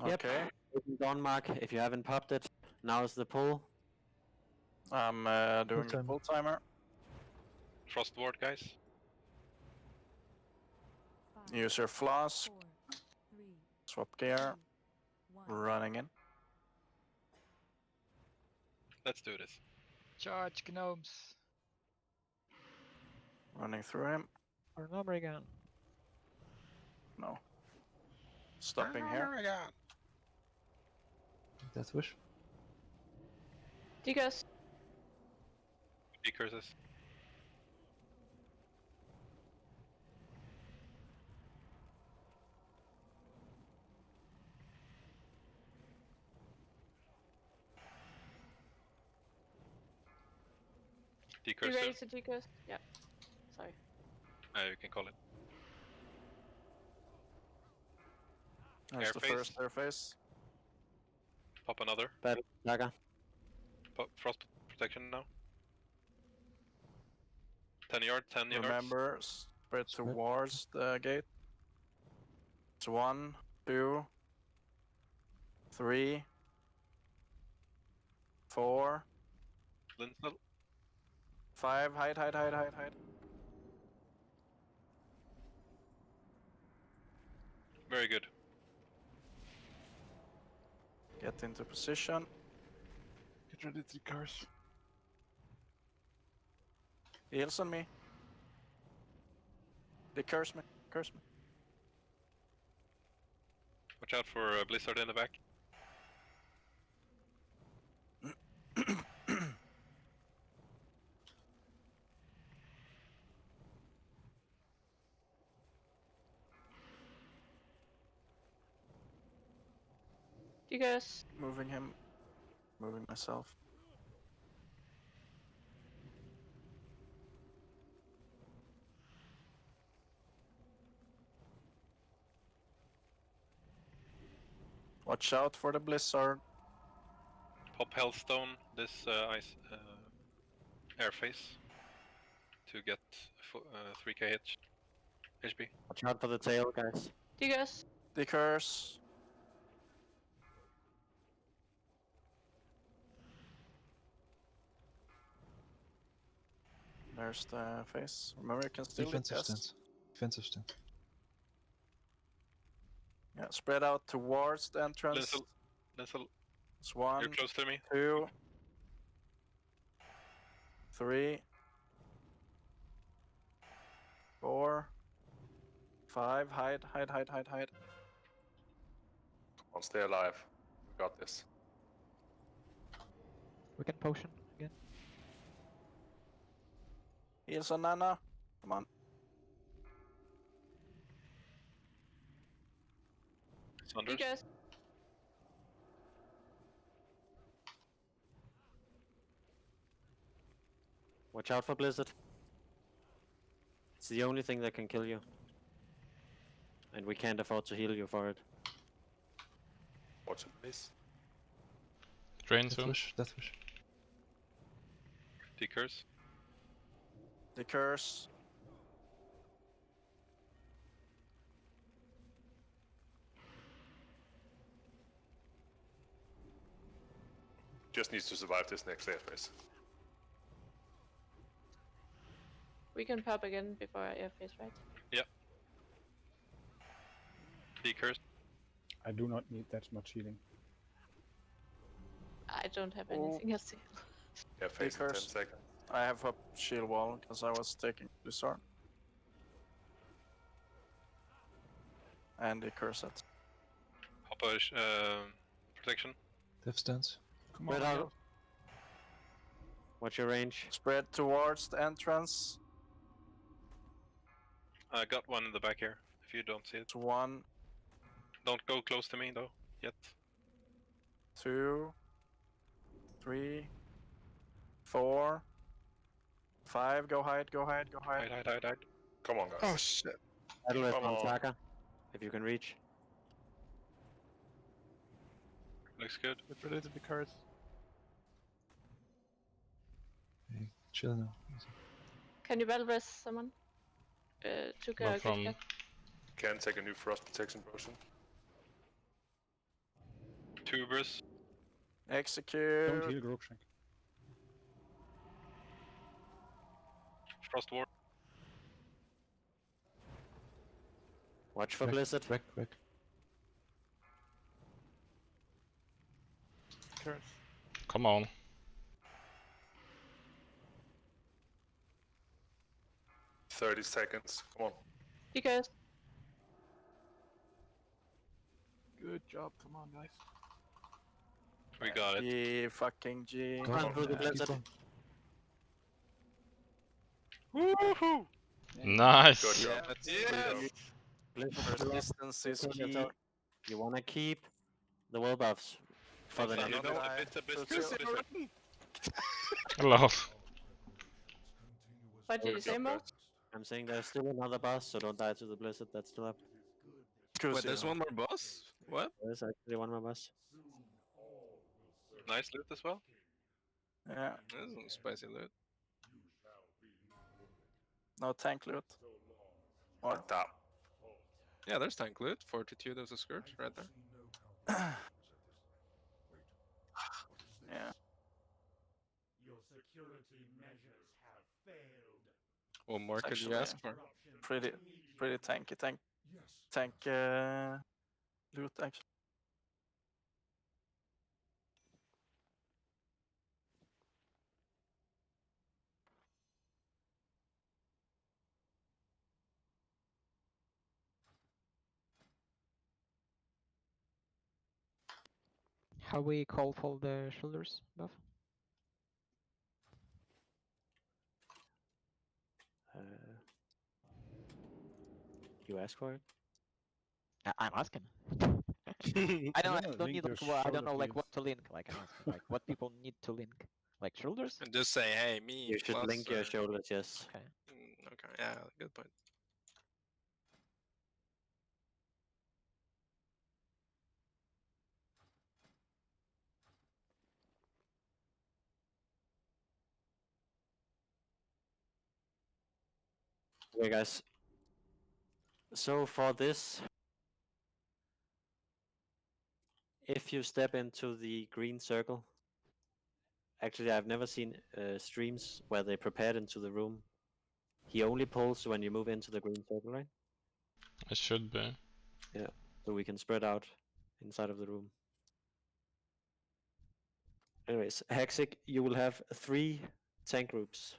Okay. Yep. Dawn mark. If you haven't popped it, now is the pull. I'm doing the full timer. Frost ward, guys. Use your flask. Swap gear. Running in. Let's do this. Charge gnomes. Running through him. Or number again. No. Stopping here. Death Wish. Deacons. Decurses. You Decurse. ready to decurse? Yeah. Sorry. You can call it. There's the first airface. Pop another. Battle dagger. Pop frost protection now. 10 yards. Remember, spread towards the gate. It's 1, 2, 3, 4, Lintel. 5. Hide. Very good. Get into position. Get ready to curse. Heals on me. They curse me. Watch out for a blizzard in the back. Deacons. Moving him. Moving myself. Watch out for the blizzard. Pop Hellstone this ice airface to get 3k HP. Watch out for the tail, guys. Deacons. The curse. There's the face. Remember, you can still Defensive cast. stance. Defensive stance. Yeah, spread out towards the entrance. Linsel. It's 1, You're close to me. 2, 3, 4, 5. Hide. Come on, stay alive. We got this. We can potion again. Heals on Nana. Come on. Saunders. Deacons. Watch out for blizzard. It's the only thing that can kill you. And we can't afford to heal you for it. Watch it, please. Drain Death soon. Wish. Death Wish. Decurse. The curse. Just needs to survive this next airface. We can pop again before our airface, right? Yep. Decurse. I do not need that much healing. I don't have anything else to heal. Airface in 10 curse. seconds. I have a shield wall because I was taking this arm. and the cursed. Hopper protection. Death stance. Come Spread on, out. girls. What's your range? Spread towards the entrance. I got one in the back here. If you don't see it, It's 1, don't go close to me though yet. 2, 3, 4, 5. Go hide, go hide, go hide. Hide. Come on, guys. Oh shit! Battle Rest Come on on. Taka, if you can reach. Looks good. Get ready to be cursed. Hey, chill now. Easy. Can you battle rest someone? To Go get from back. Can take a new frost protection potion. Tubers. Execute. Don't heal Grokshek. Frost ward. Watch for Wreck, Blizzard. Wreck. Curse. Come on. $30 seconds. Come on. You guys. Good job. Come on, guys. We got it. G fucking G. Go. Run through the Keep Blizzard. going. Woohoo! Nice. Good job. Yes. Blizzard. Resistance is Kill key. yourself. You wanna keep the will buffs for the Thanks, next. Anna. Die. It's a bit- Pussy, bit- bit- Lol. What did you Good say, job, Mo? guys. I'm saying there's still another boss, so don't die to the Blizzard. That's still up. Wait, there's one more boss? What? There's actually one more boss. Nice loot as well. Yeah, That's some spicy loot. no tank loot. Or Top. Yeah, there's tank loot. Fortitude of the Scourge right there. yeah. What more could you Actually, ask for? Pretty tanky tank loot actually. How we call for the shoulders buff? You ask for it? I'm asking. I Yeah, don't link need your like what, I don't shoulder, know like please. what to link. Like I'm asking like what people need to link. Like shoulders? And just say, hey, me. You should plus, link your shoulders, yes. Okay. Okay, yeah, good point. Okay, guys. So for this, if you step into the green circle, actually I've never seen streams where they prepared into the room. He only pulls when you move into the green circle, right? It should be. Yeah, so we can spread out inside of the room. Anyways, Hexic, you will have 3 tank groups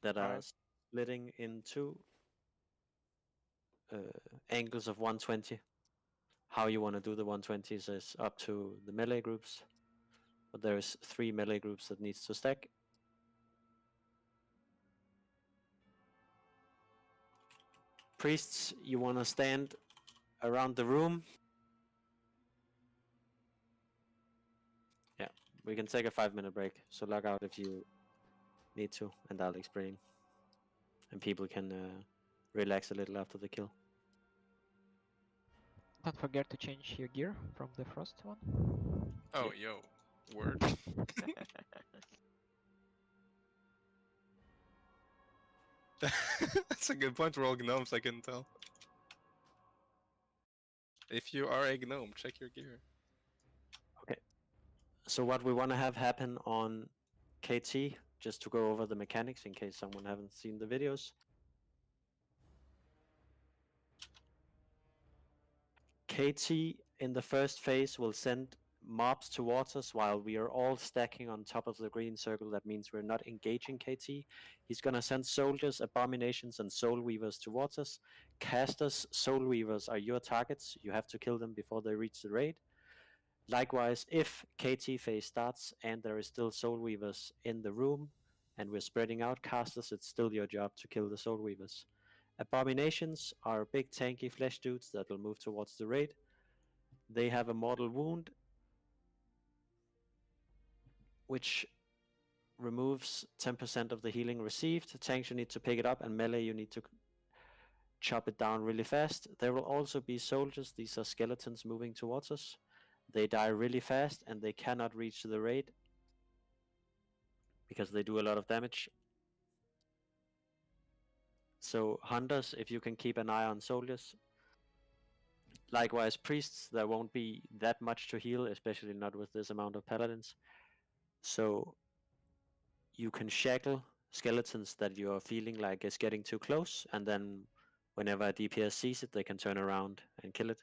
that are splitting into angles of 120. How you want to do the 120s is up to the melee groups, but there's 3 melee groups that needs to stack. Priests, you want to stand around the room. Yeah, we can take a 5-minute break, so log out if you need to, and I'll explain. And people can relax a little after the kill. Don't forget to change your gear from the frost one. Oh, yo. Word. That's a good point. We're all gnomes, I can tell. If you are a gnome, check your gear. Okay. So what we want to have happen on KT, just to go over the mechanics in case someone haven't seen the videos. KT in the first phase will send mobs towards us while we are all stacking on top of the green circle. That means we're not engaging KT. He's gonna send soldiers, abominations, and soul weavers towards us. Casters, soul weavers are your targets. You have to kill them before they reach the raid. Likewise, if KT phase starts and there is still soul weavers in the room and we're spreading out casters, it's still your job to kill the soul weavers. Abominations are big tanky flesh dudes that will move towards the raid. They have a mortal wound, which removes 10% of the healing received. Tanks, you need to pick it up, and melee, you need to chop it down really fast. There will also be soldiers. These are skeletons moving towards us. They die really fast, and they cannot reach the raid because they do a lot of damage. So hunters, if you can keep an eye on soldiers. Likewise, priests, there won't be that much to heal, especially not with this amount of paladins. So you can shackle skeletons that you're feeling like is getting too close, and then whenever a DPS sees it, they can turn around and kill it.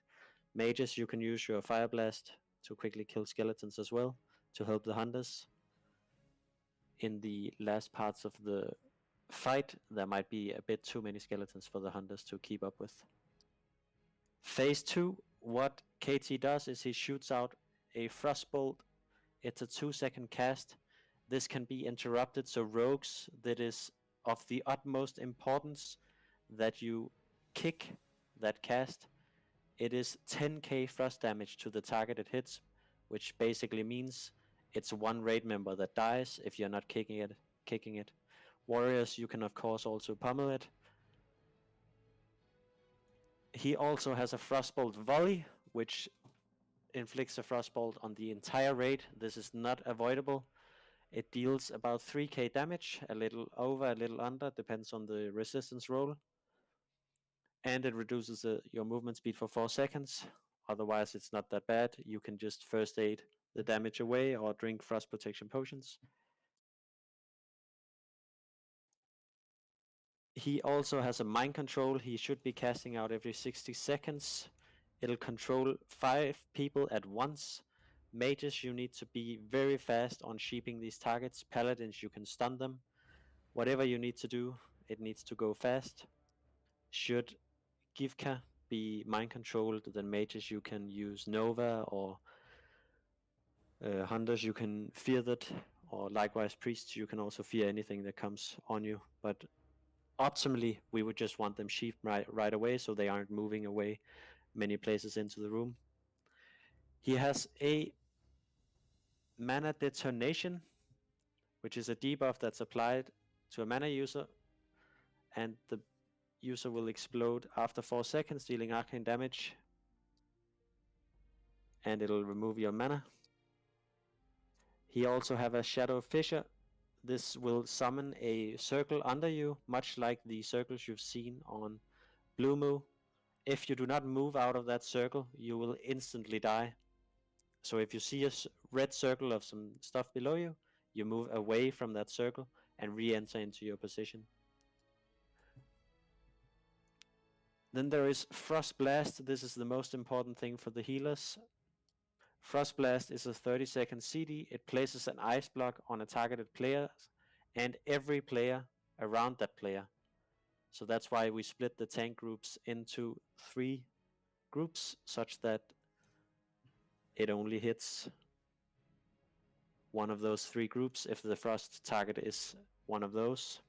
Mages, you can use your fire blast to quickly kill skeletons as well, to help the hunters. In the last parts of the fight, there might be a bit too many skeletons for the hunters to keep up with. Phase 2, what KT does is he shoots out a frostbolt. It's a 2-second cast. This can be interrupted, so rogues, that is of the utmost importance that you kick that cast. It is 10k frost damage to the target it hits, which basically means it's one raid member that dies if you're not kicking it. Warriors, you can of course also pummel it. He also has a frostbolt volley, which inflicts a frostbolt on the entire raid. This is not avoidable. It deals about 3k damage, a little over, a little under, depends on the resistance roll. And it reduces your movement speed for 4 seconds. Otherwise, it's not that bad. You can just first aid the damage away or drink frost protection potions. He also has a mind control. He should be casting out every 60 seconds. It'll control 5 people at once. Mages, you need to be very fast on sheeping these targets. Paladins, you can stun them. Whatever you need to do, it needs to go fast. Should Givka be mind controlled, then mages, you can use Nova, or hunters, you can fear that, or likewise priests, you can also fear anything that comes on you. But optimally, we would just want them sheeped right away, so they aren't moving away many places into the room. He has a mana detonation, which is a debuff that's applied to a mana user, and the user will explode after 4 seconds, dealing arcane damage, and it'll remove your mana. He also have a Shadow Fissure. This will summon a circle under you, much like the circles you've seen on Blue Moo. If you do not move out of that circle, you will instantly die. So if you see a red circle of some stuff below you, you move away from that circle and re-enter into your position. Then there is Frost Blast. This is the most important thing for the healers. Frost Blast is a 30-second CD. It places an ice block on a targeted player and every player around that player. So that's why we split the tank groups into 3 groups, such that it only hits one of those 3 groups if the frost target is one of those.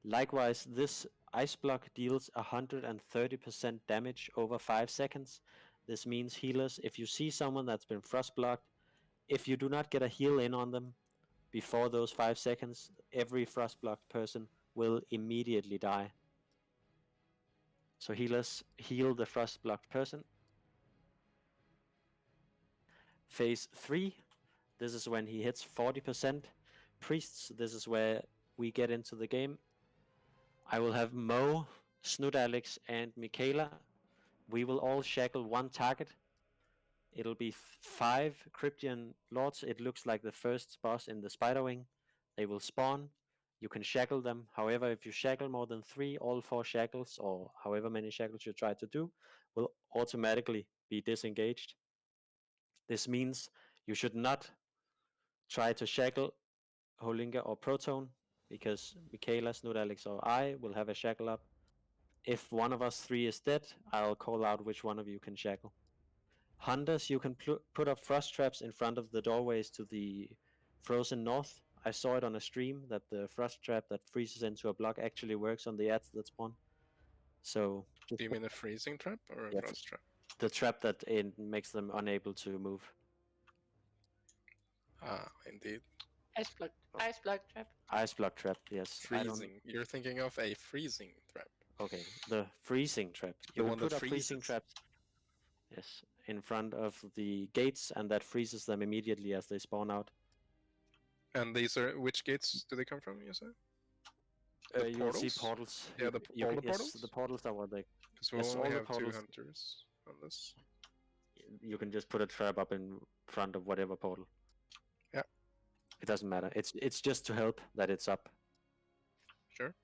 Likewise, this ice block deals 130% damage over 5 seconds. This means healers, if you see someone that's been frost blocked, if you do not get a heal in on them before those 5 seconds, every frost blocked person will immediately die. So healers, heal the frost blocked person. Phase 3, this is when he hits 40%. Priests, this is where we get into the game. I will have Mo, Snoot Alex, and Michaela. We will all shackle one target. It'll be 5 Cryptian Lords. It looks like the first boss in the Spiderwing. They will spawn. You can shackle them. However, if you shackle more than 3, all 4 shackles, or however many shackles you try to do, will automatically be disengaged. This means you should not try to shackle Holinga or Proton, because Michaela, Snoot, Alex, or I will have a shackle up. If one of us three is dead, I'll call out which one of you can shackle. Hunters, you can put up frost traps in front of the doorways to the frozen north. I saw it on a stream that the frost trap that freezes into a block actually works on the ads that spawn. So. Do you mean a freezing trap or a frost trap? The trap that it makes them unable to move. Ah, indeed. Ice block trap. Ice block trap, yes. Freezing. You're thinking of a freezing trap. Okay, the freezing trap. You The can one put that up freezing freezes. traps. Yes, in front of the gates, and that freezes them immediately as they spawn out. And these are which gates do they come from? You said. You'll see portals. Yeah, all the portals. Yes, the portals are what they. Because we only have 2 hunters on this. You can just put a trap up in front of whatever portal. Yeah. It doesn't matter. It's just to help that it's up. Sure.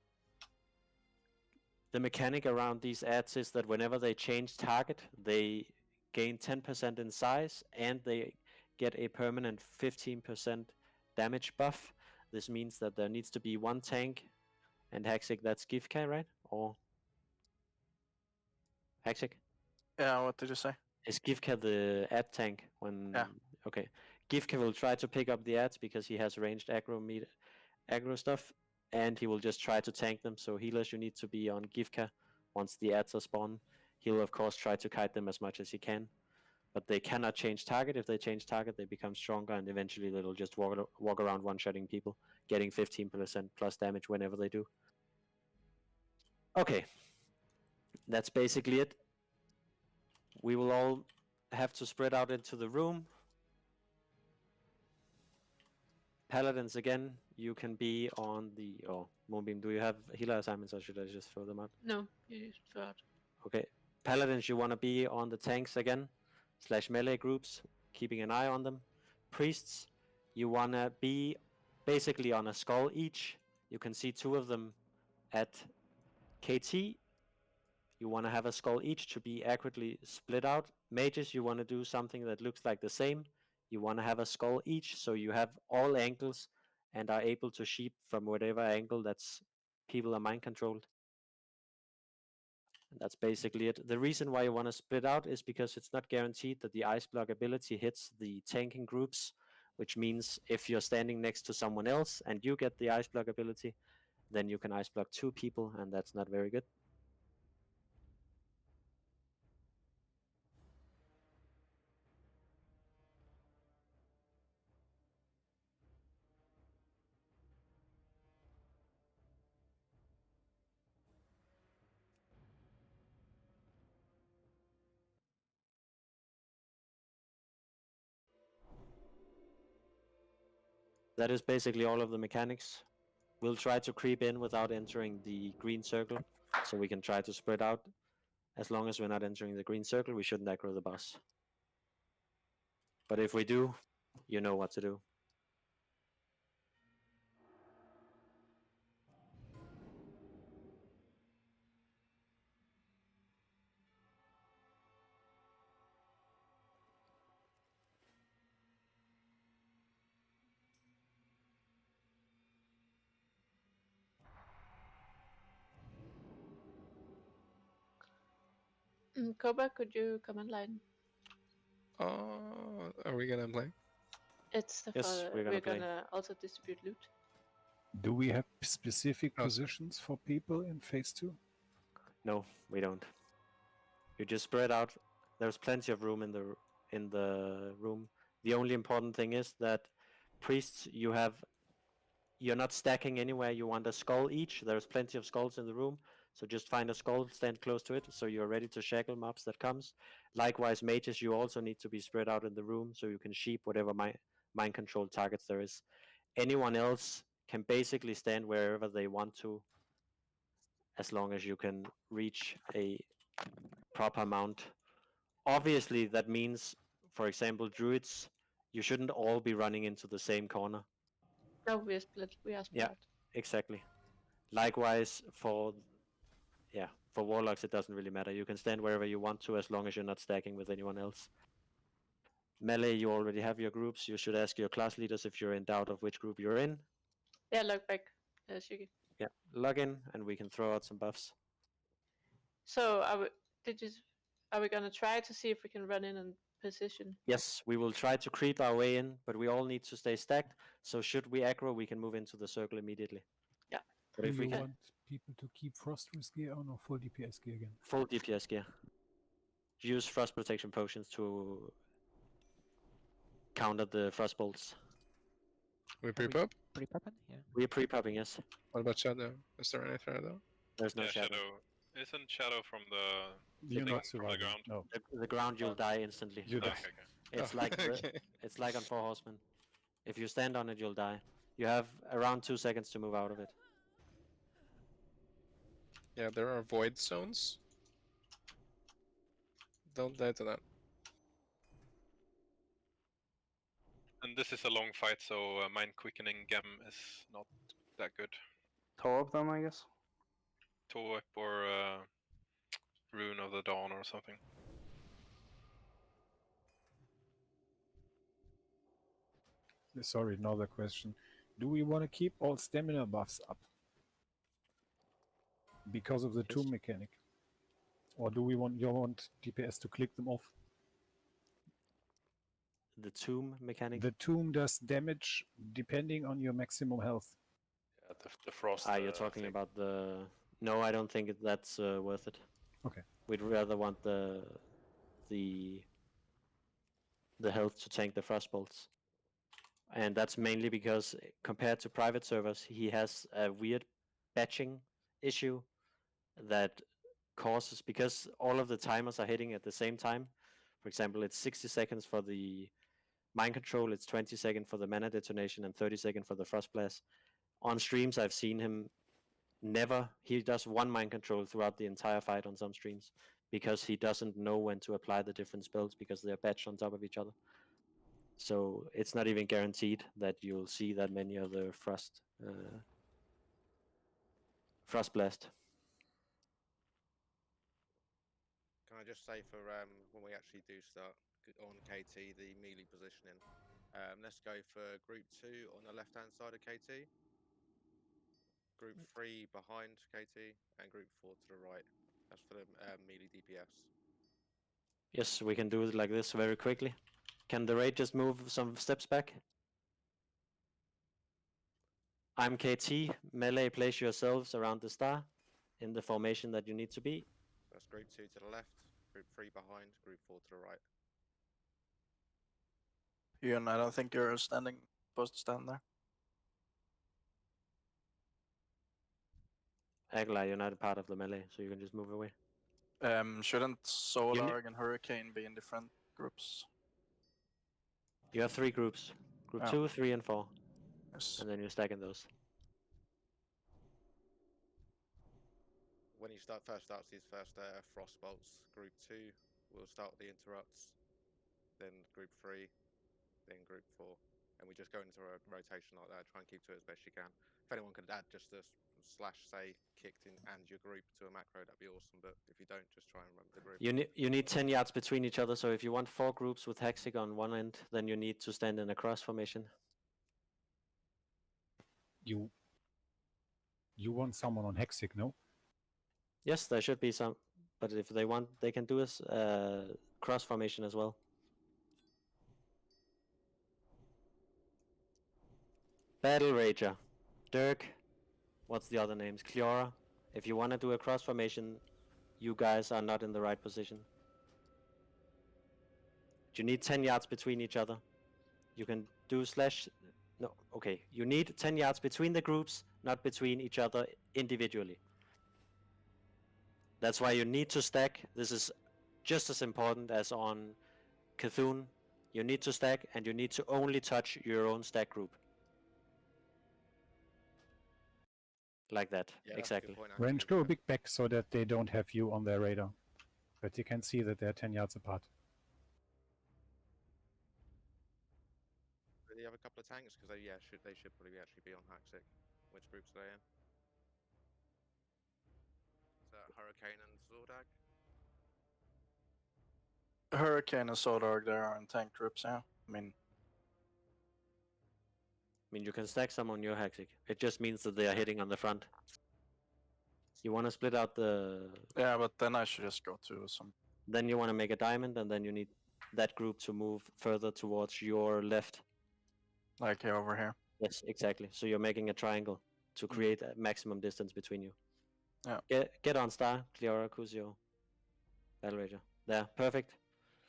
The mechanic around these ads is that whenever they change target, they gain 10% in size, and they get a permanent 15% damage buff. This means that there needs to be 1 tank, and Haxic, that's Gifka, right? Or Haxic? Yeah, what did you say? Is Gifka the ad tank when... Yeah. Okay. Gifka will try to pick up the ads because he has ranged aggro stuff, and he will just try to tank them. So healers, you need to be on Gifka once the ads are spawned. He'll of course try to kite them as much as he can, but they cannot change target. If they change target, they become stronger, and eventually they'll just walk around one-shotting people, getting 15% plus damage whenever they do. Okay. That's basically it. We will all have to spread out into the room. Paladins, again, you can be on the... Oh, Moonbeam, do you have healer assignments, or should I just throw them out? No, you just throw out. Okay. Paladins, you want to be on the tanks again, / melee groups, keeping an eye on them. Priests, you want to be basically on a skull each. You can see 2 of them at KT. You want to have a skull each to be accurately split out. Mages, you want to do something that looks like the same. You want to have a skull each, so you have all angles and are able to sheep from whatever angle that's people are mind controlled. And that's basically it. The reason why you want to split out is because it's not guaranteed that the ice block ability hits the tanking groups, which means if you're standing next to someone else and you get the ice block ability, then you can ice block 2 people, and that's not very good. That is basically all of the mechanics. We'll try to creep in without entering the green circle, so we can try to spread out. As long as we're not entering the green circle, we shouldn't aggro the boss. But if we do, you know what to do. Koba, could you command line? Are we gonna play? It's the Yes, we're gonna also distribute loot. Do we have specific positions for people in phase 2? No, we don't. You just spread out. There's plenty of room in the room. The only important thing is that priests, you're not stacking anywhere. You want a skull each. There's plenty of skulls in the room, so just find a skull, stand close to it, so you're ready to shackle mobs that comes. Likewise, mages, you also need to be spread out in the room, so you can sheep whatever mind control targets there is. Anyone else can basically stand wherever they want to, as long as you can reach a proper mount. Obviously, that means, for example, druids, you shouldn't all be running into the same corner. No, we are split. We are split. Yeah, exactly. Likewise, for warlocks, it doesn't really matter. You can stand wherever you want to, as long as you're not stacking with anyone else. Melee, you already have your groups. You should ask your class leaders if you're in doubt of which group you're in. Yeah, log back, Shuki. Yeah, log in, and we can throw out some buffs. So are we gonna try to see if we can run in and position? Yes, we will try to creep our way in, but we all need to stay stacked. So should we aggro, we can move into the circle immediately. Yeah. But Do if we you can, want people to keep Frost Risk gear on or full DPS gear again? full DPS gear. Use frost protection potions to counter the frost bolts. We pre-pop? Pre-popping? Yeah. We're pre-popping, yes. What about Shadow? Is there any Shadow? There's no Yeah, shadow. Isn't Shadow from the You're thing not from the surviving. ground? No. The ground, you'll die instantly. You die. Okay. It's like okay. it's like on Four Horsemen. If you stand on it, you'll die. You have around 2 seconds to move out of it. Yeah, there are void zones. Don't die to that. And this is a long fight, so mind quickening gem is not that good. Toe them, I guess. Toe up or Rune of the Dawn or something. Sorry, another question. Do we want to keep all stamina buffs up? Because of the tomb mechanic? Or do we want DPS to click them off? The tomb mechanic? The tomb does damage depending on your maximum health. Yeah, the frost. You're talking thing. about the... No, I don't think that's worth it. Okay. We'd rather want the health to tank the frost bolts. And that's mainly because compared to private servers, he has a weird batching issue that causes, because all of the timers are hitting at the same time. For example, it's 60 seconds for the mind control, it's 20 seconds for the mana detonation, and 30 seconds for the frost blast. On streams, I've seen him he does one mind control throughout the entire fight on some streams, because he doesn't know when to apply the different spells because they're batched on top of each other. So it's not even guaranteed that you'll see that many of the frost blast. Can I just say for when we actually do start on KT, the melee positioning, let's go for group 2 on the left-hand side of KT, group 3 behind KT, and group 4 to the right. That's for the melee DPS. Yes, we can do it like this very quickly. Can the raid just move some steps back? I'm KT. Melee, place yourselves around the star in the formation that you need to be. That's group 2 to the left, group 3 behind, group 4 to the right. Ian, I don't think you're supposed to stand there. Agla, you're not a part of the melee, so you can just move away. Shouldn't Solar and Hurricane be in different groups? You have 3 groups. Group 2, 3, and 4. Yes. And then you're stacking those. When he first starts his first frost bolts, group 2 will start with the interrupts, then group 3, then group 4, and we just go into a rotation like that. Try and keep to it as best you can. If anyone could add just a slash say kicked in and your group to a macro, that'd be awesome. But if you don't, just try and run the group. You need 10 yards between each other. So if you want 4 groups with Hexic on one end, then you need to stand in a cross formation. You want someone on Hexic, no? Yes, there should be some, but if they want, they can do a cross formation as well. Battle Rager, Dirk, what's the other names? Cleora. If you want to do a cross formation, you guys are not in the right position. You need 10 yards between each other. You can do slash... No, okay. You need 10 yards between the groups, not between each other individually. That's why you need to stack. This is just as important as on Cthulhu. You need to stack, and you need to only touch your own stack group. Like that, yeah, exactly. Range, go a bit back so that they don't have you on their radar. But you can see that they're 10 yards apart. Do you have a couple of tanks? Because they should probably actually be on Haxic. Which groups are they in? Is that Hurricane and Zordag? Hurricane and Sodarg, there are in tank troops, yeah. I mean, you can stack some on your Hexic. It just means that they are hitting on the front. You want to split out the... Yeah, but then I should just go to some... Then you want to make a diamond, and then you need that group to move further towards your left. Like here, over here. Yes, exactly. So you're making a triangle to create a maximum distance between you. Yeah. Get on star, Cleora, Cusio, Battle Rager. There, perfect.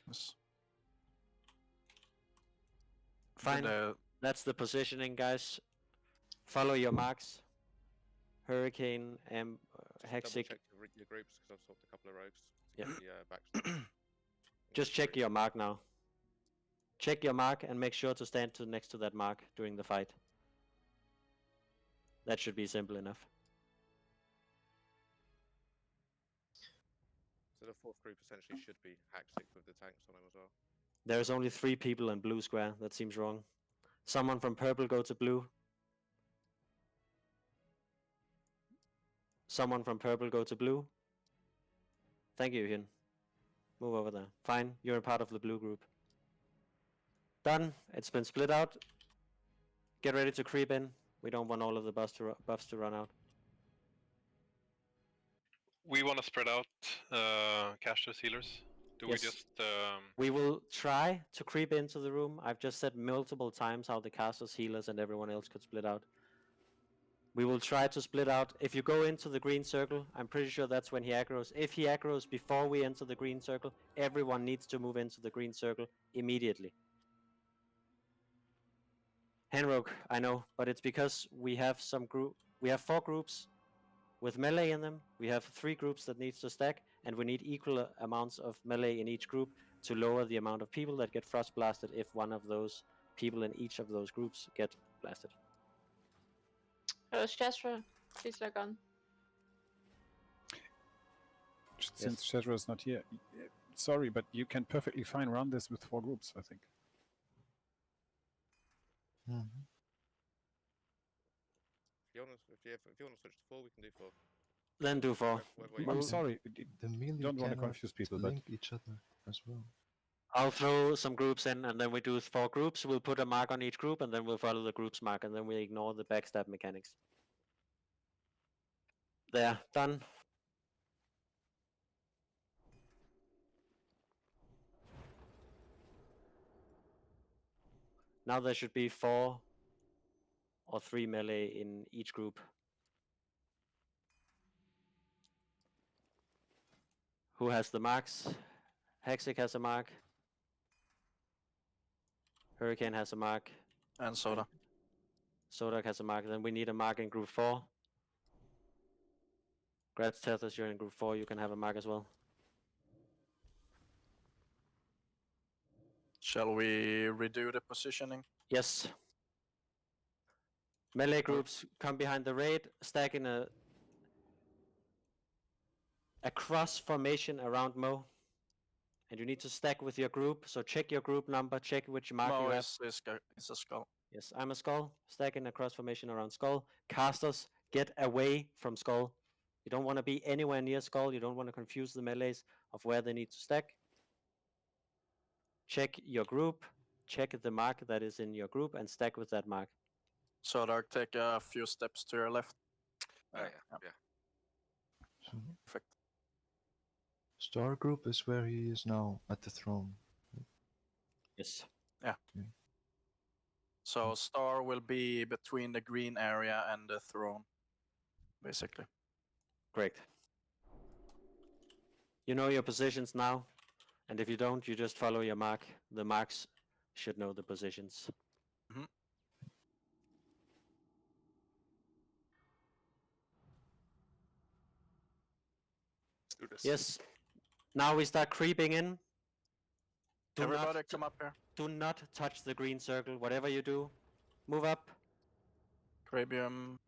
Yes. Fine. That's the positioning, guys. Follow your marks. Hurricane and Hexic. Check your groups because I've swapped a couple of rogues. Yeah. Just check your mark now. Check your mark and make sure to stand next to that mark during the fight. That should be simple enough. So the fourth group essentially should be Haxic with the tanks on them as well. There's only 3 people in blue square. That seems wrong. Someone from purple go to blue. Someone from purple go to blue. Thank you, Hyun. Move over there. Fine, you're a part of the blue group. Done. It's been split out. Get ready to creep in. We don't want all of the buffs to run out. We want to spread out casters, healers. Do Yes. we just... We will try to creep into the room. I've just said multiple times how the casters, healers, and everyone else could split out. We will try to split out. If you go into the green circle, I'm pretty sure that's when he aggroes. If he aggroes before we enter the green circle, everyone needs to move into the green circle immediately. Henroke, I know, but it's because we have 4 groups with melee in them. We have 3 groups that needs to stack, and we need equal amounts of melee in each group to lower the amount of people that get frost blasted if one of those people in each of those groups get blasted. Shazzrah, please log on. Since Shazzrah is not here, sorry, but you can perfectly fine run this with 4 groups, I think. Mm-hmm. If you want to switch to 4, we can do 4. Then do 4. I'm sorry, The melee don't want to cannot confuse people, but link each other as well. I'll throw some groups in, and then we do 4 groups. We'll put a mark on each group, and then we'll follow the group's mark, and then we ignore the backstab mechanics. There, done. Now there should be 4 or 3 melee in each group. Who has the marks? Hexic has a mark. Hurricane has a mark. And Soda. Sodak has a mark. Then we need a mark in group 4. Gratz Tethers, you're in group 4. You can have a mark as well. Shall we redo the positioning? Yes. Melee groups come behind the raid, stack in a cross formation around Mo. And you need to stack with your group, so check your group number, check which mark you have. It's a skull. Yes, I'm a skull. Stack in a cross formation around skull. Casters, get away from skull. You don't want to be anywhere near skull. You don't want to confuse the melees of where they need to stack. Check your group. Check the mark that is in your group and stack with that mark. Sodark, take a few steps to your left. Yeah. So, Perfect. Star group is where he is now at the throne. Yes. Yeah. Okay. So Star will be between the green area and the throne, basically. Great. You know your positions now, and if you don't, you just follow your mark. The marks should know the positions. Mm-hmm. Let's do this. Yes. Now we start creeping in. Everybody come up here. Do not touch the green circle. Whatever you do, move up. Crabium,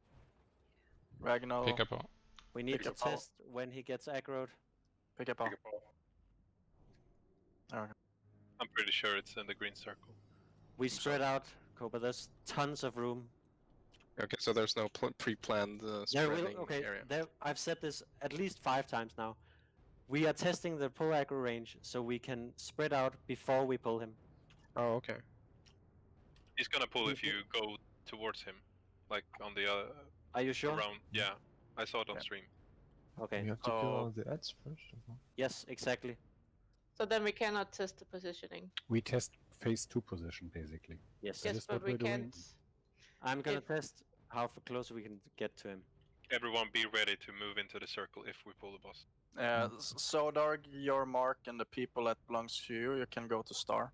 Ragnall. Pick up all. We need to test when he gets aggroed. Pick up all. Okay. I'm pretty sure it's in the green circle. We spread out, Koba. There's tons of room. Okay, so there's no pre-planned spreading area. I've said this at least 5 times now. We are testing the pull aggro range so we can spread out before we pull him. Oh, okay. He's gonna pull if you go towards him, like on the Are you sure? around. Yeah, I saw it on stream. Okay. We have to kill all the ads first of all. Yes, exactly. So then we cannot test the positioning. We test phase 2 position basically. Yes. That Yes, is but what we we're doing. can't. I'm gonna test how close we can get to him. Everyone be ready to move into the circle if we pull the boss. Sodarg, your mark, and the people that belongs to you, you can go to Star.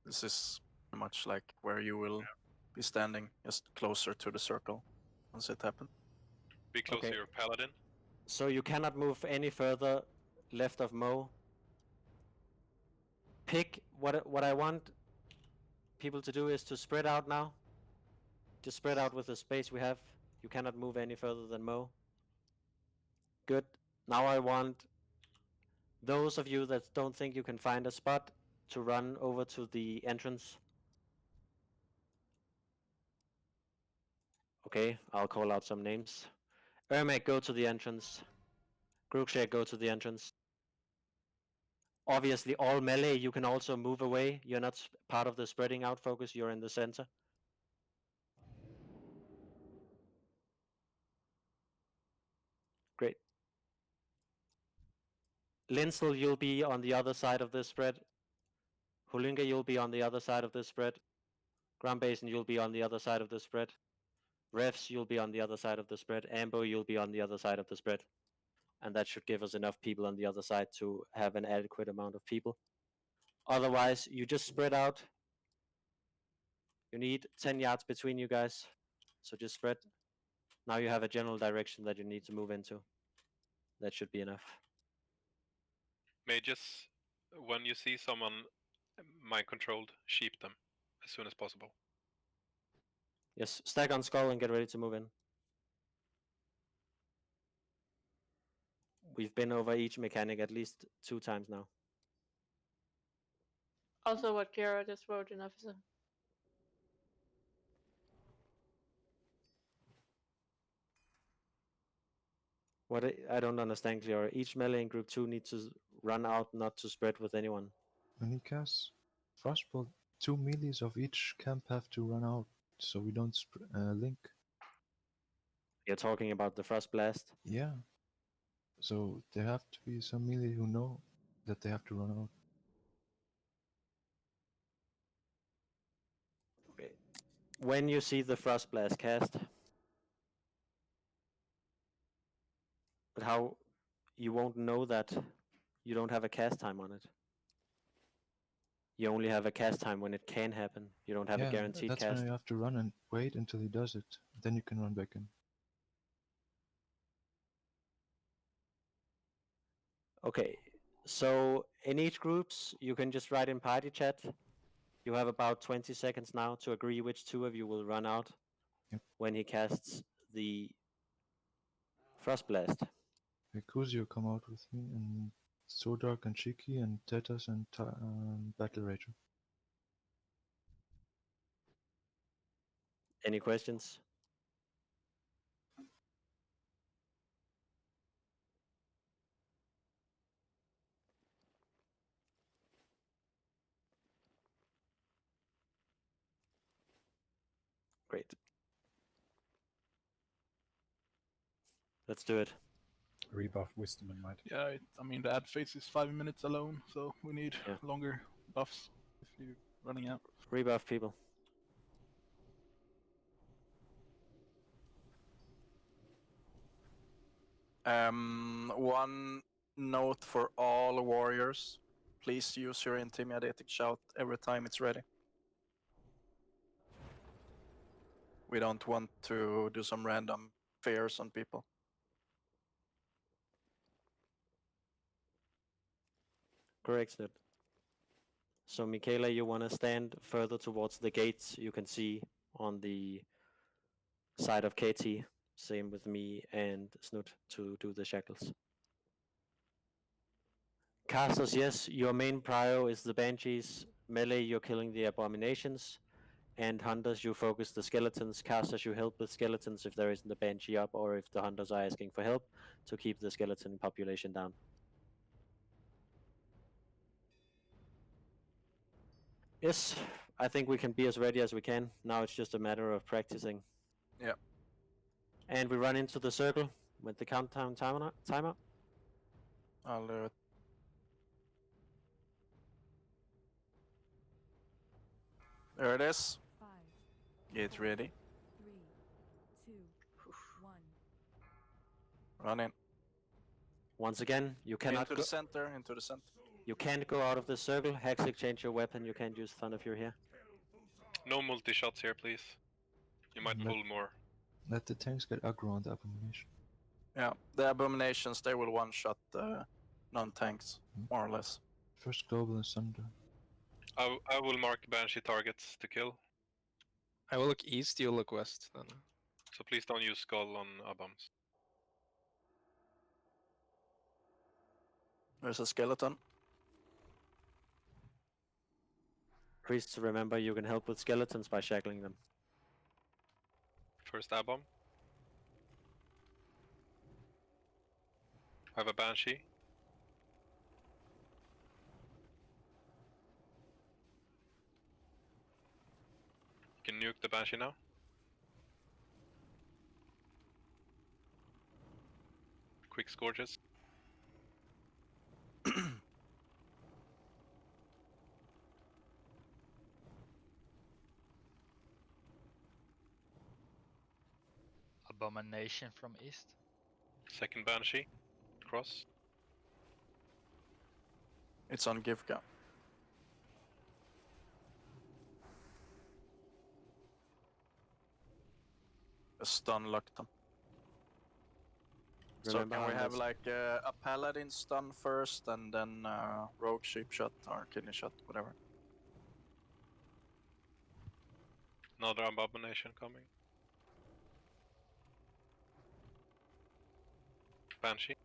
This is pretty much like where you will be standing, just closer to the circle once it happens. Be close to your paladin. So you cannot move any further left of Mo. Pick what I want people to do is to spread out now. Just spread out with the space we have. You cannot move any further than Mo. Good. Now I want those of you that don't think you can find a spot to run over to the entrance. Okay, I'll call out some names. Ermac, go to the entrance. Grookshay, go to the entrance. Obviously, all melee, you can also move away. You're not part of the spreading out focus, you're in the center. Great. Linsel, you'll be on the other side of this spread. Hulunga, you'll be on the other side of this spread. Grand Basin, you'll be on the other side of the spread. Refs, you'll be on the other side of the spread. Ambo, you'll be on the other side of the spread. And that should give us enough people on the other side to have an adequate amount of people. Otherwise, you just spread out. You need 10 yards between you guys. So just spread. Now you have a general direction that you need to move into. That should be enough. Mages, when you see someone mind-controlled, sheep them as soon as possible. Yes, stack on skull and get ready to move in. We've been over each mechanic at least 2 times now. Also what Kira just wrote in officer. What I don't understand, Clear. Each melee in group 2 needs to run out, not to spread with anyone. When he casts Frostbolt, 2 melees of each camp have to run out, so we don't link. You're talking about the Frost Blast? Yeah. So there have to be some melee who know that they have to run out. Okay. When you see the Frost Blast cast, but how you won't know that you don't have a cast time on it. You only have a cast time when it can happen. You don't have a guaranteed that's cast. when you have to run and wait until he does it. Then you can run back in. Okay, so in each groups, you can just write in party chat. You have about 20 seconds now to agree which 2 of you will run out when he casts the Frost Blast. Kuzio come out with me, and Sodark and Shiki and Tetas and Battle Rager. Any questions? Great. Let's do it. Rebuff wisdom and might. Yeah, I mean the ad phase is 5 minutes alone, so we need longer buffs if you're running out. Rebuff people. One note for all warriors. Please use your intimidating shout every time it's ready. We don't want to do some random fears on people. Correct, Snud. So Michaela, you want to stand further towards the gates you can see on the side of KT. Same with me and Snud to do the shackles. Casters, yes, your main prio is the Banshees. Melee, you're killing the abominations. And hunters, you focus the skeletons. Casters, you help with skeletons if there isn't a Banshee up or if the hunters are asking for help to keep the skeleton population down. Yes, I think we can be as ready as we can. Now it's just a matter of practicing. Yeah. And we run into the circle with the countdown timer. I'll do it. There it is. 5, Get ready. 3, 2, 1. Run in. Once again, you cannot Into go. the center. Into the center. You can't go out of the circle. Hex exchange your weapon. You can't use Thunder Fury here. No multi-shots here, please. You might Let- pull more. Let the tanks get aggro on the abomination. Yeah, the abominations, they will one-shot non-tanks, more or less. First global and Sunder. I will mark Banshee targets to kill. I will look east, you'll look west then. So please don't use Skull on Aboms. There's a skeleton. Priests, remember you can help with skeletons by shackling them. First Abom. I have a Banshee. You can nuke the Banshee now. Quick Scourges. Abomination from east. Second Banshee. Cross. It's on Givka. Stun locked them. Remember so can we how have this- like a paladin stun first and then rogue sheep shot or kidney shot, whatever? Another Abomination coming. Banshee.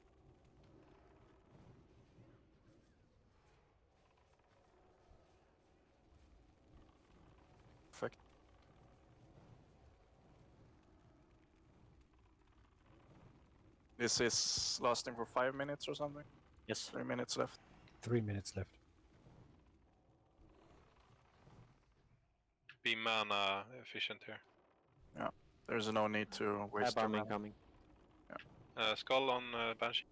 Perfect. This is lasting for 5 minutes or something? Yes. 3 minutes left. 3 minutes left. Be mana efficient here. Yeah, there's no need to waste your Abom mana. incoming. Skull on Banshee.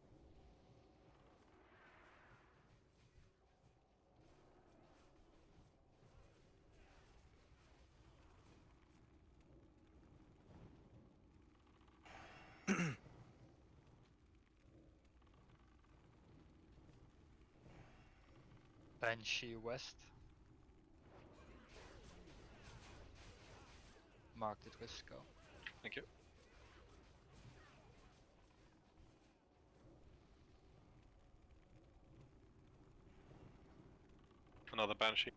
Banshee west. Marked it with skull. Thank you. Another Banshee.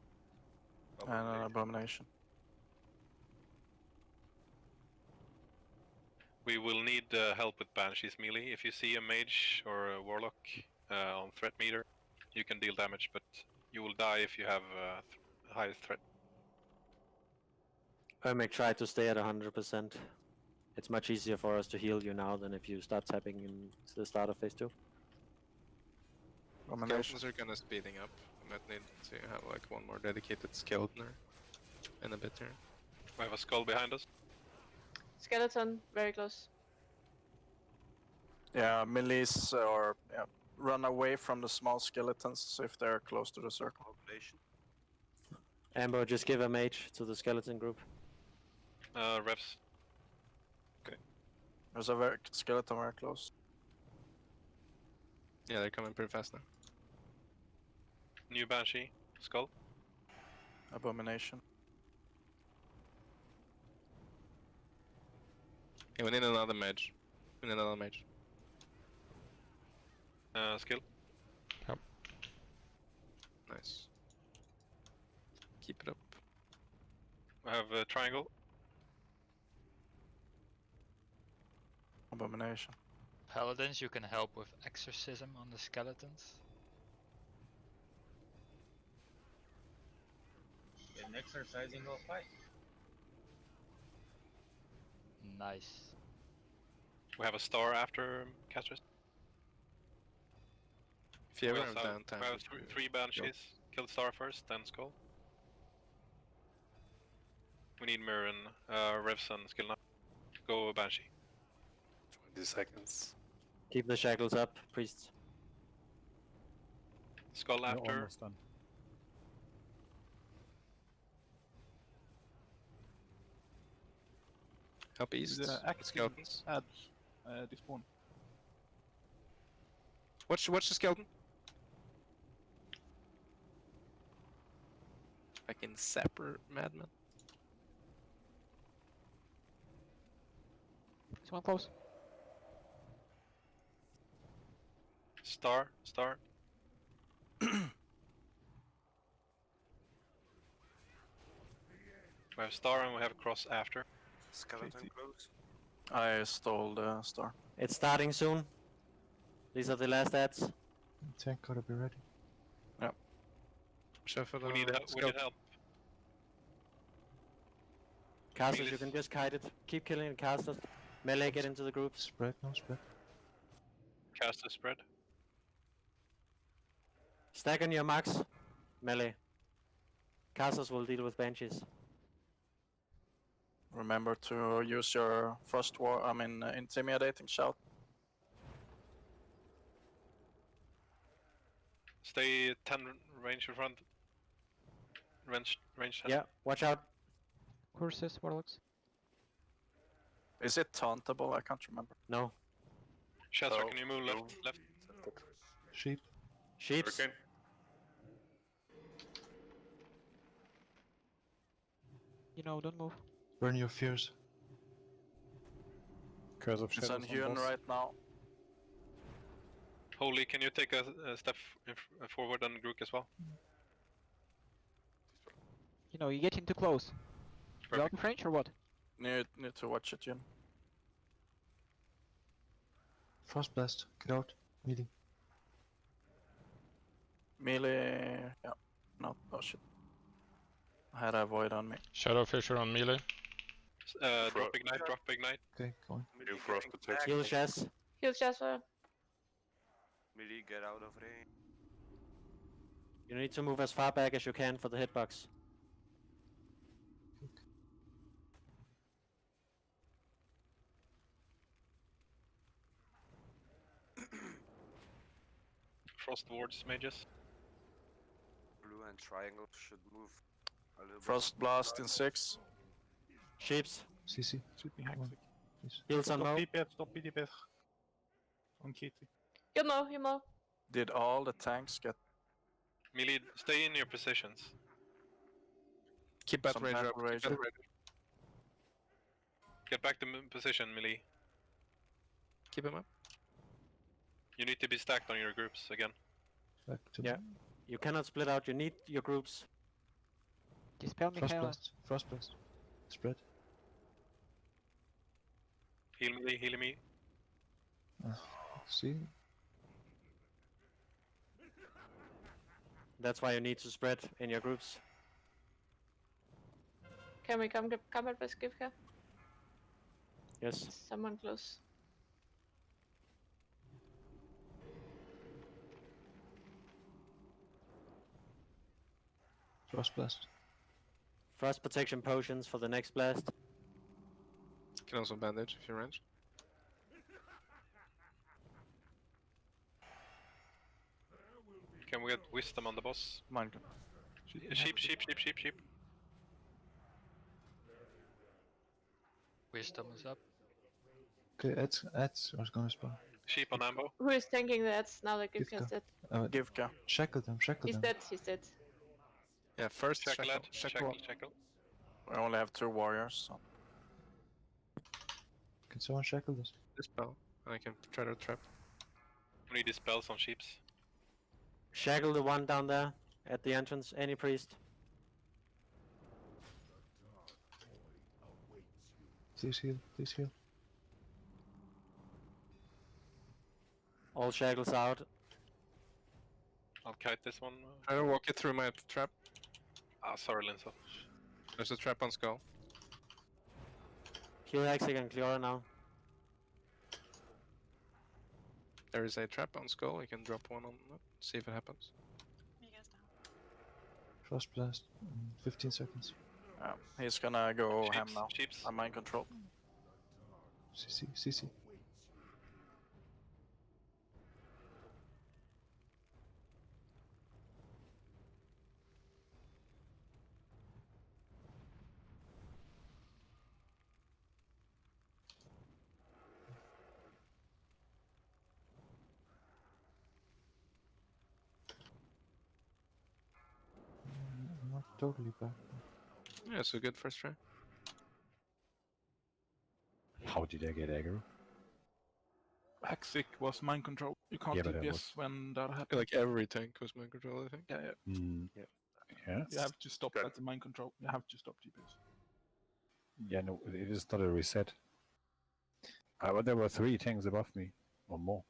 And an abomination. We will need help with Banshee's melee. If you see a mage or a warlock on threat meter, you can deal damage, but you will die if you have high threat. Ermic, try to stay at 100%. It's much easier for us to heal you now than if you start tapping in the start of phase 2. Skeletons are kinda speeding up. I might need to have like one more dedicated skeleton in a bit here. We have a skull behind us. Skeleton, very close. Yeah, melees or run away from the small skeletons if they're close to the circle. Amber, just give a mage to the skeleton group. Revs. There's a skeleton very close. Yeah, they're coming pretty fast now. New Banshee. Skull. Abomination. Yeah, we need another mage. We need another mage. Skill. Yep. Nice. Keep it up. We have a triangle. Abomination. Paladins, you can help with exorcism on the skeletons. An exercising of fight. Nice. We have a star after Castris. If you We ever also have have, downtime, we have three Banshees. Kill star first, then skull. We need Mirren, Revs and skill 9. Go Banshee. 20 seconds. Keep the shackles up, priests. Skull You're after. almost done. Help east. The axe Skeletons. add despawn. Watch the skeleton. Fucking sapper madman. Someone close. Star. We have star and we have cross after. Skeleton close. I stole the star. It's starting soon. These are the last ads. Tank gotta be ready. Yep. We need help. We need help. Casters, you can just kite it. Keep killing the casters. Melee, get into the groups. Spread, no spread. Caster spread. Stack on your marks. Melee. Casters will deal with banshees. Remember to use your intimidating shout. Stay 10 range in front. Range 10. Yeah, watch out. Curses, warlocks. Is it tauntable? I can't remember. No. Shazzrah, can you move left? Sheep. Sheeps. Hurricane. You know, don't move. Burn your fears. Curse of It's Shadows on on Hyun boss. right now. Holy, can you take a step forward and Grook as well? You know, you get in too close. You out of range or what? Need to watch it, Hyun. Frost blast. Get out. Melee. Melee. Yeah. No. Oh shit. I had a void on me. Shadow Fissure on melee. Drop ignite. Okay, go on. New frost protection. Heal Shaz. Heal Shazzrah. Melee, get out of range. You need to move as far back as you can for the hitbox. Frost wards mages. Blue and triangle should move a little Frost blast in 6. Sheeps. CC. Sweeping Hextech. Heals on Mo. Stop PDPF. On Kitty. Heal Mo. Did all the tanks get Melee, stay in your positions. Keep that some range battle up. rage? Keep that range. Get back to position, Melee. Keep him up. You need to be stacked on your groups again. Back to Yeah. You cannot split out. You need your groups. Dispel Frost Michaela. blast. Frost blast. Spread. Heal me. See? That's why you need to spread in your groups. Can we come at Beskivka? Yes. Someone close. Frost blast. Frost protection potions for the next blast. Can also bandage if you're ranged. Can we get wisdom on the boss? Mine. Sheep. Wisdom is up. Okay, ads are gonna spawn. Sheep on Ambo. Who is tanking that now that Givka's Givka. dead? Givka. Shackle them. He's dead. Yeah, first Shackle. shackle. I only have 2 warriors. So. Can someone shackle this? Dispel. I can try to trap. We need dispels on sheeps. Shackle the one down there at the entrance. Any priest. Please heal. Please heal. All shackles out. I'll kite this one. Try to walk it through my trap. Ah, sorry, Linso. There's a trap on skull. Heal Hexig and Cleora now. There is a trap on skull. You can drop one on it. See if it happens. Frost blast. 15 seconds. He's gonna go ham now. Sheeps. I'm mind control. CC. Not totally back. Yeah, so good first try. How did I get aggro? Hexic was mind control. You can't Yeah, but that DPS was- when that happens. Like every tank was mind control, I think. Yeah. Yeah. You have to stop at the mind control. You have to stop DPS. Yeah, no, it is not a reset. There were 3 tanks above me, or more.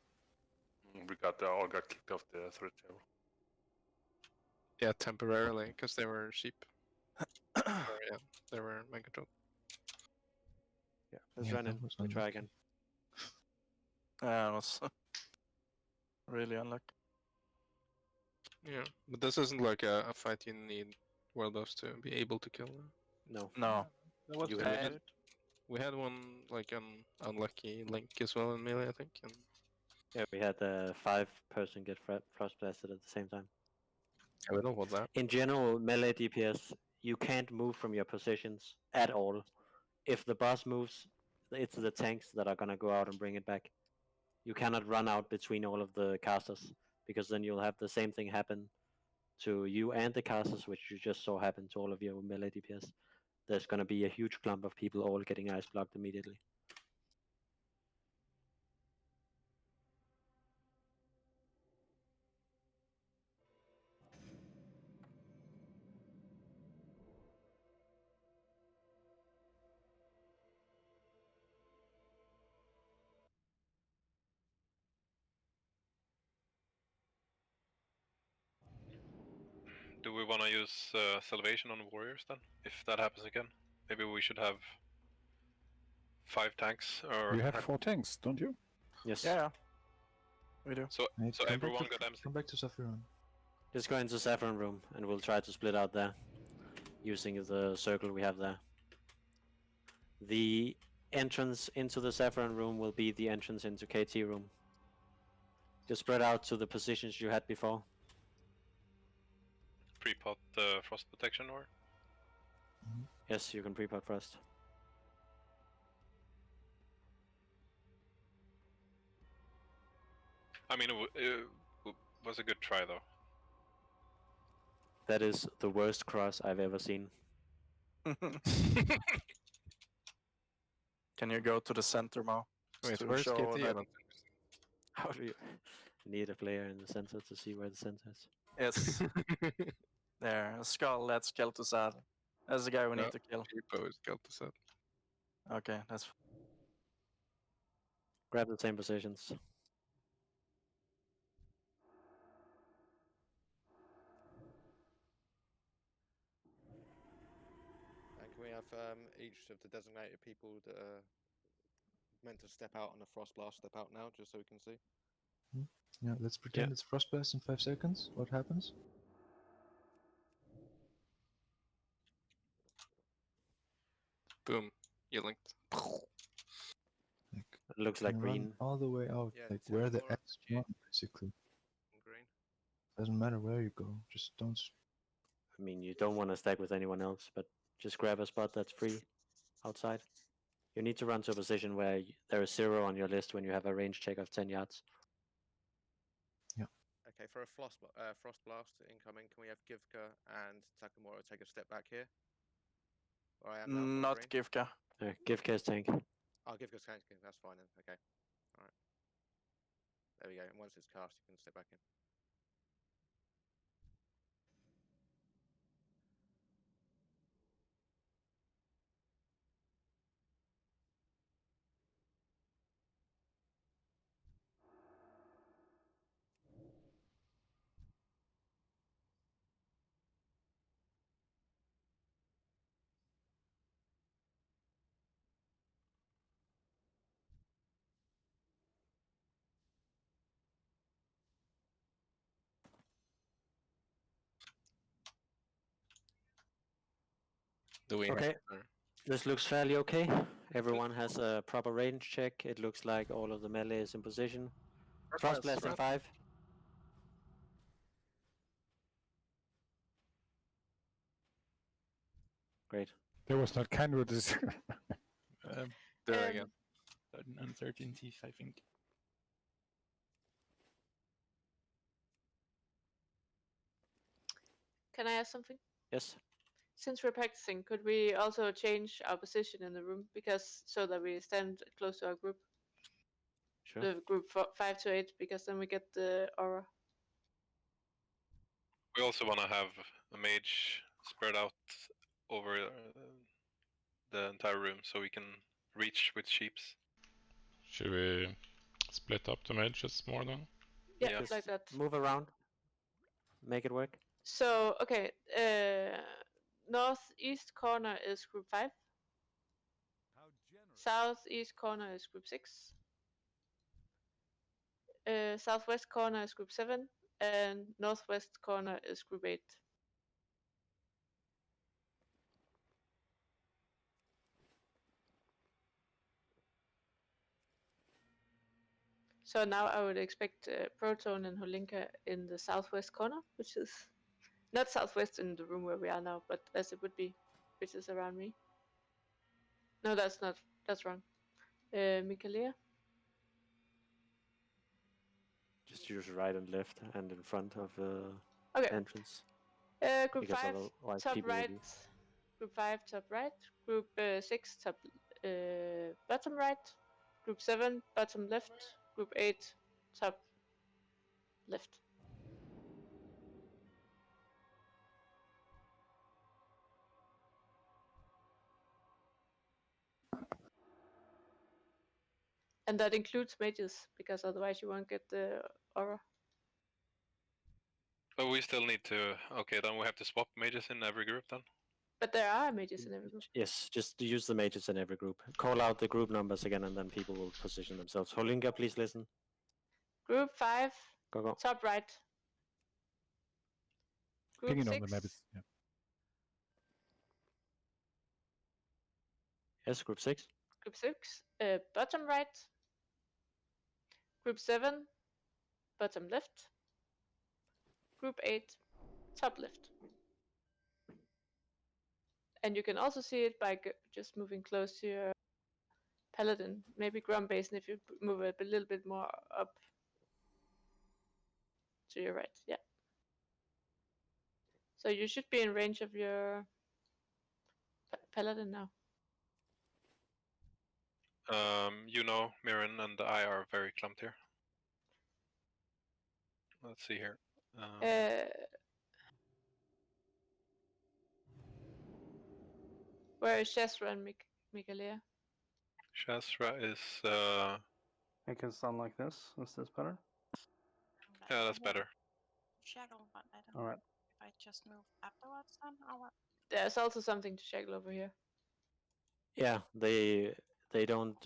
We all got kicked off the threat table. Yeah, temporarily, because they were sheep. Or, yeah, they were mind control. Yeah, let's run in. We try again. Yeah, it was really unlucky. Yeah, but this isn't like a fight you need world buffs to be able to kill. No. We had one like an unlucky link as well in melee, I think. And Yeah, we had 5-person get frost blasted at the same time. I don't want that. In general, melee DPS, you can't move from your positions at all. If the boss moves, it's the tanks that are gonna go out and bring it back. You cannot run out between all of the casters, because then you'll have the same thing happen to you and the casters, which you just saw happen to all of your melee DPS. There's gonna be a huge clump of people all getting ice blocked immediately. Do we want to use Salvation on warriors then? If that happens again, maybe we should have 5 tanks or. You have 4 tanks, don't you? Yes. Yeah, we do. So everyone got MC. Come back to Saffron. Let's go into Saffron room, and we'll try to split out there, using the circle we have there. The entrance into the Saffron room will be the entrance into KT room. Just spread out to the positions you had before. Pre-pot frost protection or? Yes, you can pre-pot first. I mean, it was a good try though. That is the worst cross I've ever seen. Can you go to the center, Mo? Wait, to where's show KT? that- How do you need a player in the center to see where the center is? Yes. There, Skull, that's Kel'Thuzad. That's the guy we need to kill. Cheapo is Kel'Thuzad. Okay, that's Grab the same positions. And can we have each of the designated people that are meant to step out on the frost blast step out now, just so we can see? Yeah, let's pretend it's Frostblast in 5 seconds. What happens? Boom. You linked. It looks like And green. run all the way out, Yeah, like two where the more X run, basically. Green. Doesn't matter where you go, just don't. I mean, you don't want to stack with anyone else, but just grab a spot that's free outside. You need to run to a position where there is 0 on your list when you have a range check of 10 yards. Okay, for a frost blast incoming, can we have Givka and Takamura take a step back here? Where I am now from not green? Givka. Give K's tank. I'll give Givka's tank. That's fine then. Okay. All right. There we go. And once it's cast, you can step back in. Do we Okay. This looks fairly okay. Everyone has a proper range check. It looks like all of the melee is in position. Frost Blast in 5. Great. There was not kind with this. There again. Uncertainties, I think. Can I ask something? Yes. Since we're practicing, could we also change our position in the room because so that we stand close to our group? Sure. The group 5 to 8, because then we get the aura. We also want to have a mage spread out over the entire room so we can reach with sheeps. Should we split up the mages more then? Yeah, like that. Move around. Make it work. So, okay, northeast corner is group 5. Southeast corner is group 6. Southwest corner is group 7. And northwest corner is group 8. So now I would expect Proton and Holinka in the southwest corner, which is not southwest in the room where we are now, but as it would be, which is around me. No, that's not. That's wrong. Mikaela? Just use right and left and in front of Okay. entrance. Group Because 5, otherwise top people will right. be- Group 5, top right. Group 6, top bottom right. Group 7, bottom left. Group 8, top left. And that includes mages, because otherwise you won't get the aura. But we still need to. Okay, then we have to swap mages in every group then. But there are mages in every group. Yes, just use the mages in every group. Call out the group numbers again and then people will position themselves. Holinka, please listen. Group 5, Go. top right. Group Pinging 6, on the maps. Yeah. Yes, group 6. Group 6, bottom right. Group 7, bottom left. Group 8, top left. And you can also see it by just moving close to your paladin. Maybe Grum Basin if you move it a little bit more up to your right. Yeah. So you should be in range of your paladin now. You know, Mirren and I are very clumped here. Let's see here. Where is Shazzrah and Mikaela? Shazzrah is. I can stand like this. Is this better? Yeah, that's better. Shaggle, but I don't All know right. if I just move afterwards then or what. There's also something to shaggle over here. Yeah, they don't.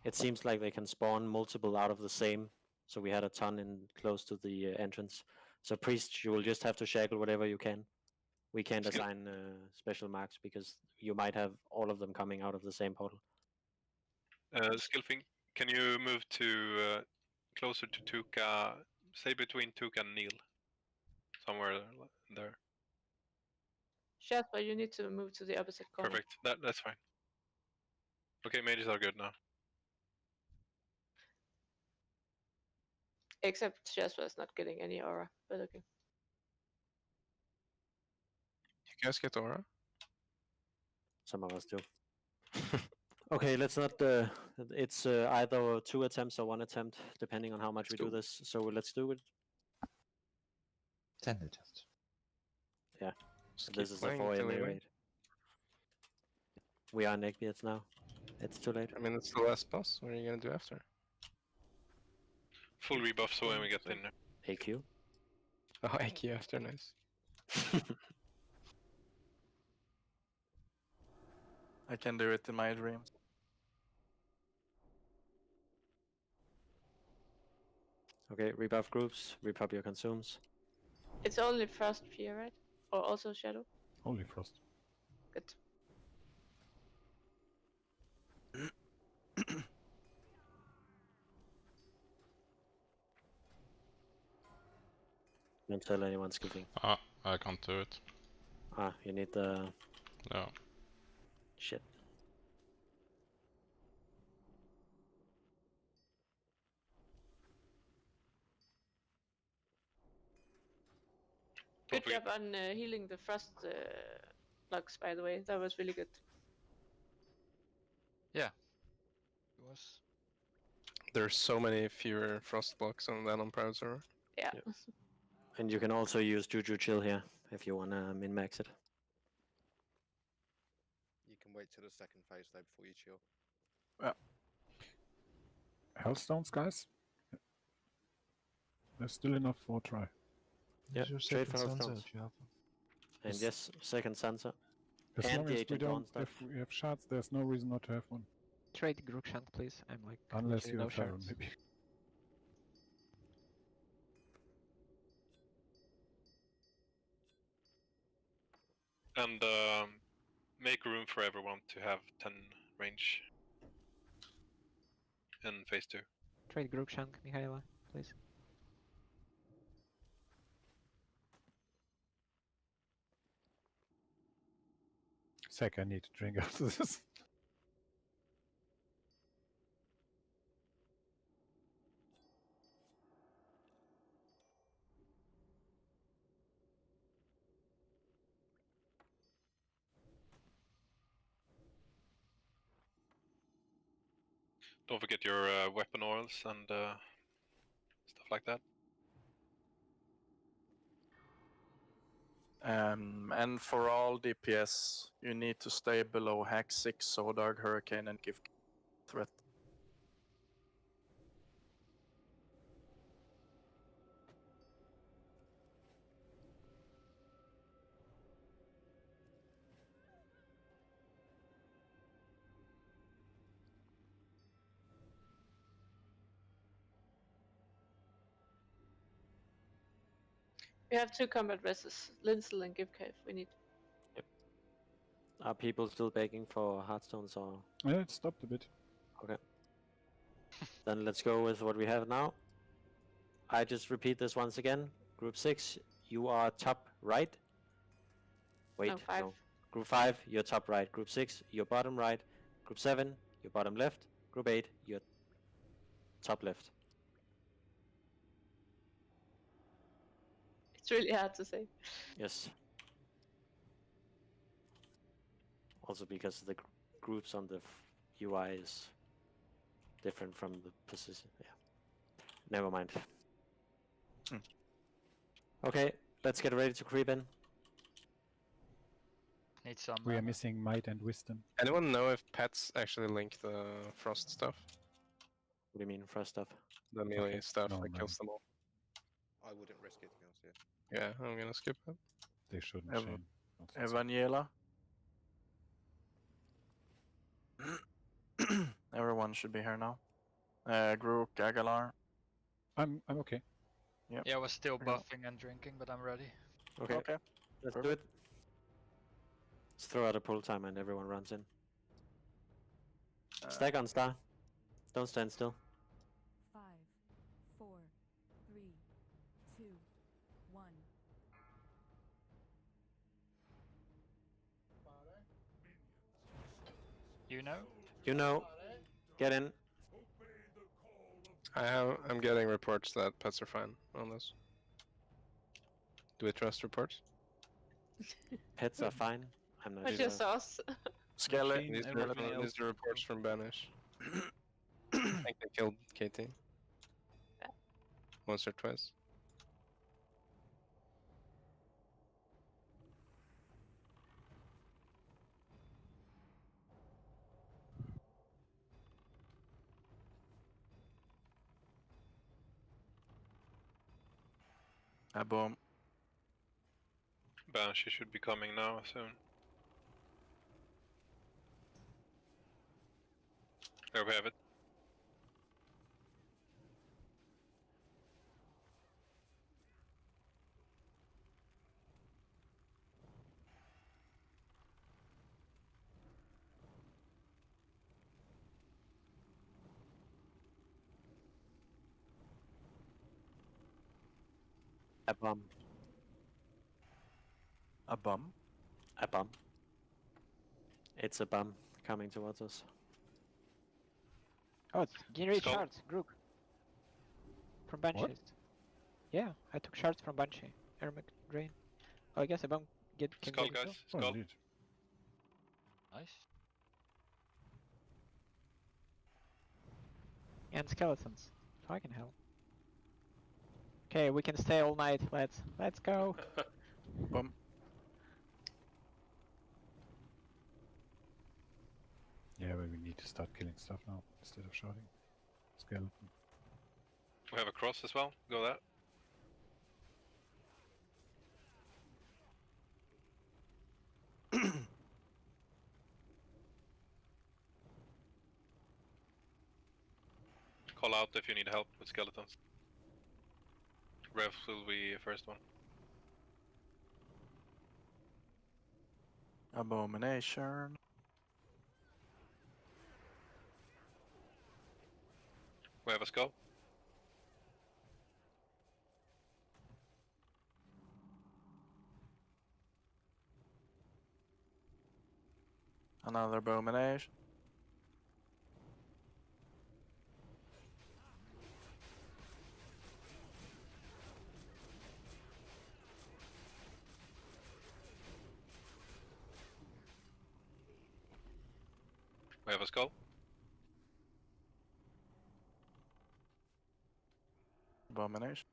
It seems like they can spawn multiple out of the same. So we had a ton in close to the entrance. So priest, you will just have to shaggle whatever you can. We can't assign special marks because you might have all of them coming out of the same portal. Skillfing, can you move to closer to Tuka? Say between Tuka and Neil. Somewhere there. Shazzrah, you need to move to the opposite corner. Perfect. That's fine. Okay, mages are good now. Except Shazzrah is not getting any aura, but okay. You guys get aura? Some of us do. Okay, let's not. It's either 2 attempts or 1 attempt, depending on how much we do this. So let's do it. 10 attempts. Yeah. Just This keep is a playing 4 until MA you win. raid. We are neckbeards now. It's too late. I mean, it's the last boss. What are you gonna do after? Full rebuff so when we get in there. AQ. Oh, AQ after, nice. I can do it in my dreams. Okay, rebuff groups, rebuff your consumes. It's only Frost Fear, right? Or also Shadow? Only Frost. Good. Don't tell anyone skipping. I can't do it. You need the... No. Shit. Good job on healing the frost blocks, by the way. That was really good. Yeah. It was. There's so many fewer frost blocks on that on private server. Yeah. And you can also use Juju Chill here if you wanna min-max it. You can wait till the second phase though before you chill. Yeah. Hellstones, guys. There's still enough for a try. Yeah, Use your trade for second Sansa Hellstones. if you have one. And yes, second Sansa. As And long the as we Agent don't, Dawn stuff. if we have shards, there's no reason not to have one. Trade Grookshank, please. I'm like. Unless literally you no have Pharaoh, shards. maybe. And make room for everyone to have 10 range in phase 2. Trade Grookshank, Mihaela, please. Sec, I need to drink after this. Don't forget your weapon oils and stuff like that. And for all DPS, you need to stay below hack 6, Sodarg, Hurricane, and give threat. We have 2 combat rests, Linsel and Give Cave. We need. Are people still begging for Heartstones or? Yeah, it stopped a bit. Okay. Then let's go with what we have now. I just repeat this once again. Group 6, you are top right. Wait, No, 5. no. Group 5, you're top right. Group 6, you're bottom right. Group 7, you're bottom left. Group 8, you're top left. It's really hard to say. Yes. Also because the groups on the UI is different from the position. Yeah. Never mind. Okay, let's get ready to creep in. Need some. We are missing Might and Wisdom. Anyone know if pets actually link the frost stuff? What do you mean, frost stuff? The melee Okay, stuff no, that kills them all. I wouldn't risk it to be honest. Yeah. Yeah, I'm gonna skip it. They shouldn't, Shane. Evangela. Everyone should be here now. Grook, Agalar. I'm okay. Yep. Yeah, I was still buffing and drinking, but I'm ready. Okay. Okay. Let's do it. Let's throw out a pull timer and everyone runs in. Stack on star. Don't stand still. 5, 4, 3, 2, 1. You know? You know. Get in. I'm getting reports that pets are fine on this. Do we trust reports? Pets are fine. I'm not What's sure. your sauce? Skelly. These are reports from Banish. I think they killed KT. Once or twice. Boom. Banshee should be coming now soon. There we have it. A bomb. A bum? A bomb. It's a bomb coming towards us. Oh, it's generate Skull. shards, group. From Banshees. What? Yeah, I took shards from Banshee. Airmac drain. Oh, I guess a bomb can Skull, get it guys. too. Oh, Skull. indeed. Nice. And skeletons. Fucking hell. Okay, we can stay all night. Let's go. Bum. Yeah, but we need to start killing stuff now instead of shouting. Skeleton. We have a cross as well. Go that. Call out if you need help with skeletons. Rev will be first one. Abomination. We have a skull. Another abomination. We have a skull. Abomination.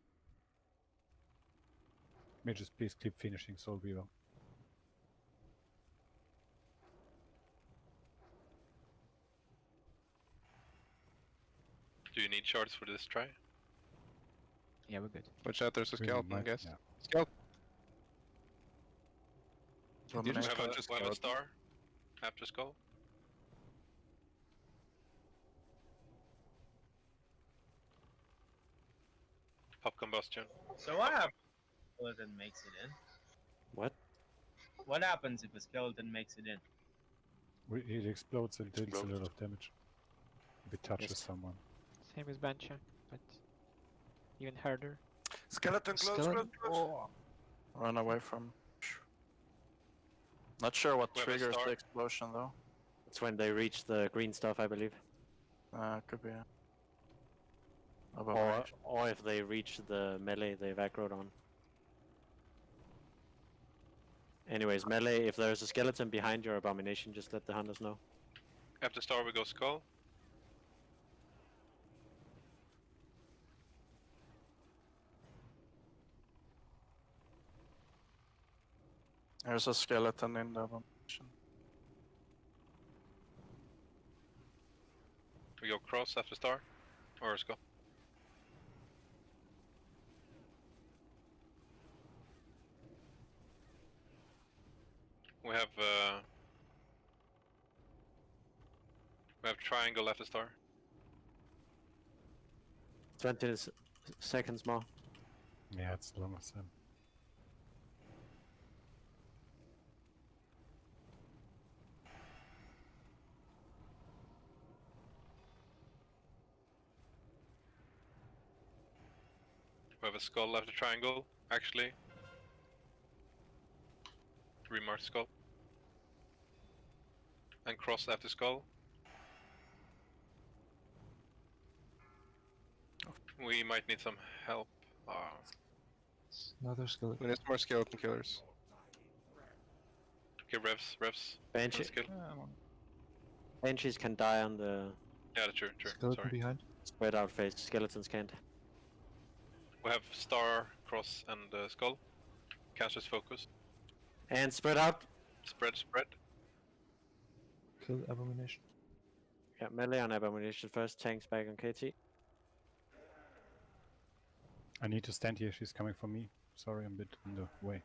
May just please keep finishing Soul Weaver. Do you need shards for this try? Yeah, we're good. Watch out, there's a We skeleton, I might- guess. yeah. Skeleton. You Abomination. just We have punch a a skeleton. star after skull. Pop combustion. So what happens if a skeleton makes it in? What? What happens if a skeleton makes it in? It explodes and deals a Explodes. lot of damage. If it touches Yes. someone. Same as Banshee, but even harder. Skeleton close, Skeleton? close. Run away from. Not sure what We have a triggers star. the explosion though. It's when they reach the green stuff, I believe. Could be. Or, Abomination. or if they reach the melee they've aggroed on. Anyways, melee, if there's a skeleton behind your abomination, just let the hunters know. After star we go skull. There's a skeleton in the abomination. We go cross after star. Or skull. We have triangle after star. 20 seconds more. Yeah, it's long as them. We have a skull after triangle, actually. Remarked skull. And cross after skull. We might need some help. Another skeleton. We need some more skeleton killers. Okay, revs. Banshee. Skill. Banshees can die on the Yeah, true. Skeleton Sorry. behind. spread out phase. Skeletons can't. We have star, cross, and skull. Caster's focus. And spread out. Spread. Kill abomination. Yeah, melee on abomination first. Tanks back on KT. I need to stand here, she's coming for me. Sorry, I'm a bit in the way.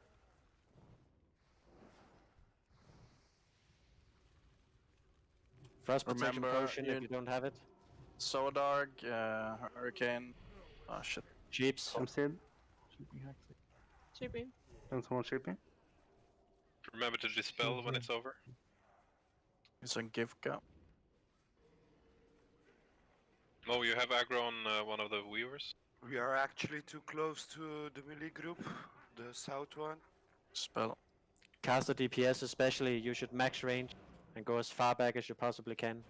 Frost protection Remember, potion if you don't have it. Sodarg, Hurricane. Oh shit. Jeeps. I'm Sid. Chippy. Can someone shoot me? Remember to dispel when it's over. It's a Givka. Mo, you have aggro on one of the weavers. We are actually too close to the melee group, the south one. Spell. Caster DPS especially, you should max range and go as far back as you possibly can.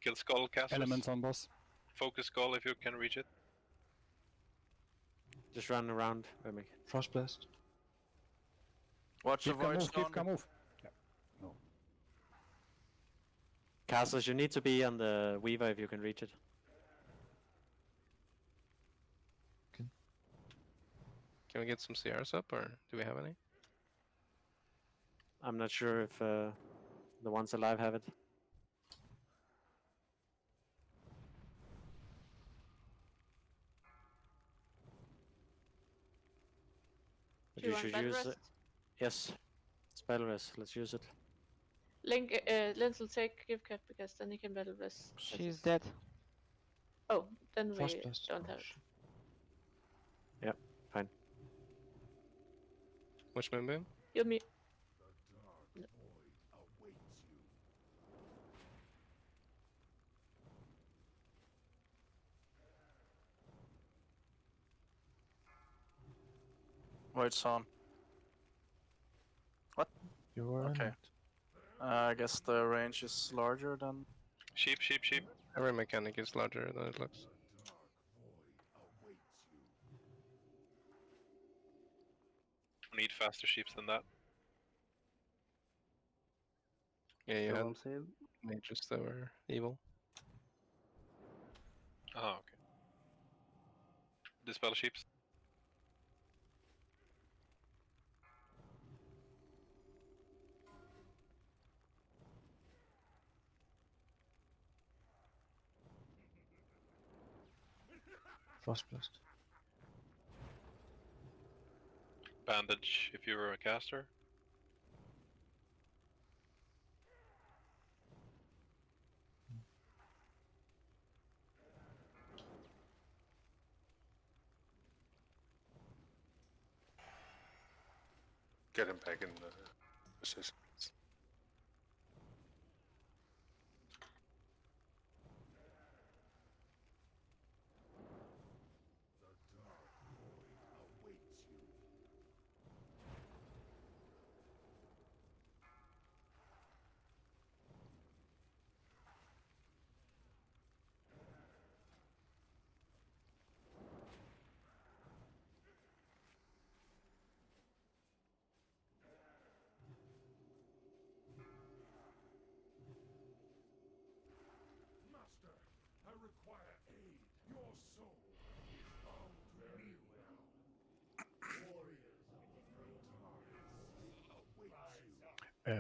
Kill skull casters. Elements on boss. Focus skull if you can reach it. Just run around, Remick. Frost blast. Watch the Keep can void move, stone. keep can move. Yeah. No. Casters, you need to be on the Weaver if you can reach it. Can we get some CRs up, or do we have any? I'm not sure if the ones alive have it. But Do you you want should battle use rest? it. Yes, it's battle rest. Let's use it. Link, Lens will take gift cap because then he can battle rest. She's dead. Oh, then Frost we blast. don't have it. Yep, fine. Which moonbeam? Heal me. No. Void's on. What? You are Okay. I guess the range is larger than. Sheep, sheep, sheep. Every mechanic is larger than it looks. I need faster sheeps than that. Yeah, you Still had unsaved. mages that were evil. Oh, okay. Dispel sheeps. Frost blast. Bandage if you're a caster. Get him back in the position.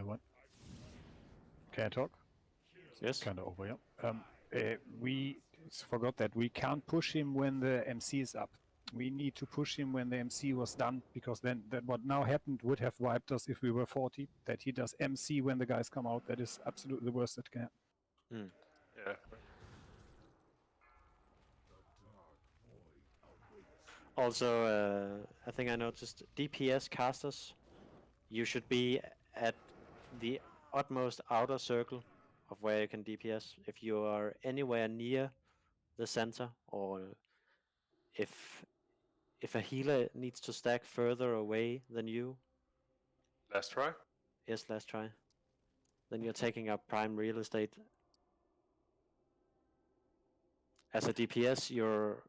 What? Can I talk? Yes. Kind of over, yeah. We forgot that we can't push him when the MC is up. We need to push him when the MC was done, because then that what now happened would have wiped us if we were 40. That he does MC when the guys come out. That is absolutely the worst that can happen. Yeah. Also, I think I noticed DPS casters, you should be at the utmost outer circle of where you can DPS. If you are anywhere near the center, or if a healer needs to stack further away than you, Last try? yes, last try, then you're taking up prime real estate. As a DPS, you're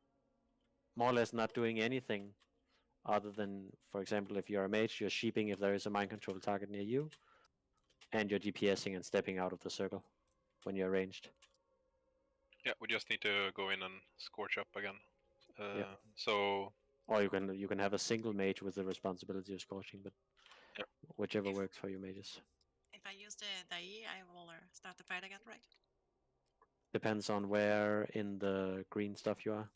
more or less not doing anything other than, for example, if you're a mage, you're sheeping if there is a mind control target near you, and you're DPSing and stepping out of the circle when you're ranged. Yeah, we just need to go in and scorch up again. Yeah. So. Or you can have a single mage with the responsibility of scorching, but yeah, whichever works for you mages. If I use the Dai, I will start the fight again, right? Depends on where in the green stuff you are.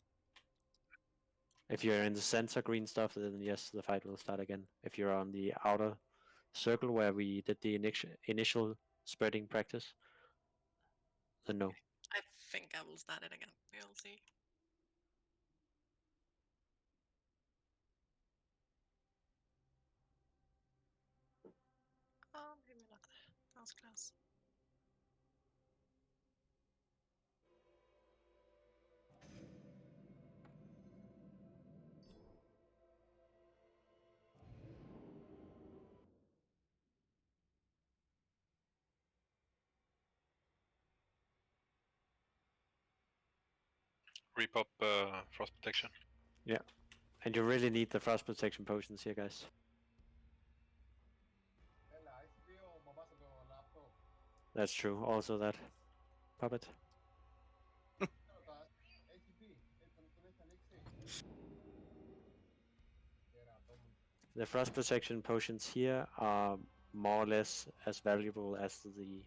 If you're in the center green stuff, then yes, the fight will start again. If you're on the outer circle where we did the initial spreading practice, then no. I think I will start it again. We'll see. Oh, maybe not. That was close. Repop frost protection. Yeah, and you really need the frost protection potions here, guys. That's true. Also that puppet. The frost protection potions here are more or less as valuable as the...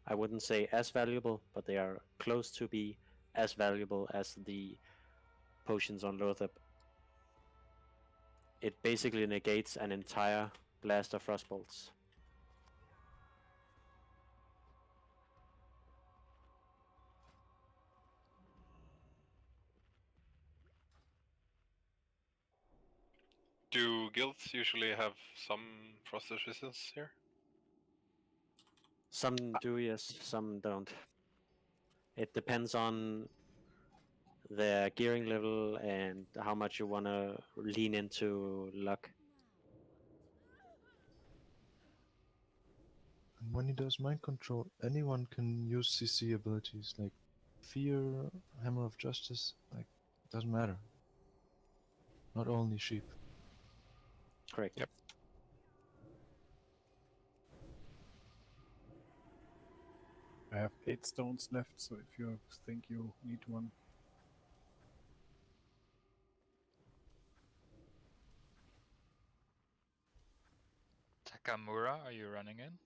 I wouldn't say as valuable, but they are close to be as valuable as the potions on Lothep. It basically negates an entire blast of frost bolts. Do guilds usually have some frost resistance here? Some do, yes, some don't. It depends on their gearing level and how much you want to lean into luck. And when he does mind control, anyone can use CC abilities like Fear, Hammer of Justice, like, doesn't matter. Not only sheep. Correct. Yep. I have 8 stones left, so if you think you need one. Takamura, are you running in?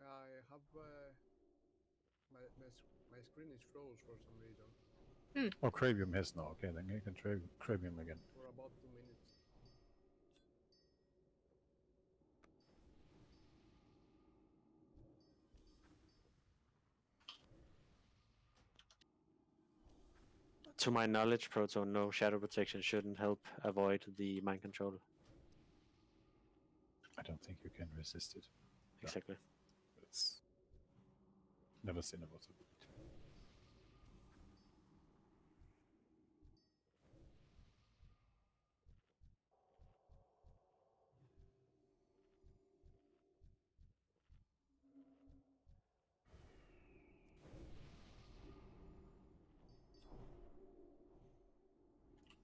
I have my screen is froze for some reason Oh, Cravium has now. Okay, then you can Cravium again. for about 2 minutes. To my knowledge, Proto, no shadow protection shouldn't help avoid the mind control. I don't think you can resist it. Exactly. No. It's never seen about it.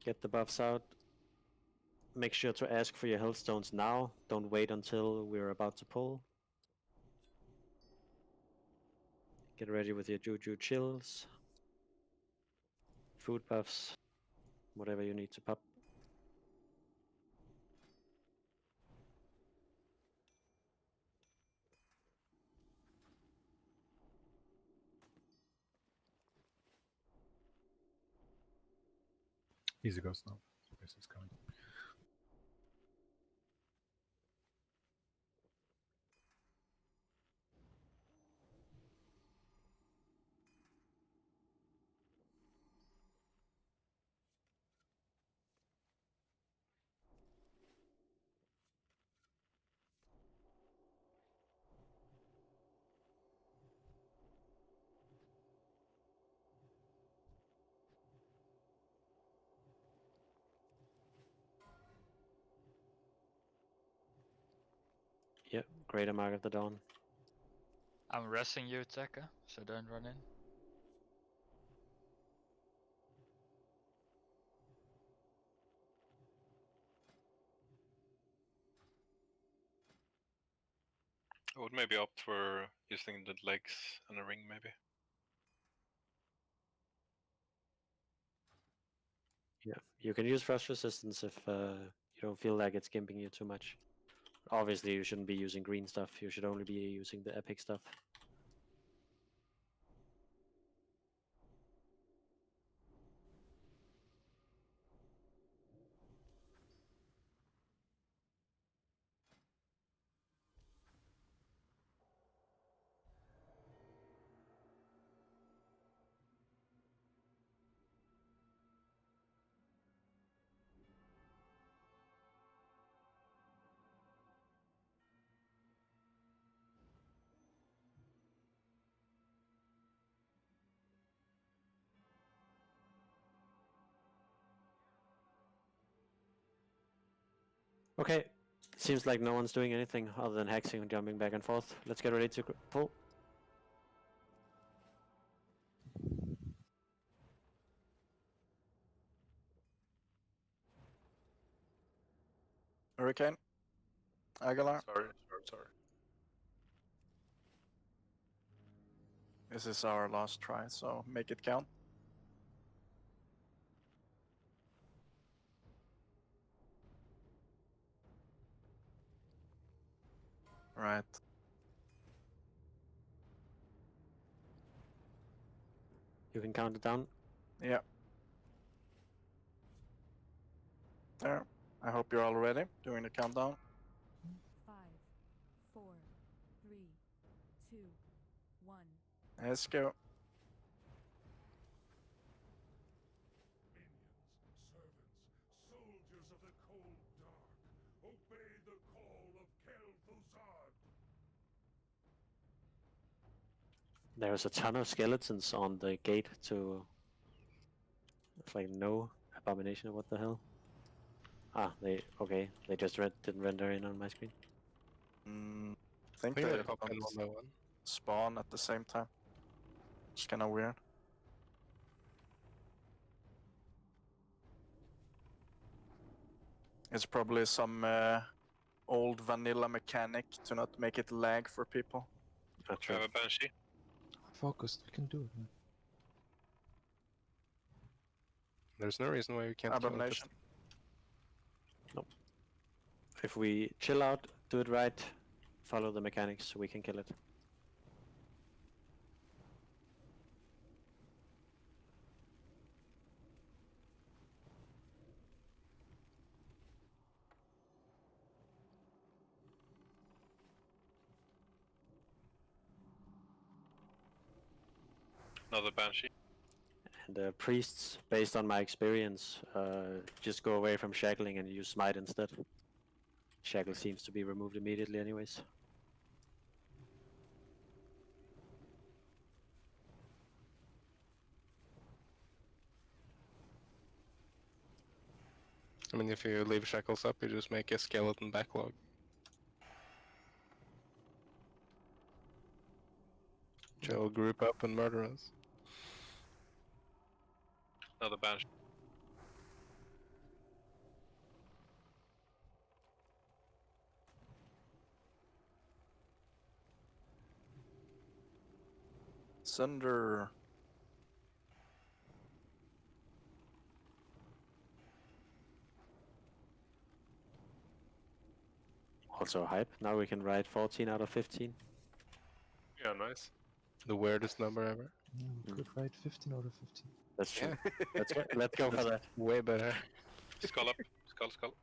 Get the buffs out. Make sure to ask for your health stones now. Don't wait until we're about to pull. Get ready with your Juju chills. Food buffs. Whatever you need to pop. Easy goes now. Space is coming. Yep, Greater Mark of the Dawn. I'm resting you, Taka, so don't run in. I would maybe opt for using the legs and a ring, maybe. Yeah, you can use frost resistance if you don't feel like it's gimping you too much. Obviously, you shouldn't be using green stuff. You should only be using the epic stuff. Okay, seems like no one's doing anything other than hexing and jumping back and forth. Let's get ready to pull. Hurricane. Aguilar. Sorry. This is our last try, so make it count. Right. You can count it down. Yeah. There. I hope you're all ready doing the countdown. 5, 4, 3, 2, 1. Let's go. Soldiers of the cold dark, obey the call of Kel'Thuzad! There's a ton of skeletons on the gate to... It's like no abomination, what the hell? Ah, they just didn't render in on my screen. I think they they pop in one by one. spawn at the same time. It's kind of weird. It's probably some old vanilla mechanic to not make it lag for people. I have a Banshee. Focused, we can do it, man. There's no reason why we can't kill it. Abomination. Nope. If we chill out, do it right, follow the mechanics, we can kill it. Another Banshee. And priests, based on my experience, just go away from shackling and use smite instead. Shackle seems to be removed immediately anyways. I mean, if you leave shackles up, you just make a skeleton backlog. They'll group up and murder us. Another Banshee. Sunder. Also hype, now we can ride 14 out of 15. Yeah, nice. The weirdest number ever. We could write 15 out of 15. That's true. Let's go for that. Way better. Skull up. Skull.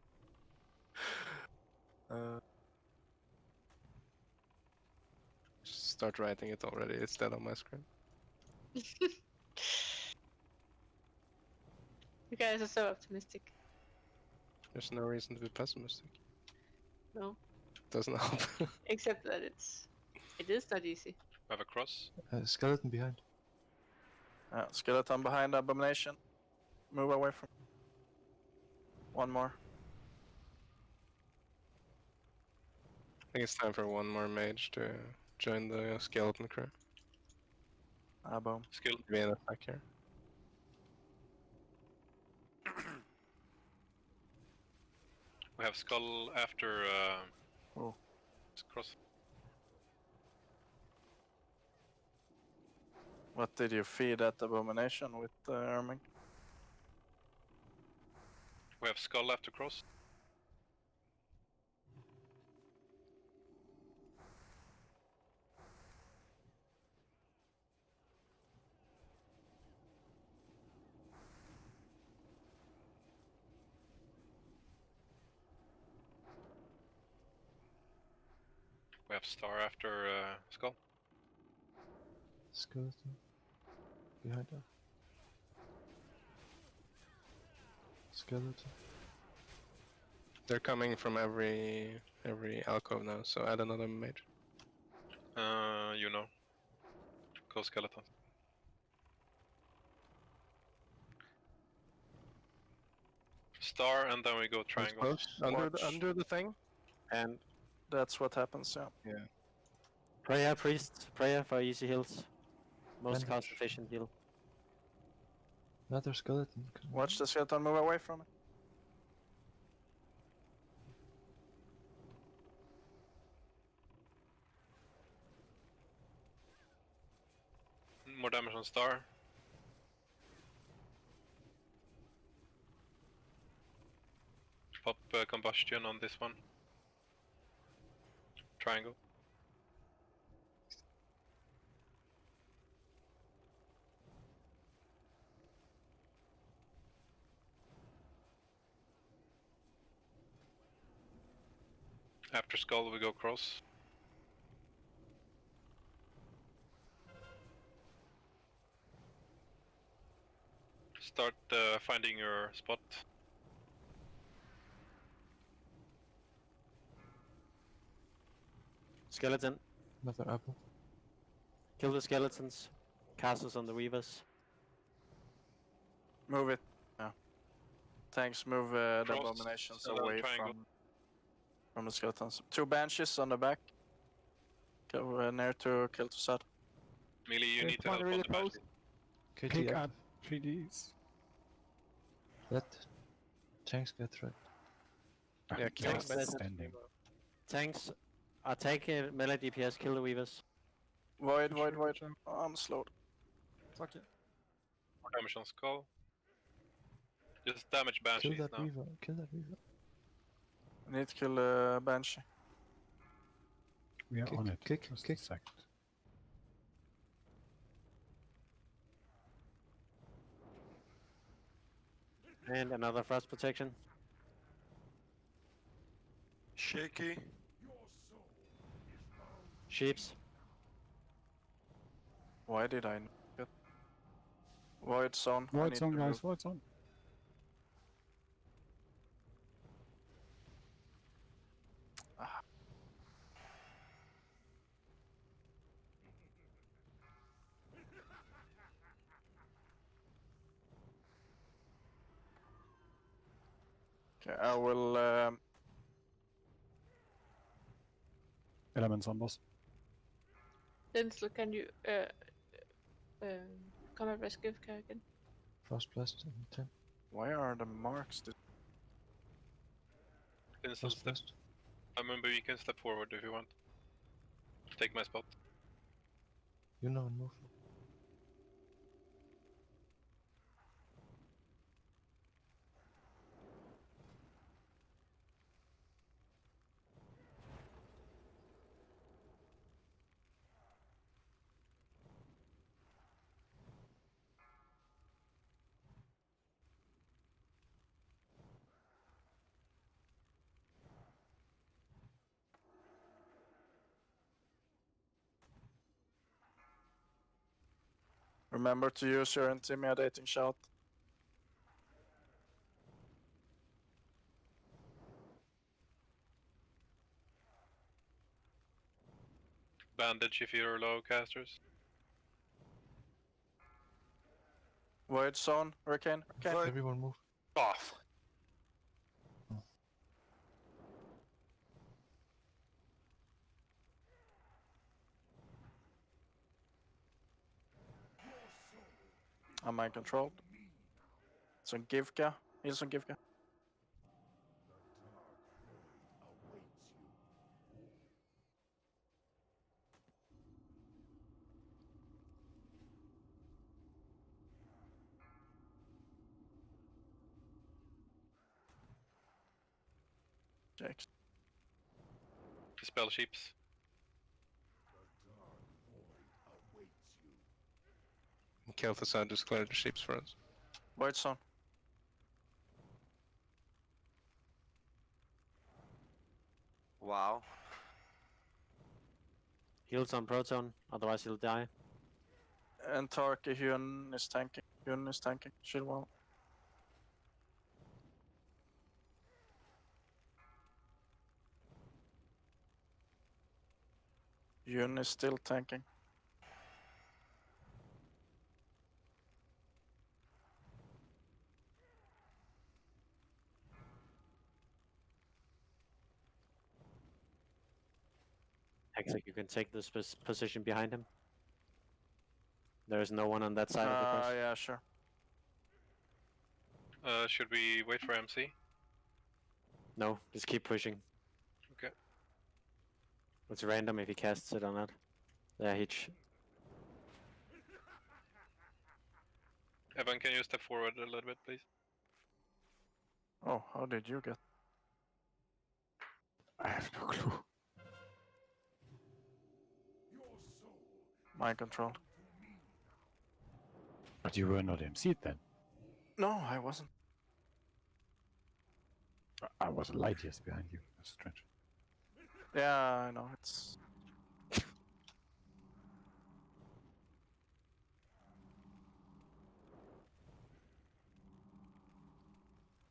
Just start writing it already. It's dead on my screen. You guys are so optimistic. There's no reason to be pessimistic. No. Doesn't help. Except that it is not easy. Have a cross. Skeleton behind. Skeleton behind Abomination. Move away from. One more. I think it's time for one more mage to join the skeleton crew. Abo. Skill. Be an attack here. We have Skull after Oh. cross. What did you feed that Abomination with, Erming? We have Skull after cross. We have Star after Skull. Skeleton behind us. Skeleton. They're coming from every alcove now, so add another mage. You know. Go Skeleton. Star and then we go triangle. Close. Under the thing. And that's what happens, yeah. Yeah. Prayer, priests, prayer for easy heals. Most Bandage. cost efficient heal. Another skeleton. Watch the skeleton move away from it. More damage on star. Pop combustion on this one. Triangle. After skull we go cross. Start finding your spot. Skeleton. Another apple. Kill the skeletons. Castles on the weavers. Move it. Yeah. Tanks move the Cross, abominations and then away triangle. from the skeletons. 2 banshees on the back. Go near to kill to Sad. Melee, you There's need to one help on really the close. banshees. Pick KT up 3Ds. Let tanks get threat. Yeah, kill Tanks, them. Standing. tanks are taking melee DPS, kill the weavers. Void. I'm slowed. Fuck it. More damage on skull. Just damage Kill banshees that now. weaver. Kill that weaver. I need to kill a banshee. We are Kick, on it. kick, Just kick. a second. And another frost protection. Shaky. Sheeps. Why did I not get Void zone? I Void need zone, to guys. move. Void zone. Okay, I will. Elements on boss. Denzel, can you come and rescue Kara again? Frost blast on 10. Why are the marks? Instant Frost step. blast. I remember you can step forward if you want. Take my spot. You know and move. Remember to use your intimidating shout. Bandage if you're low casters. Void zone, Hurricane. Everyone move. Off. I'm mind controlled. It's on Givka. He's on Givka. Jake. Dispel sheeps. Kill the side, just clear the sheeps for us. Void zone. Wow. Heals on Proton, otherwise he'll die. And Tarky Hyun is tanking. Hyun is tanking. Shield wall. Hyun is still tanking. Actually, you can take this position behind him. There is no one on that side of the cross. Yeah, sure. Should we wait for MC? No, just keep pushing. Okay. It's random if he casts it or not. Yeah, Evan, can you step forward a little bit, please? Oh, how did you get? I have no clue. Mind control. But you were not MC'd then. No, I wasn't. I was light years behind you. That's strange. Yeah, I know. It's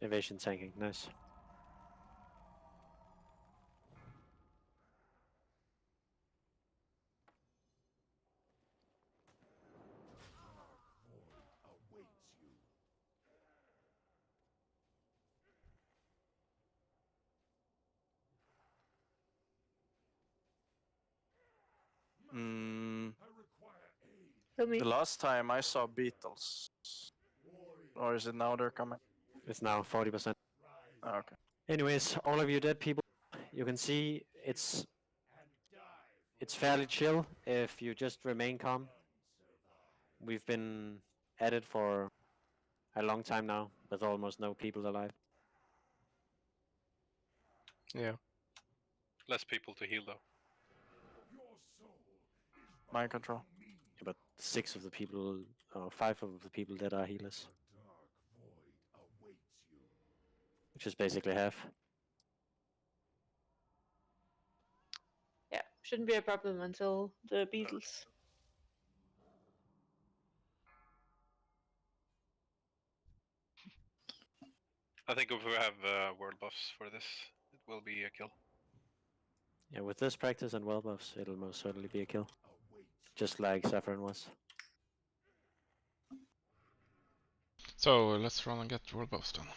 Evasion tanking, nice. the last time I saw beetles. Or is it now they're coming? It's now 40%. Oh, okay. Anyways, all of you dead people, you can see it's fairly chill if you just remain calm. We've been at it for a long time now, with almost no people alive. Yeah. Less people to heal though. Mind control. Yeah, but 5 of the people that are healers. Which is basically half. Yeah, shouldn't be a problem until the beetles. I think if we have world buffs for this, it will be a kill. Yeah, with this practice and well buffs, it'll most certainly be a kill. Just like Saffron was. So let's run and get world buffs done.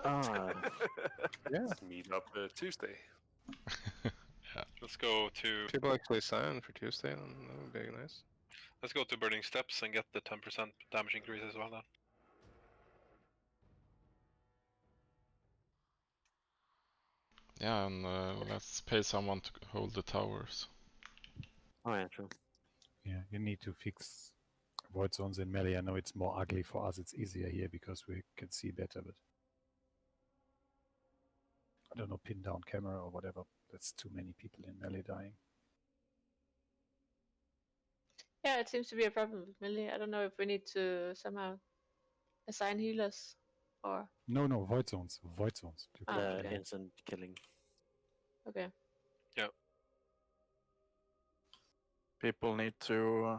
Yeah. Let's meet up Tuesday. Yeah. Let's go to. People actually sign for Tuesday, and that would be nice. Let's go to Burning Steps and get the 10% damage increase as well then. Yeah, and let's pay someone to hold the towers. Oh yeah, true. Yeah, you need to fix void zones in melee. I know it's more ugly for us. It's easier here because we can see better, but I don't know, pin down camera or whatever. That's too many people in melee dying. Yeah, it seems to be a problem with melee. I don't know if we need to somehow assign healers or. No, void zones. Void zones. Instant killing. Okay. Yeah. People need to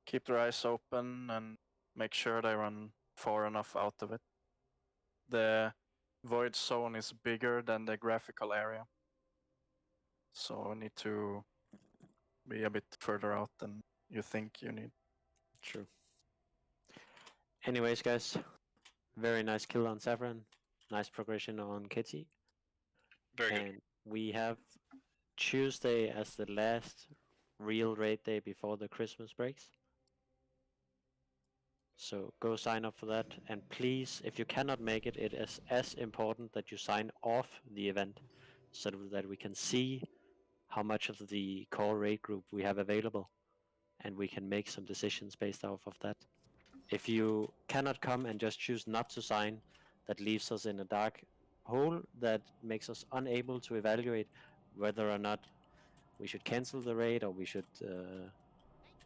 keep their eyes open and make sure they run far enough out of it. The void zone is bigger than the graphical area. So we need to be a bit further out than you think you need. True. Anyways, guys, very nice kill on Saffron. Nice progression on Kitty. Very good. And we have Tuesday as the last real raid day before the Christmas breaks. So go sign up for that. And please, if you cannot make it, it is as important that you sign off the event so that we can see how much of the core raid group we have available. And we can make some decisions based off of that. If you cannot come and just choose not to sign, that leaves us in a dark hole that makes us unable to evaluate whether or not we should cancel the raid or we should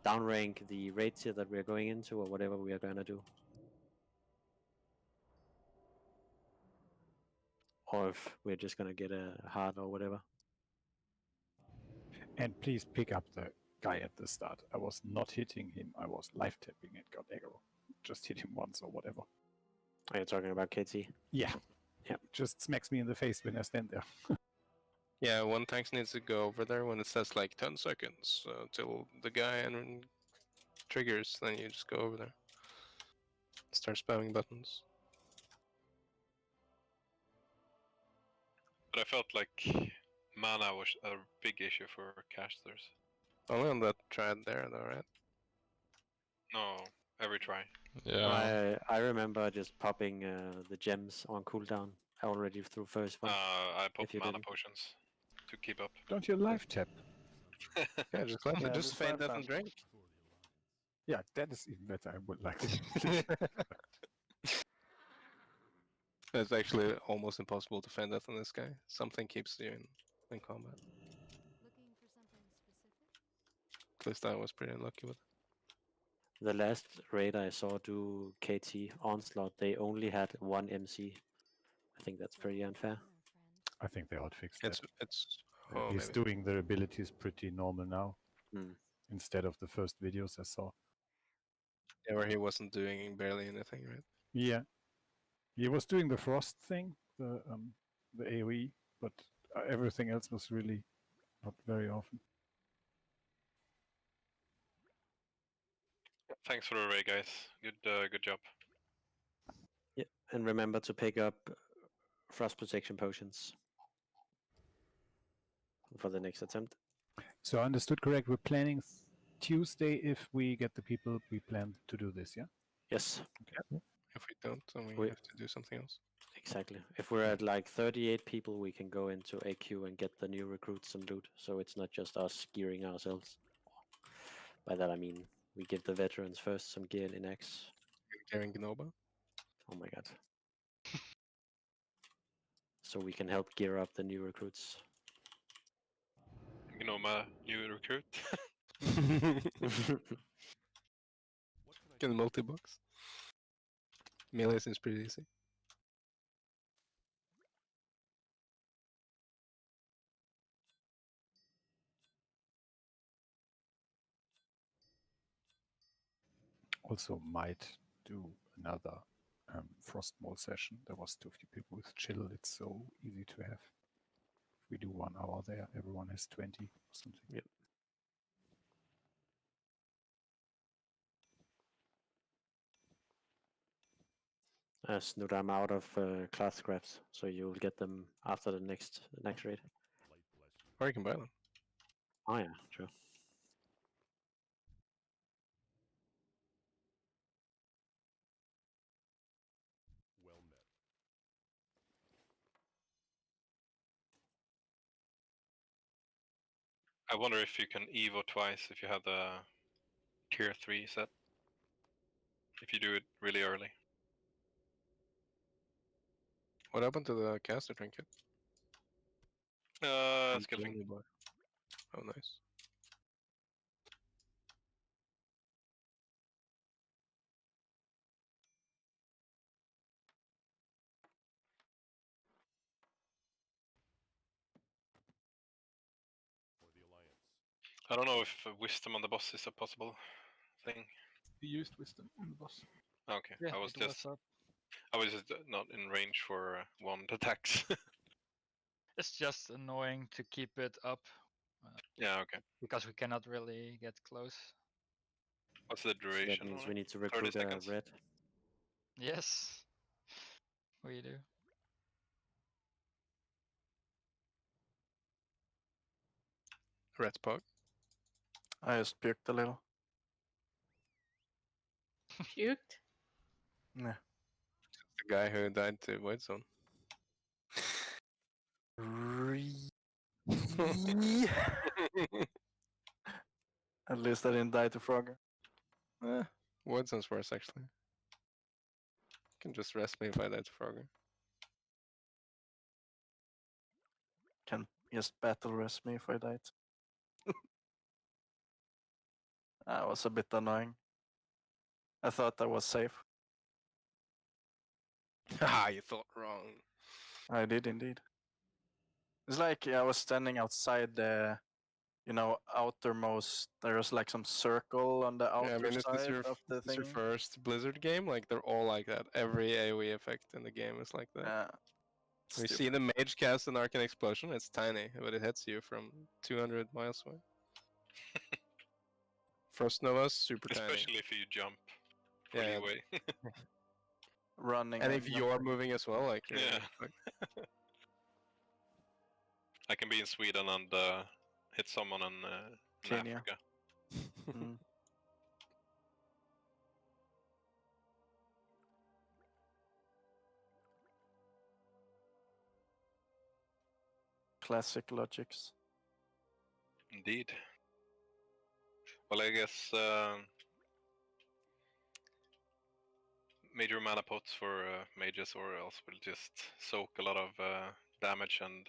downrank the raid tier that we're going into or whatever we are going to do. Or if we're just going to get a hard or whatever. And please pick up the guy at the start. I was not hitting him. I was live tapping and got aggro. Just hit him once or whatever. Are you talking about KT? Yeah. Yeah. Just smacks me in the face when I stand there. Yeah, one tank needs to go over there when it says like 10 seconds till the guy and triggers, then you just go over there. Start spamming buttons. But I felt like mana was a big issue for casters. Only on that triad there though, right? No, every try. Yeah. I remember just popping the gems on cooldown already through first one. I popped mana potions to keep up. Don't you live tap? Yeah, just let it. Just feign death and drink. Yeah, that is even better. I would like to. It's actually almost impossible to defend that on this guy. Something keeps you in combat. Looking for something specific? At least I was pretty unlucky with it. The last raid I saw do KT Onslaught, they only had one MC. I think that's pretty unfair. I think they ought to fix that. maybe. He's doing their abilities pretty normal now, instead of the first videos I saw. Yeah, where he wasn't doing barely anything, right? Yeah, he was doing the frost thing, the AOE, but everything else was really not very often. Thanks for the raid, guys. Good job. Yeah, and remember to pick up frost protection potions for the next attempt. So I understood correct, we're planning Tuesday if we get the people we plan to do this, yeah? Yes. Okay. If we don't, then we have to do something else. Exactly. If we're at like 38 people, we can go into AQ and get the new recruits some loot. So it's not just us gearing ourselves. By that I mean we give the veterans first some gear in X. Gearing Gnoba? Oh my god. So we can help gear up the new recruits. Gnoma new recruit. Can multi-box. Melee seems pretty easy. Also might do another frost mole session. There was too few people with chill. It's so easy to have. If we do 1 hour there, everyone has 20 or something. Yep. Snoot, I'm out of cloth scraps, so you'll get them after the next raid. Or you can buy them. Oh yeah, true. I wonder if you can Evo twice if you have the tier 3 set. If you do it really early. What happened to the caster trinket? Skill thing. Oh, nice. I don't know if wisdom on the boss is a possible thing. He used wisdom on the boss. Okay, Yeah, I was it was just up. I was just not in range for wand attacks. It's just annoying to keep it up. Yeah, okay. Because we cannot really get close. What's the So duration? that means on we it? need to 30 recruit a seconds? red. Yes, we do. Red spot. I just puked a little. Puked? Yeah. The guy who died to White Zone. At least I didn't die to Frogger. White Zone's worse, actually. You can just rest me if I die to Frogger. Can just battle rest me if I died. That was a bit annoying. I thought I was safe. Haha, you thought wrong. I did indeed. It's like I was standing outside the, outermost. There's like some circle on the outer Yeah, I mean, side of the is this your thing. first Blizzard game? Like, they're all like that. Every AoE effect in the game is like that. Yeah. We see the mage cast an Arcane Explosion. It's tiny, but it hits you from 200 miles away. Frost Nova's super Especially tiny. if you jump for Yeah, leeway. Running. And if you're moving as well, like, you're Yeah. like, I can be in Sweden and hit someone in Kenya. Africa. Mm. Classic logics. Indeed. Well, I guess major mana pots for mages, or else we'll just soak a lot of damage and